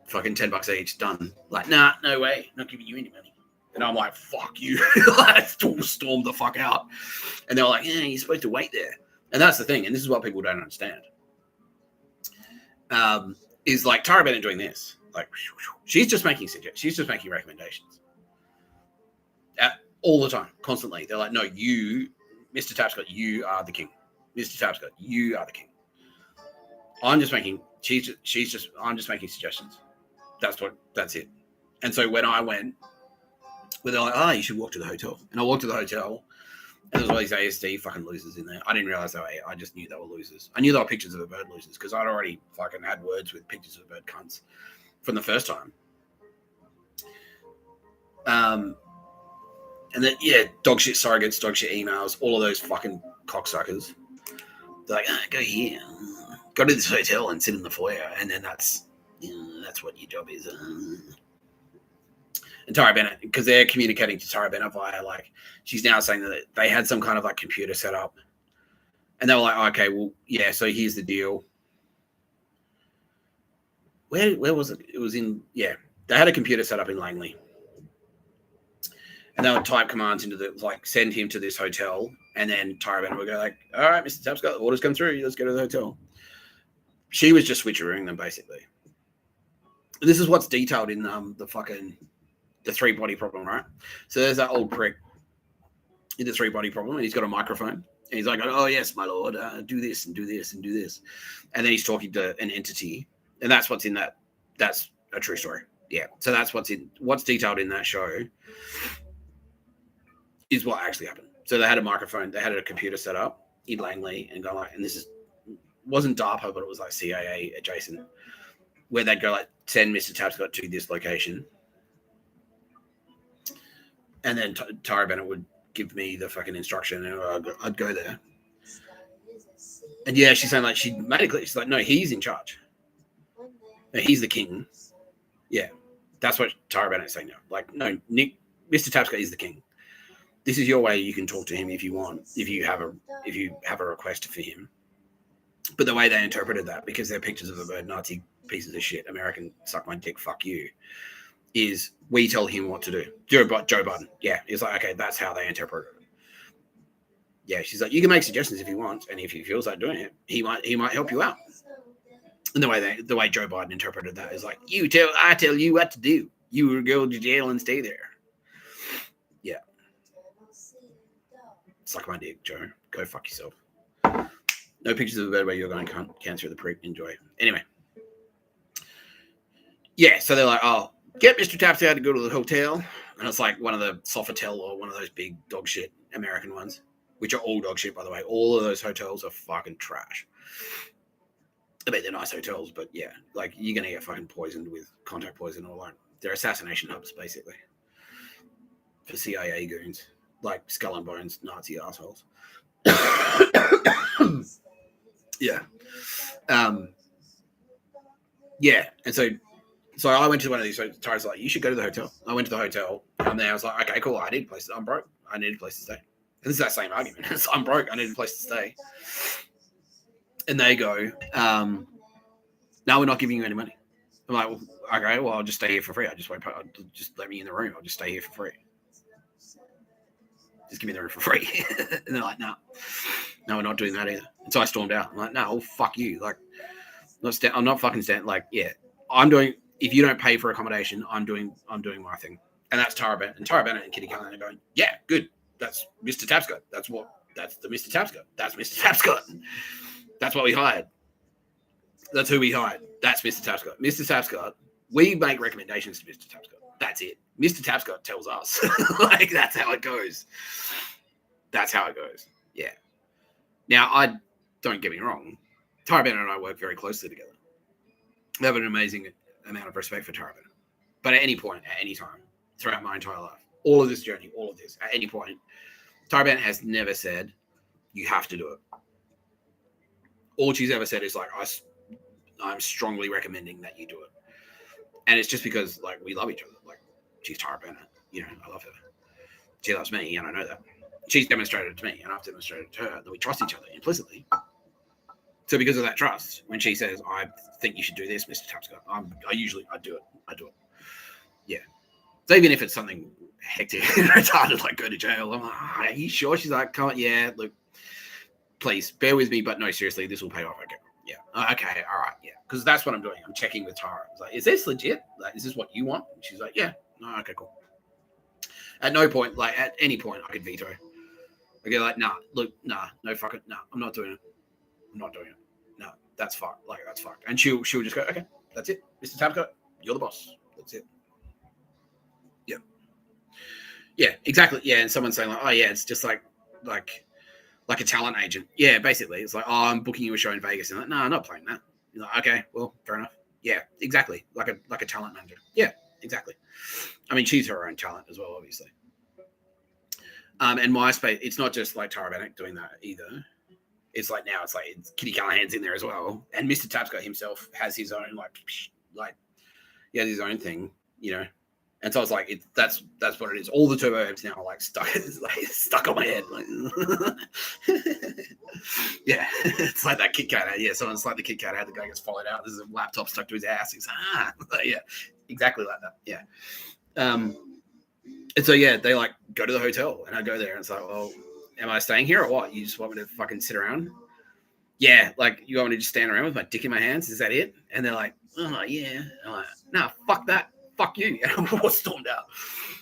fucking $10 each. Done. Like, nah, no way. Not giving you any money. And I'm like, fuck you. I stormed the fuck out. And they're like, yeah, you're supposed to wait there. And that's the thing. And this is what people don't understand. Is like Tara Bennett doing this. Like, she's just making recommendations. All the time, constantly. They're like, no, you, Mr Tapscott, you are the king. Mr Tapscott, you are the king. I'm just making suggestions. That's it. And so when I went, they're like, you should walk to the hotel. And I walked to the hotel, and there was all these ASD fucking losers in there. I didn't realize I just knew they were losers. I knew they were pictures of a bird losers because I'd already fucking had words with pictures of bird cunts from the first time. And then, yeah, dog shit surrogates, dog shit emails, all of those fucking cocksuckers. They're like, go here. Go to this hotel and sit in the foyer. And then that's what your job is. And Tara Bennett, because they're communicating to Tara Bennett via, like, she's now saying that they had some kind of, like, computer set up. And they were like, okay, well, yeah, so here's the deal. Where was it? It was in, yeah, they had a computer set up in Langley. And they would type commands into send him to this hotel, and then Tara Bennett would go like, all right, Mr. Tapscott, the orders come through, let's go to the hotel. She was just switcherooing them, basically. This is what's detailed in the three-body problem, right? So there's that old prick in the three-body problem, and he's got a microphone, and he's like, oh, yes, my lord, do this and do this and do this. And then he's talking to an entity, and that's what's in that. That's a true story. Yeah. So that's what's detailed in that show is what actually happened. So they had a microphone, they had a computer set up in Langley, and go like, and this wasn't DARPA, but it was like CIA adjacent, where they'd go like, send Mr. Tapscott to this location. And then Tara Bennett would give me the fucking instruction, and I'd go there. And yeah, she's saying like, she made it clear. She's like, no, he's in charge. No, he's the king. Yeah. That's what Tara Bennett's saying now. Like, no, Nick, Mr. Tapscott is the king. This is your way. You can talk to him if you want, if you have a request for him. But the way they interpreted that, because they're pictures of a bird, Nazi pieces of shit, American suck my dick, fuck you, is we tell him what to do. Joe Biden. Yeah. It's like, okay, that's how they interpret it. Yeah. She's like, you can make suggestions if you want, and if he feels like doing it, he might help you out. And the way Joe Biden interpreted that is like, I tell you what to do. You will go to jail and stay there. Yeah. Suck my dick, Joe. Go fuck yourself. No pictures of a bird where you're going cancer the prick. Enjoy. Anyway. Yeah, so they're like, oh, get Mr. Tapscott to go to the hotel. And it's like one of the Sofitel or one of those big dog shit American ones, which are all dog shit, by the way. All of those hotels are fucking trash. I mean, they're nice hotels, but yeah, like you're going to get fucking poisoned with contact poison or like they're assassination hubs, basically, for CIA goons, like skull and bones, Nazi assholes. Yeah. Yeah. And so I went to one of these. So Tara's like, you should go to the hotel. I went to the hotel, and then I was like, okay, cool. I need a place. I'm broke. I need a place to stay. And this is that same argument. I'm broke. I need a place to stay. And they go, no, we're not giving you any money. I'm like, well, okay, well, I'll just stay here for free. Just let me in the room. I'll just stay here for free. Just give me the room for free. And they're like, no, we're not doing that either. And so I stormed out. I'm like, no, well, fuck you. Like, I'm not fucking standing. Like, yeah, if you don't pay for accommodation, I'm doing my thing. And that's Tara Bennett. And Tara Bennett and Kitty Callaghan are going, yeah, good. That's Mr. Tapscott. That's the Mr. Tapscott. That's Mr. Tapscott. That's what we hired. That's who we hired. That's Mr. Tapscott. Mr. Tapscott, we make recommendations to Mr. Tapscott. That's it. Mr. Tapscott tells us. Like, that's how it goes. That's how it goes. Yeah. Now, don't get me wrong. Tara Bennett and I work very closely together. I have an amazing amount of respect for Tara Bennett. But at any point, at any time, throughout my entire life, all of this journey, all of this, at any point, Tara Bennett has never said, you have to do it. All she's ever said is like, I'm strongly recommending that you do it. And it's just because like we love each other. Like she's Tara Bennett, I love her. She loves me, and I know that. She's demonstrated to me, and I've demonstrated to her that we trust each other implicitly. So because of that trust, when she says, I think you should do this, Mr. Tapscott, I do it. I do it. Yeah. So even if it's something hectic and retarded, like go to jail, I'm like, are you sure? She's like, come on, yeah, look, please bear with me, but no, seriously, this will pay off. Okay. Yeah. Okay. All right. Yeah. Because that's what I'm doing. I'm checking with Tara. I was like, is this legit? Like, is this what you want? And she's like, yeah. No, okay, cool. At no point, like at any point, I could veto. I go like, no, fuck it. No, I'm not doing it. I'm not doing it. No, that's fucked. Like, that's fucked. And she'll just go, okay, that's it. Mr. Tapscott, you're the boss. That's it. Yeah. Yeah, exactly. Yeah. And someone's saying like, oh yeah, it's just like a talent agent. Yeah, basically. It's like, oh, I'm booking you a show in Vegas. And like, no, I'm not playing that. You're like, okay, well, fair enough. Yeah, exactly. Like a talent manager. Yeah, exactly. I mean, she's her own talent as well, obviously. And MySpace, it's not just like Tara Bennett doing that either. It's like now it's Kitty Callaghan's in there as well. And Mr. Tapscott himself has his own he has his own thing, And so it's like that's what it is. All the turbo amps now are like stuck on my head. Like, yeah, it's like that Kit Kat ad. Yeah, someone's like the Kit Kat ad. The guy gets followed out. There's a laptop stuck to his ass. He's yeah, exactly like that. Yeah. And so yeah, they go to the hotel. And I go there and it's like, well, am I staying here or what? You just want me to fucking sit around? Yeah, like, you want me to just stand around with my dick in my hands? Is that it? And they're like, oh, yeah. I'm like, nah, fuck that. Fuck you. And I stormed out.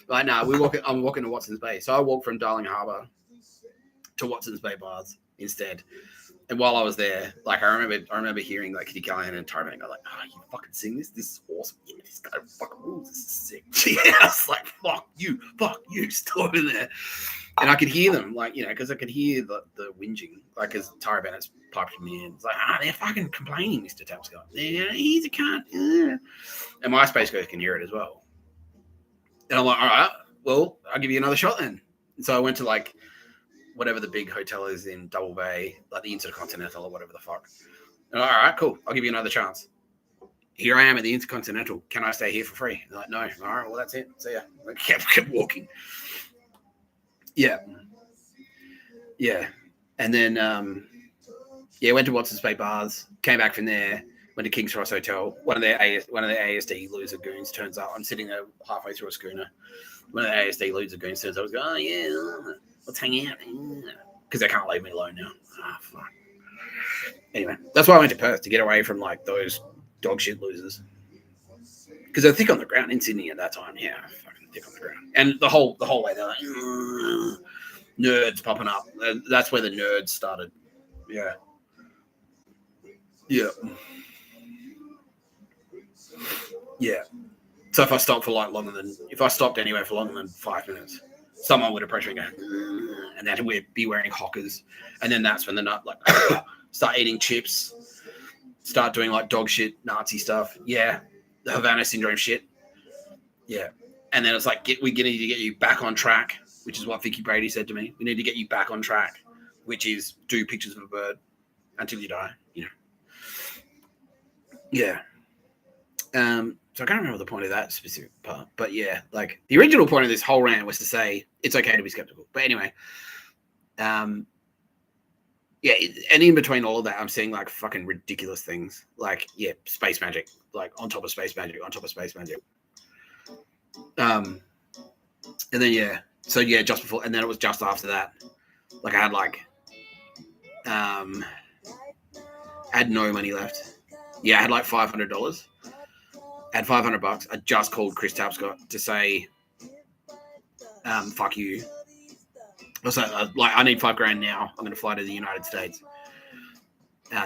Like, nah, I'm walking to Watson's Bay. So I walked from Darling Harbour to Watson's Bay Bars instead. And while I was there, like, I remember hearing like Kitty Callaghan and Tara Bennett go like, oh, you fucking sing this? This is awesome. Yeah, this guy fucking rules. This is sick. Yeah, I was like, fuck you, still in there. And I could hear them, like, you know, because I could hear the whinging, like, as Tara Bennett's piped me in. It's like, they're fucking complaining, Mr Tapscott. He's a cunt. And MySpace guys can hear it as well. And I'm like, all right, well, I'll give you another shot then. And so I went to, like, whatever the big hotel is in Double Bay, like the Intercontinental or whatever the fuck. And all right, cool. I'll give you another chance. Here I am at the Intercontinental. Can I stay here for free? They're like, no. All right, well, that's it. See ya. I kept walking. Yeah. And then, went to Watson's Bay Bars, came back from there, went to King's Cross Hotel. One of their ASD loser goons turns up. I'm sitting there halfway through a schooner. One of the ASD loser goons turns up. I was going, oh, yeah, let's hang out. Because they can't leave me alone now. Fuck. Anyway, that's why I went to Perth, to get away from, like, those dog shit losers. Because they're thick on the ground in Sydney at that time. Yeah, fucking thick on the ground. And the whole way, they're like, nerds popping up. That's where the nerds started. Yeah. So if I stopped anywhere for longer than 5 minutes, someone would approach me and go, and then we'd be wearing hockers. And then that's when the nut, like, start eating chips, start doing, like, dog shit, Nazi stuff. Yeah. The Havana syndrome shit. Yeah. And then it's like, we need to get you back on track, which is what Vicky Brady said to me. We need to get you back on track, which is do pictures of a bird until you die, you know. Yeah. So I can't remember the point of that specific part, but yeah, like, the original point of this whole rant was to say it's okay to be skeptical. But anyway, and in between all of that, I'm seeing, like, fucking ridiculous things, like, space magic, like, on top of space magic. And then just before, and then it was just after that, like, I had no money left. Yeah, I had like $500. I had $500. I just called Chris Tapscott to say, fuck you. Also, I need $5,000 now. I'm going to fly to the United States.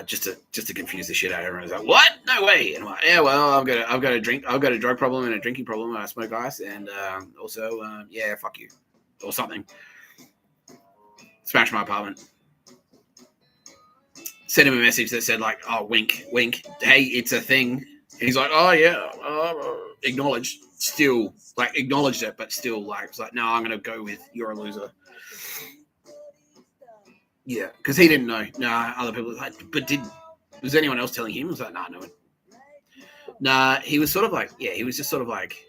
Just to confuse the shit out of everyone. Like, what? No way. And I'm like, yeah, well, I've got a drug problem and a drinking problem. I smoke ice, and also, fuck you, or something. Smash my apartment. Sent him a message that said, like, oh, wink, hey, it's a thing. And he's like, oh yeah, acknowledged. Still, like, acknowledged it, but still, like, it's like, no, I'm gonna go with you're a loser. Yeah, because he didn't know. Nah, other people. Like, but was anyone else telling him? I was like, nah, no one. Nah, he was sort of like, he was just sort of like,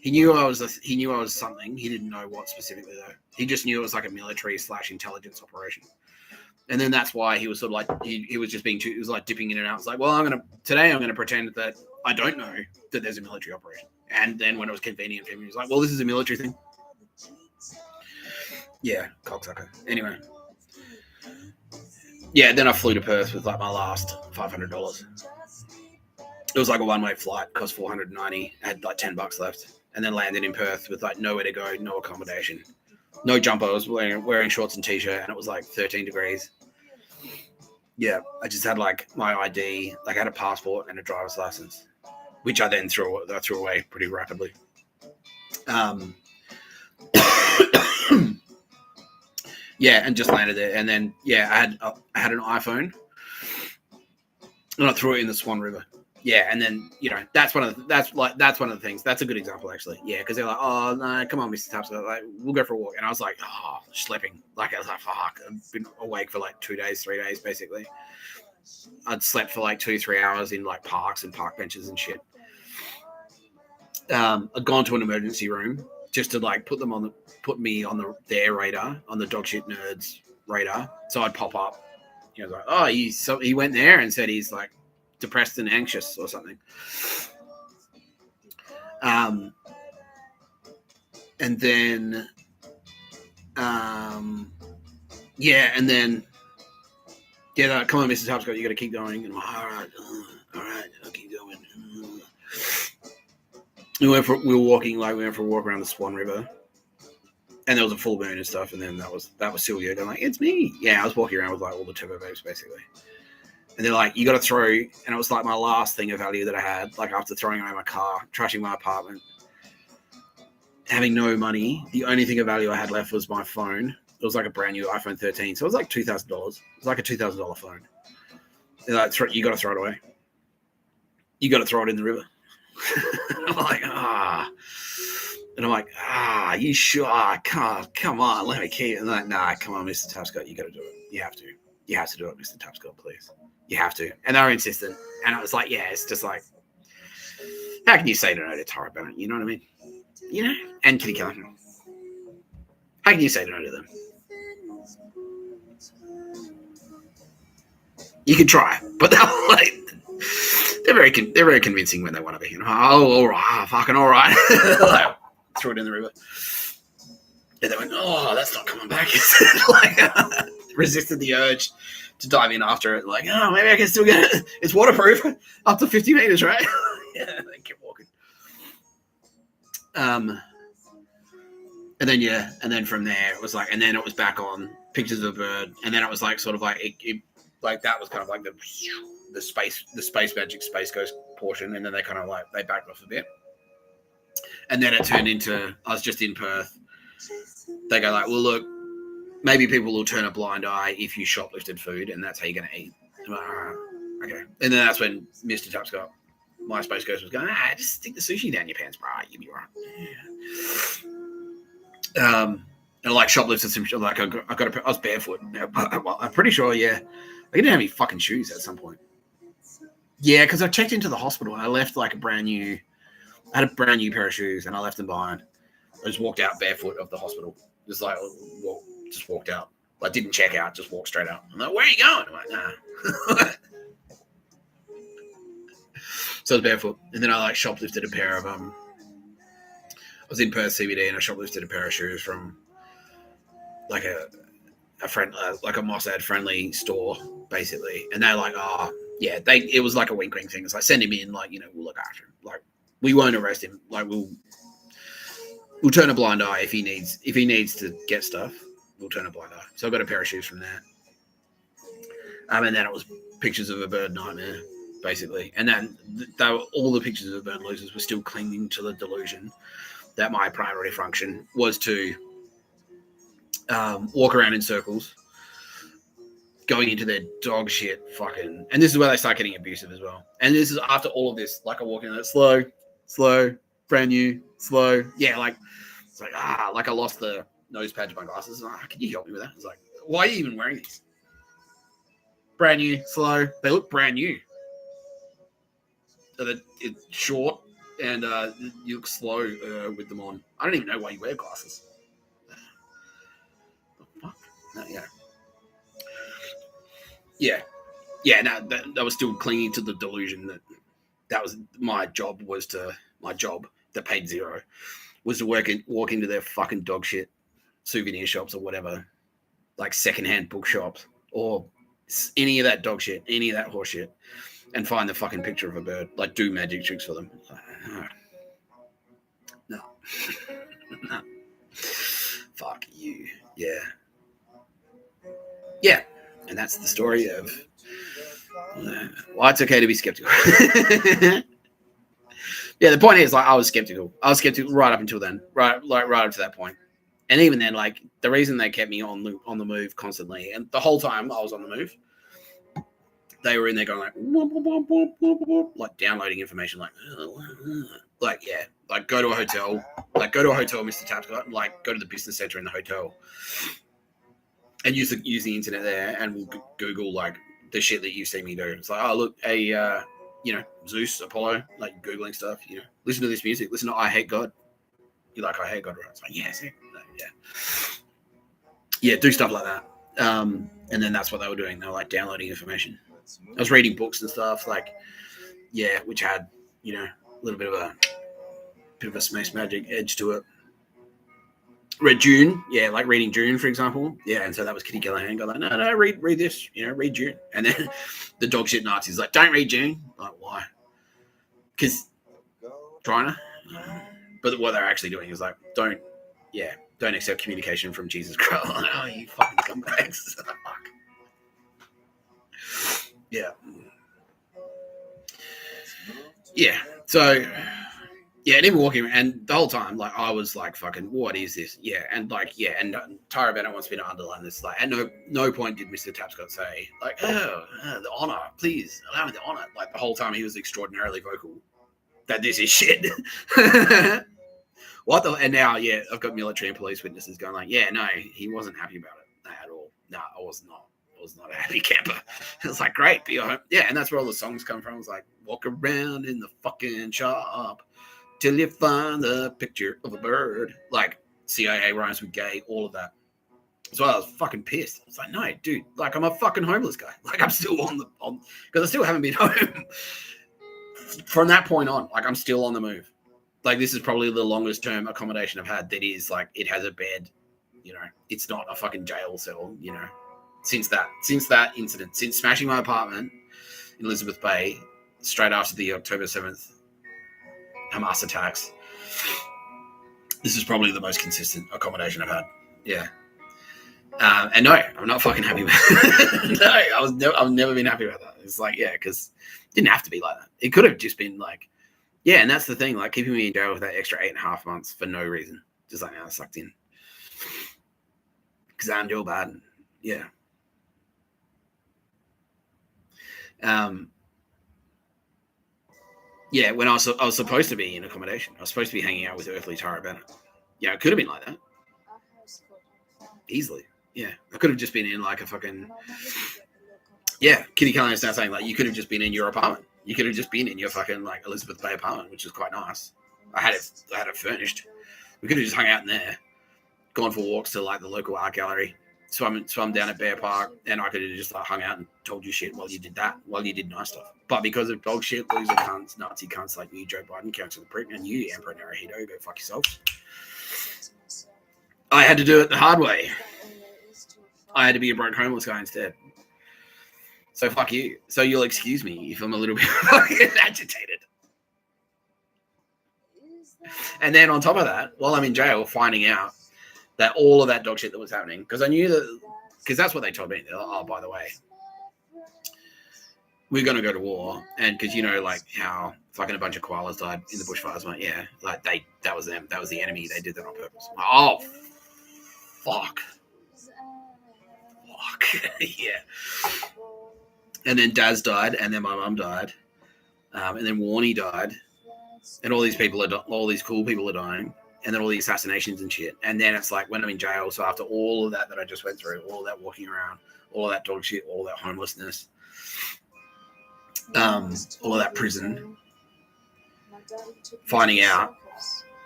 he knew I was something. He didn't know what specifically though. He just knew it was like a military/intelligence operation. And then that's why he was sort of like, he was just he was like dipping in and out. It's like, well, I'm gonna pretend that I don't know that there's a military operation. And then when it was convenient for him, he was like, well, this is a military thing. Yeah, cocksucker. Anyway. Yeah, then I flew to Perth with, like, my last $500. It was like a one-way flight, cost $490. I had like $10 left, and then landed in Perth with, like, nowhere to go, no accommodation, no jumper. I was wearing shorts and t-shirt, and it was like 13 degrees. Yeah, I just had, like, my ID, like, I had a passport and a driver's license, which I then threw away pretty rapidly. Yeah, and just landed there, and then I had an iPhone, and I threw it in the Swan River. Yeah, and then that's one of the things. That's a good example, actually. Yeah, because they're like, oh no, come on, Mr. Tapscott, like, we'll go for a walk, and I was like, oh, schlepping. Like, I was like, fuck, I've been awake for like 2 days, 3 days, basically. I'd slept for like 2-3 hours in, like, parks and park benches and shit. I'd gone to an emergency room just to, like, put me on their radar, on the dog shit nerds radar. So I'd pop up. I was like, oh, he went there and said he's, like, depressed and anxious or something. And then Yeah, and then come on, Mr. Tapscott, you got to keep going. And I'm like, all right, I'll keep going. We were walking, we went for a walk around the Swan River, and there was a full moon and stuff. And then that was Sylvia going like, "It's me." Yeah, I was walking around with like all the turbo babes basically. And they're like, "You got to throw," and it was like my last thing of value that I had. Like after throwing away my car, trashing my apartment, having no money, the only thing of value I had left was my phone. It was like a brand new iPhone 13, so it was like $2,000. It was like a $2,000 phone. They're like, "You got to throw it away. You got to throw it in the river." I'm like, and I'm like, you sure? Come on, let me keep it. And like, nah, come on, Mr. Tapscott, you got to do it. You have to do it, Mr. Tapscott, please. You have to. And they were insistent. And I was like, yeah, it's just like, how can you say no to Tara Bennett? You know what I mean? You know? And Kitty Callaghan. How can you say no to them? You can try, but they're like, they're very convincing when they want to be. You know, all right, fucking all right. Like, threw it in the river. And they went, "Oh, that's not coming back." Like, resisted the urge to dive in after it. Like, "Oh, maybe I can still get it. It's waterproof up to 50 meters, right?" Yeah, they kept walking. And then from there it was like, and then it was back on pictures of a bird, and then it was like sort of like it like that was kind of like the space magic space ghost portion, and then they kind of like they backed off a bit, and then it turned into, I was just in Perth. They go like, "Well, look, maybe people will turn a blind eye if you shoplifted food, and that's how you're going to eat." I'm like, "All right, okay." And then that's when Mr. Tapscott, my space ghost, was going, "Just stick the sushi down your pants, bro. You'll be right." Yeah. And like shoplifted some, like I was barefoot. Well, I'm pretty sure, yeah. I didn't have any fucking shoes at some point. Yeah, because I checked into the hospital and I left like I had a brand new pair of shoes and I left them behind. I just walked out barefoot of the hospital. Just like, just walked out. Like, didn't check out, just walked straight out. I'm like, "Where are you going?" I'm like, "Nah." So I was barefoot. And then I like shoplifted a pair of, I was in Perth CBD and I shoplifted a pair of shoes from like a friend, like a Mossad friendly store, basically. And they're like, "Oh, yeah," it was like a wink thing. It's like, "Send him in, like, you know, we'll look after him. Like, we won't arrest him. Like, we'll turn a blind eye if he needs to get stuff. We'll turn a blind eye." So I got a pair of shoes from that. And then it was pictures of a bird nightmare, basically. And then all the pictures of bird losers were still clinging to the delusion that my primary function was to walk around in circles, going into their dog shit fucking, and this is where they start getting abusive as well. And this is after all of this, like I walk in, slow, brand new, slow. Yeah, like it's like like I lost the nose pad of my glasses. Can you help me with that? It's like, why are you even wearing these? Brand new, slow. They look brand new. So it's short and you look slow with them on. I don't even know why you wear glasses. Fuck. No, yeah. No, that was still clinging to the delusion that was my job that paid zero was to walk into their fucking dog shit souvenir shops or whatever, like secondhand bookshops or any of that dog shit, any of that horse shit, and find the fucking picture of a bird, like do magic tricks for them. No. No. Fuck you. Yeah. And that's the story of why it's okay to be skeptical. Yeah, the point is, like, I was skeptical right up until then, right up to that point. And even then, like, the reason they kept me on the move constantly, and the whole time I was on the move, they were in there going like, whoop, whoop, whoop, whoop, whoop, like downloading information, like yeah, like go to a hotel, Mr. Tapscott, and like go to the business center in the hotel, and use the internet there, and we'll Google like the shit that you see me do. It's like, oh look, Zeus, Apollo, like Googling stuff, listen to this music, listen to I Hate God. You like I Hate God, right? It's like, yes, yeah, do stuff like that. And then that's what they were doing. They were like downloading information. I was reading books and stuff, like, yeah, which had, a little bit of a space magic edge to it. read June, yeah, like reading June, for example. Yeah, and so that was Kitty Callaghan. Got like, no, read this, read June. And then the dog shit Nazis like, don't read June. Like, why? Because trying to. But what they're actually doing is like, don't accept communication from Jesus Christ. Oh, you fucking scumbags. Fuck. Yeah. Yeah. So, yeah, and even walking around, and the whole time, like, I was like, fucking, what is this? Yeah, and like, yeah, and Tara Bennett wants me to underline this. Like, at no point did Mr Tapscott say, like, the honour, please, allow me the honour. Like, the whole time he was extraordinarily vocal that this is shit. What the? And now, yeah, I've got military and police witnesses going like, yeah, no, he wasn't happy about it at all. No, I was not. I was not a happy camper. It's like, great, be home. Yeah, and that's where all the songs come from. It's like, walk around in the fucking shop till you find the picture of a bird. Like, CIA rhymes with gay, all of that. So I was fucking pissed. It's like, no, dude, like, I'm a fucking homeless guy. Like, I'm still because I still haven't been home. From that point on, like, I'm still on the move. Like, this is probably the longest term accommodation I've had that is like, it has a bed, it's not a fucking jail cell, since that incident, since smashing my apartment in Elizabeth Bay straight after the October 7th Hamas attacks. This is probably the most consistent accommodation I've had. Yeah. And no, I'm not fucking happy about it. No, I've never been happy about that. It's like, yeah, because it didn't have to be like that. It could have just been like, yeah, and that's the thing, like, keeping me in jail with that extra 8.5 months for no reason. Just like, I sucked in. Because I'm Joe Biden. Yeah. Yeah, when I was supposed to be in accommodation. I was supposed to be hanging out with earthly Tara Bennett. Yeah, it could have been like that. Easily. Yeah. I could have just been in like a fucking... Yeah, Kitty Callaghan's now saying, like, you could have just been in your apartment. You could have just been in your fucking, like, Elizabeth Bay apartment, which is quite nice. I had it furnished. We could have just hung out in there, gone for walks to, like, the local art gallery, swum down at Bear Park, and I could have just, like, hung out and told you shit while you did that, while you did nice stuff. But because of dog shit, loser cunts, Nazi cunts like you, Joe Biden, Council of Prick, and you, Emperor Naruhito, go fuck yourself. I had to do it the hard way. I had to be a broke homeless guy instead. So fuck you. So you'll excuse me if I'm a little bit fucking agitated. And then on top of that, while I'm in jail, finding out that all of that dog shit that was happening, because I knew that, because that's what they told me. They're like, oh, by the way, we're going to go to war. And because, like how fucking a bunch of koalas died in the bushfires. I'm like, yeah, like that was them. That was the enemy. They did that on purpose. I'm like, oh, fuck. Yeah. And then Daz died, and then my mum died, and then Warnie died, and all these cool people are dying, and then all the assassinations and shit. And then it's like when I'm in jail, so after all of that I just went through, all of that walking around, all of that dog shit, all of that homelessness, all of that prison, finding out,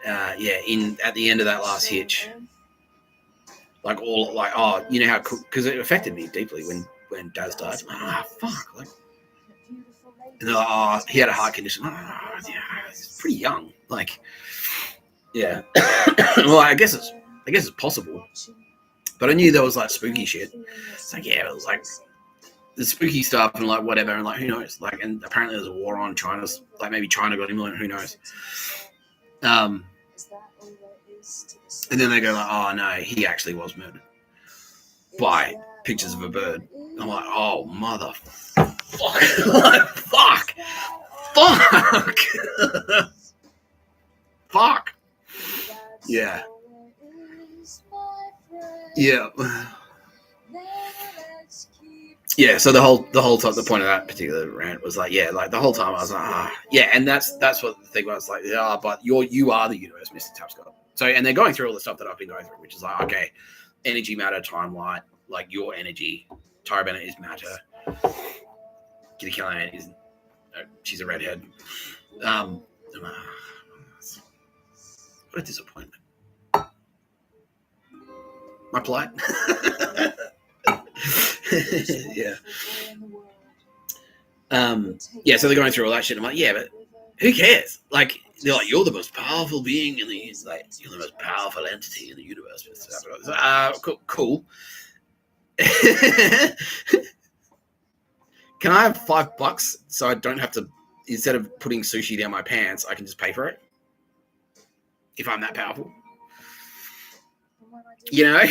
at the end of that last hitch, like how, because it affected me deeply when Daz died. Fuck. Like, and they're like, oh, he had a heart condition. Yeah, he's pretty young. Like, yeah. Well, I guess it's possible. But I knew there was like spooky shit. It's like, yeah, it was like the spooky stuff and like whatever, and like who knows? Like, and apparently there's a war on. China's like, maybe China got him, like, who knows? And then they go like, oh no, he actually was murdered by pictures of a bird. I'm like, oh, mother fuck. Fuck. Yeah. Yeah. Yeah, so the point of that particular rant was like, yeah, like the whole time I was like, yeah, and that's what the thing was like, yeah, but you are the universe, Mr. Tapscott. So, and they're going through all the stuff that I've been going through, which is like, okay, energy, matter, time, light, like your energy. Tara Bennett is matter. Kitty Callaghan is, she's a redhead. What a disappointment. My plight. Yeah. Yeah, so they're going through all that shit. I'm like, yeah, but who cares? Like, they're like, you're the most powerful being in the, like, you're the most powerful entity in the universe. Cool. Can I have $5 so I don't have to, instead of putting sushi down my pants, I can just pay for it? If I'm that powerful. You know?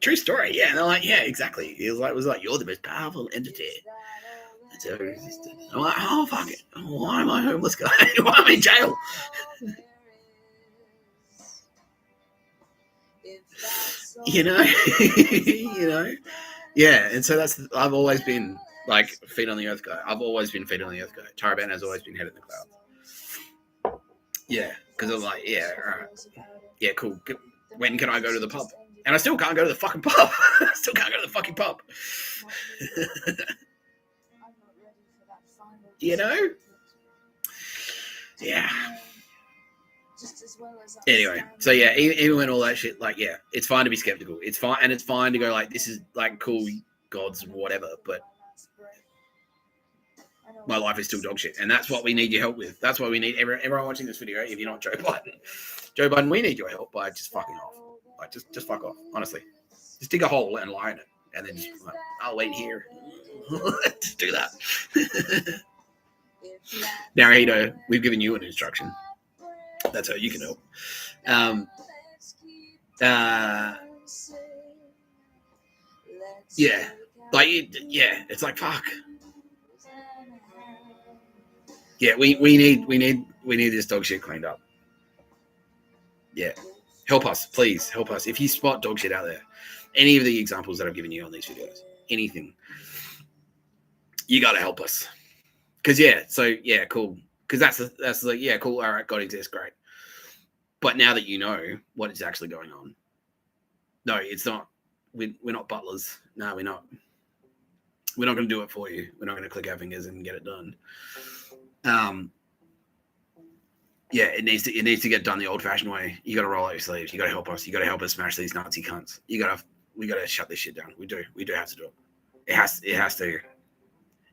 True story, yeah. And they're like, yeah, exactly. It was like, you're the most powerful entity that's ever existed. I'm like, oh, fuck it. Why am I a homeless guy? Why am I in jail? You know? You know? Yeah, and so I've always been like feet on the earth guy. I've always been feet on the earth guy. Tara Bennett has always been head in the clouds. Yeah, because I'm like, yeah, all right. Yeah, cool. When can I go to the pub? And I still can't go to the fucking pub. I still can't go to the fucking pub. You know? Yeah. Anyway, so yeah, even when all that shit, like, yeah, it's fine to be skeptical. It's fine, and it's fine to go like, this is like cool, gods, whatever. But my life is still dog shit, and that's what we need your help with. That's why we need everyone watching this video. If you're not Joe Biden, we need your help by just fucking off. Like, just fuck off. Honestly, just dig a hole and lie in it, and then just like, I'll wait here. Just do that. Narrator, we've given you an instruction. That's how you can help. Yeah, like, yeah, it's like, fuck. Yeah, we need this dog shit cleaned up. Yeah, help us, please, help us. If you spot dog shit out there, any of the examples that I've given you on these videos, anything, you got to help us. Because yeah, so yeah, cool. Because that's like, yeah, cool. All right, God exists, great. But now that you know what is actually going on, no, it's not. We're not butlers. No, we're not. We're not going to do it for you. We're not going to click our fingers and get it done. Yeah, it needs to get done the old-fashioned way. You got to roll out your sleeves. You got to help us. You got to help us smash these Nazi cunts. We got to shut this shit down. We do have to do it. It has to.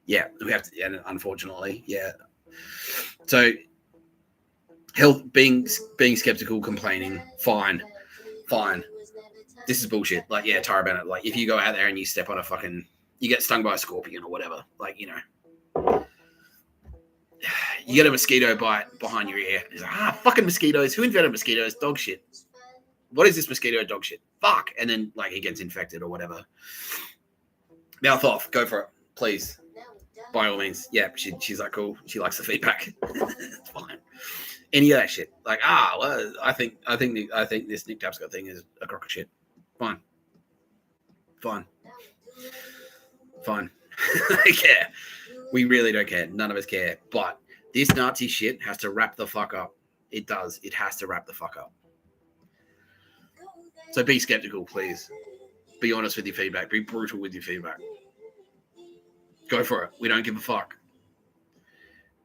Yeah, we have to. And unfortunately, yeah. So, being skeptical, complaining, fine. This is bullshit. Like, yeah, Tara Bennett. Like, if you go out there and you step on you get stung by a scorpion or whatever. Like, you know, you get a mosquito bite behind your ear. It's like, fucking mosquitoes. Who invented mosquitoes? Dog shit. What is this mosquito? Dog shit. Fuck. And then, like, he gets infected or whatever. Mouth off. Go for it, please. By all means. Yeah, she's like, cool. She likes the feedback. It's fine. Any of that shit. Like, well, I think this Nick Tapscott thing is a crock of shit. Fine. I care. We really don't care. None of us care. But this Nazi shit has to wrap the fuck up. It does. It has to wrap the fuck up. So be skeptical, please. Be honest with your feedback. Be brutal with your feedback. Go for it. We don't give a fuck.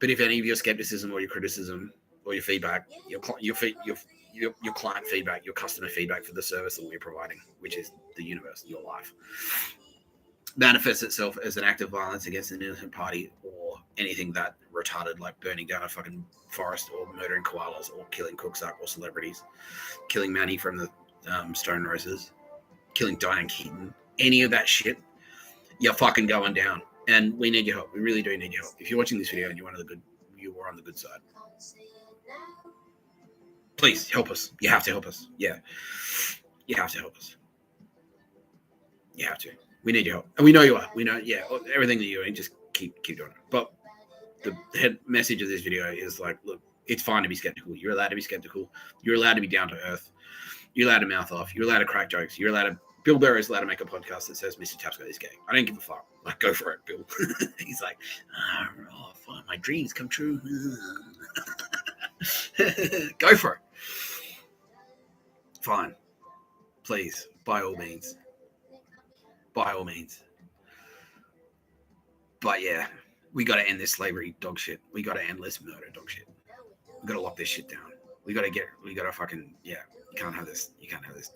But if any of your skepticism or your criticism or your feedback, your client feedback, your customer feedback for the service that we're providing, which is the universe, your life, manifests itself as an act of violence against an innocent party or anything that retarded, like burning down a fucking forest or murdering koalas or killing Cooksuck or celebrities, killing Manny from the Stone Roses, killing Diane Keaton, any of that shit, you're fucking going down. And we need your help. We really do need your help. If you're watching this video and you were on the good side, please help us. You have to help us. Yeah. You have to help us. You have to. We need your help. And we know you are. We know, yeah, everything that you're doing, just keep doing it. But the head message of this video is like, look, it's fine to be skeptical. You're allowed to be skeptical. You're allowed to be down to earth. You're allowed to mouth off. You're allowed to crack jokes. You're allowed to, Bill Burr is allowed to make a podcast that says Mr Tapscott is gay. I don't give a fuck. Like, go for it, Bill. He's like, fine, my dreams come true. Go for it. Fine. Please, by all means. By all means. But yeah, we got to end this slavery dog shit. We got to end this murder dog shit. We got to lock this shit down. We got to fucking, yeah, you can't have this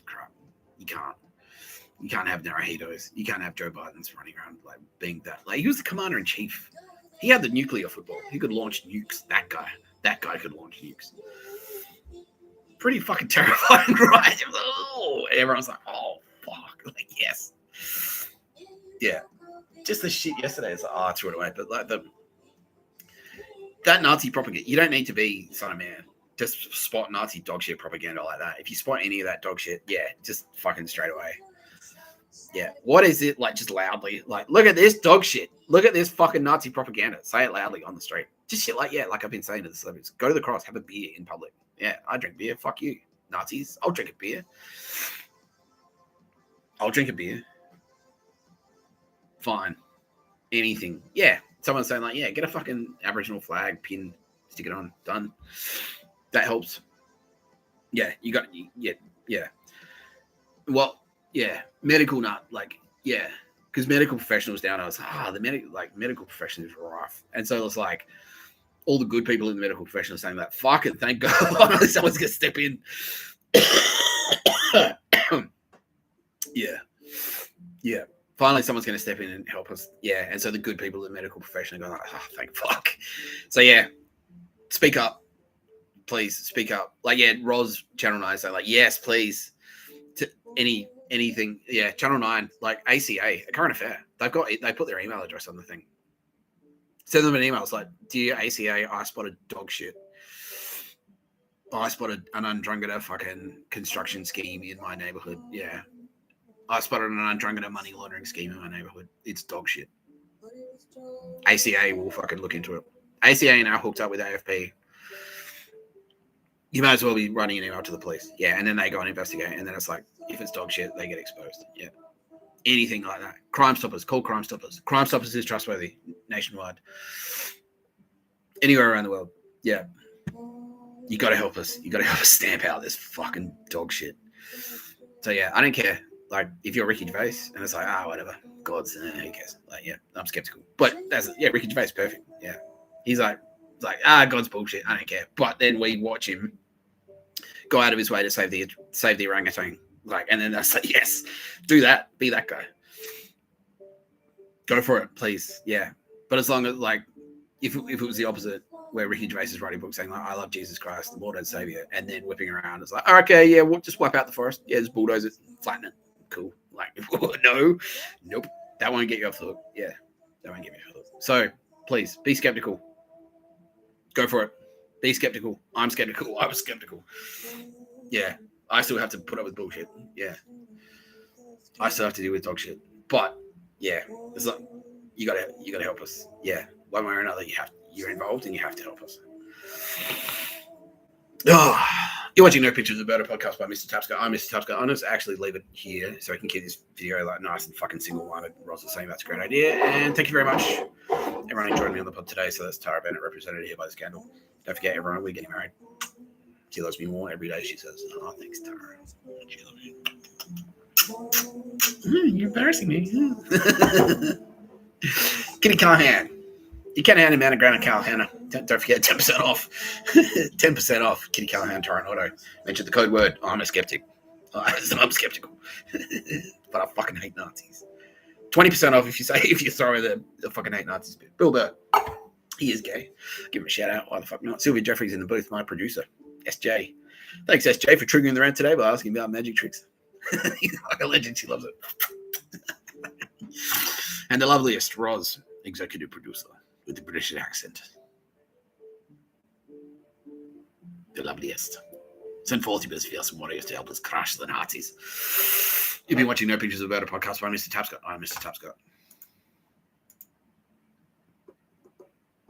crap. You can't have Naruhitos. You can't have Joe Biden's running around like being that. Like, he was the commander in chief He had the nuclear football. He could launch nukes. That guy could launch nukes. Pretty fucking terrifying, right? Everyone's like, oh, fuck. Like, yes. Yeah. Just the shit yesterday. It's like, I threw it away. But like that Nazi propaganda, you don't need to be son of man. Just spot Nazi dog shit propaganda like that. If you spot any of that dog shit, yeah, just fucking straight away. Yeah. What is it? Like, just loudly. Like, look at this dog shit. Look at this fucking Nazi propaganda. Say it loudly on the street. Just shit like, yeah, like I've been saying to the celebrities. Go to the cross, have a beer in public. Yeah, I drink beer. Fuck you, Nazis. I'll drink a beer. Fine. Anything. Yeah. Someone's saying, like, yeah, get a fucking Aboriginal flag, pin, stick it on. Done. That helps. Yeah, you got, yeah. Well, yeah, medical nut, like, yeah, because medical professionals down, I was the medical profession is rough, and so it's like all the good people in the medical profession are saying that, fuck it, thank God, someone's gonna step in. yeah. Finally, someone's gonna step in and help us. Yeah, and so the good people in the medical profession are going like, oh, thank fuck. So yeah, speak up, please speak up. Like, yeah, Roz Channel 9 say like, yes, please. To anything, yeah, Channel 9, like ACA, a current affair. They put their email address on the thing. Send them an email. It's like, dear ACA, I spotted dog shit. I spotted an Undrungada fucking construction scheme in my neighborhood. Yeah. I spotted an Undrungada money laundering scheme in my neighborhood. It's dog shit. ACA will fucking look into it. ACA now hooked up with AFP. You might as well be running an email to the police. Yeah, and then they go and investigate. And then it's like, if it's dog shit, they get exposed. Yeah. Anything like that. Crime Stoppers. Call Crime Stoppers. Crime Stoppers is trustworthy nationwide. Anywhere around the world. Yeah. You got to help us. You got to help us stamp out this fucking dog shit. So, yeah, I don't care. Like, if you're Ricky Gervais and it's like, whatever. God's, who cares? Like, yeah, I'm skeptical. But Ricky Gervais, perfect. Yeah. He's like, God's bullshit. I don't care. But then we watch him go out of his way to save the orangutan. Like, and then that's like, yes, do that. Be that guy. Go for it, please. Yeah. But as long as, like, if it was the opposite, where Ricky Gervais is writing books saying, like, I love Jesus Christ, the Lord and Savior, and then whipping around, it's like, oh, okay, yeah, we'll just wipe out the forest. Yeah, just bulldoze it, flatten it. Cool. Like, no, nope. That won't get you off the hook. Yeah, that won't get you off the hook. So, please, be skeptical. Go for it. Be skeptical. I'm skeptical. I was skeptical. Yeah. I still have to put up with bullshit. Yeah. I still have to deal with dog shit. But yeah, it's like you gotta help us. Yeah. One way or another, you're involved and you have to help us. Oh, you're watching No Pictures About a Podcast by Mr. Tapscott. I'm Mr. Tapscott. I'm going to actually leave it here so I can keep this video like nice and fucking single-minded. Ross was saying that's a great idea. And thank you very much. Everyone who joined me on the pod today. So that's Tara Bennett, represented here by the scandal. Don't forget, everyone, we're getting married. She loves me more every day, she says. Oh, thanks, Tara. She loves me. You're embarrassing me. Kitty Callaghan. You can't hand him out a grand of Callaghan. Don't forget 10% off. 10% off Kitty Callaghan Toronto. Mention the code word. I'm a skeptic. I'm skeptical. But I fucking hate Nazis. 20% off if you throw the fucking hate Nazis bit. Bill Burr. He is gay. Give him a shout out. Why the fuck not? Sylvia Jeffries in the booth, my producer. SJ. Thanks, SJ, for triggering the rant today by asking about magic tricks. He's like a legend. She loves it. And the loveliest, Roz, executive producer with the British accent. The loveliest. Send forth your best fearsome warriors to help us crush the Nazis. You've been watching No Pictures About a Podcast by Mr. Tapscott. I'm Mr. Tapscott.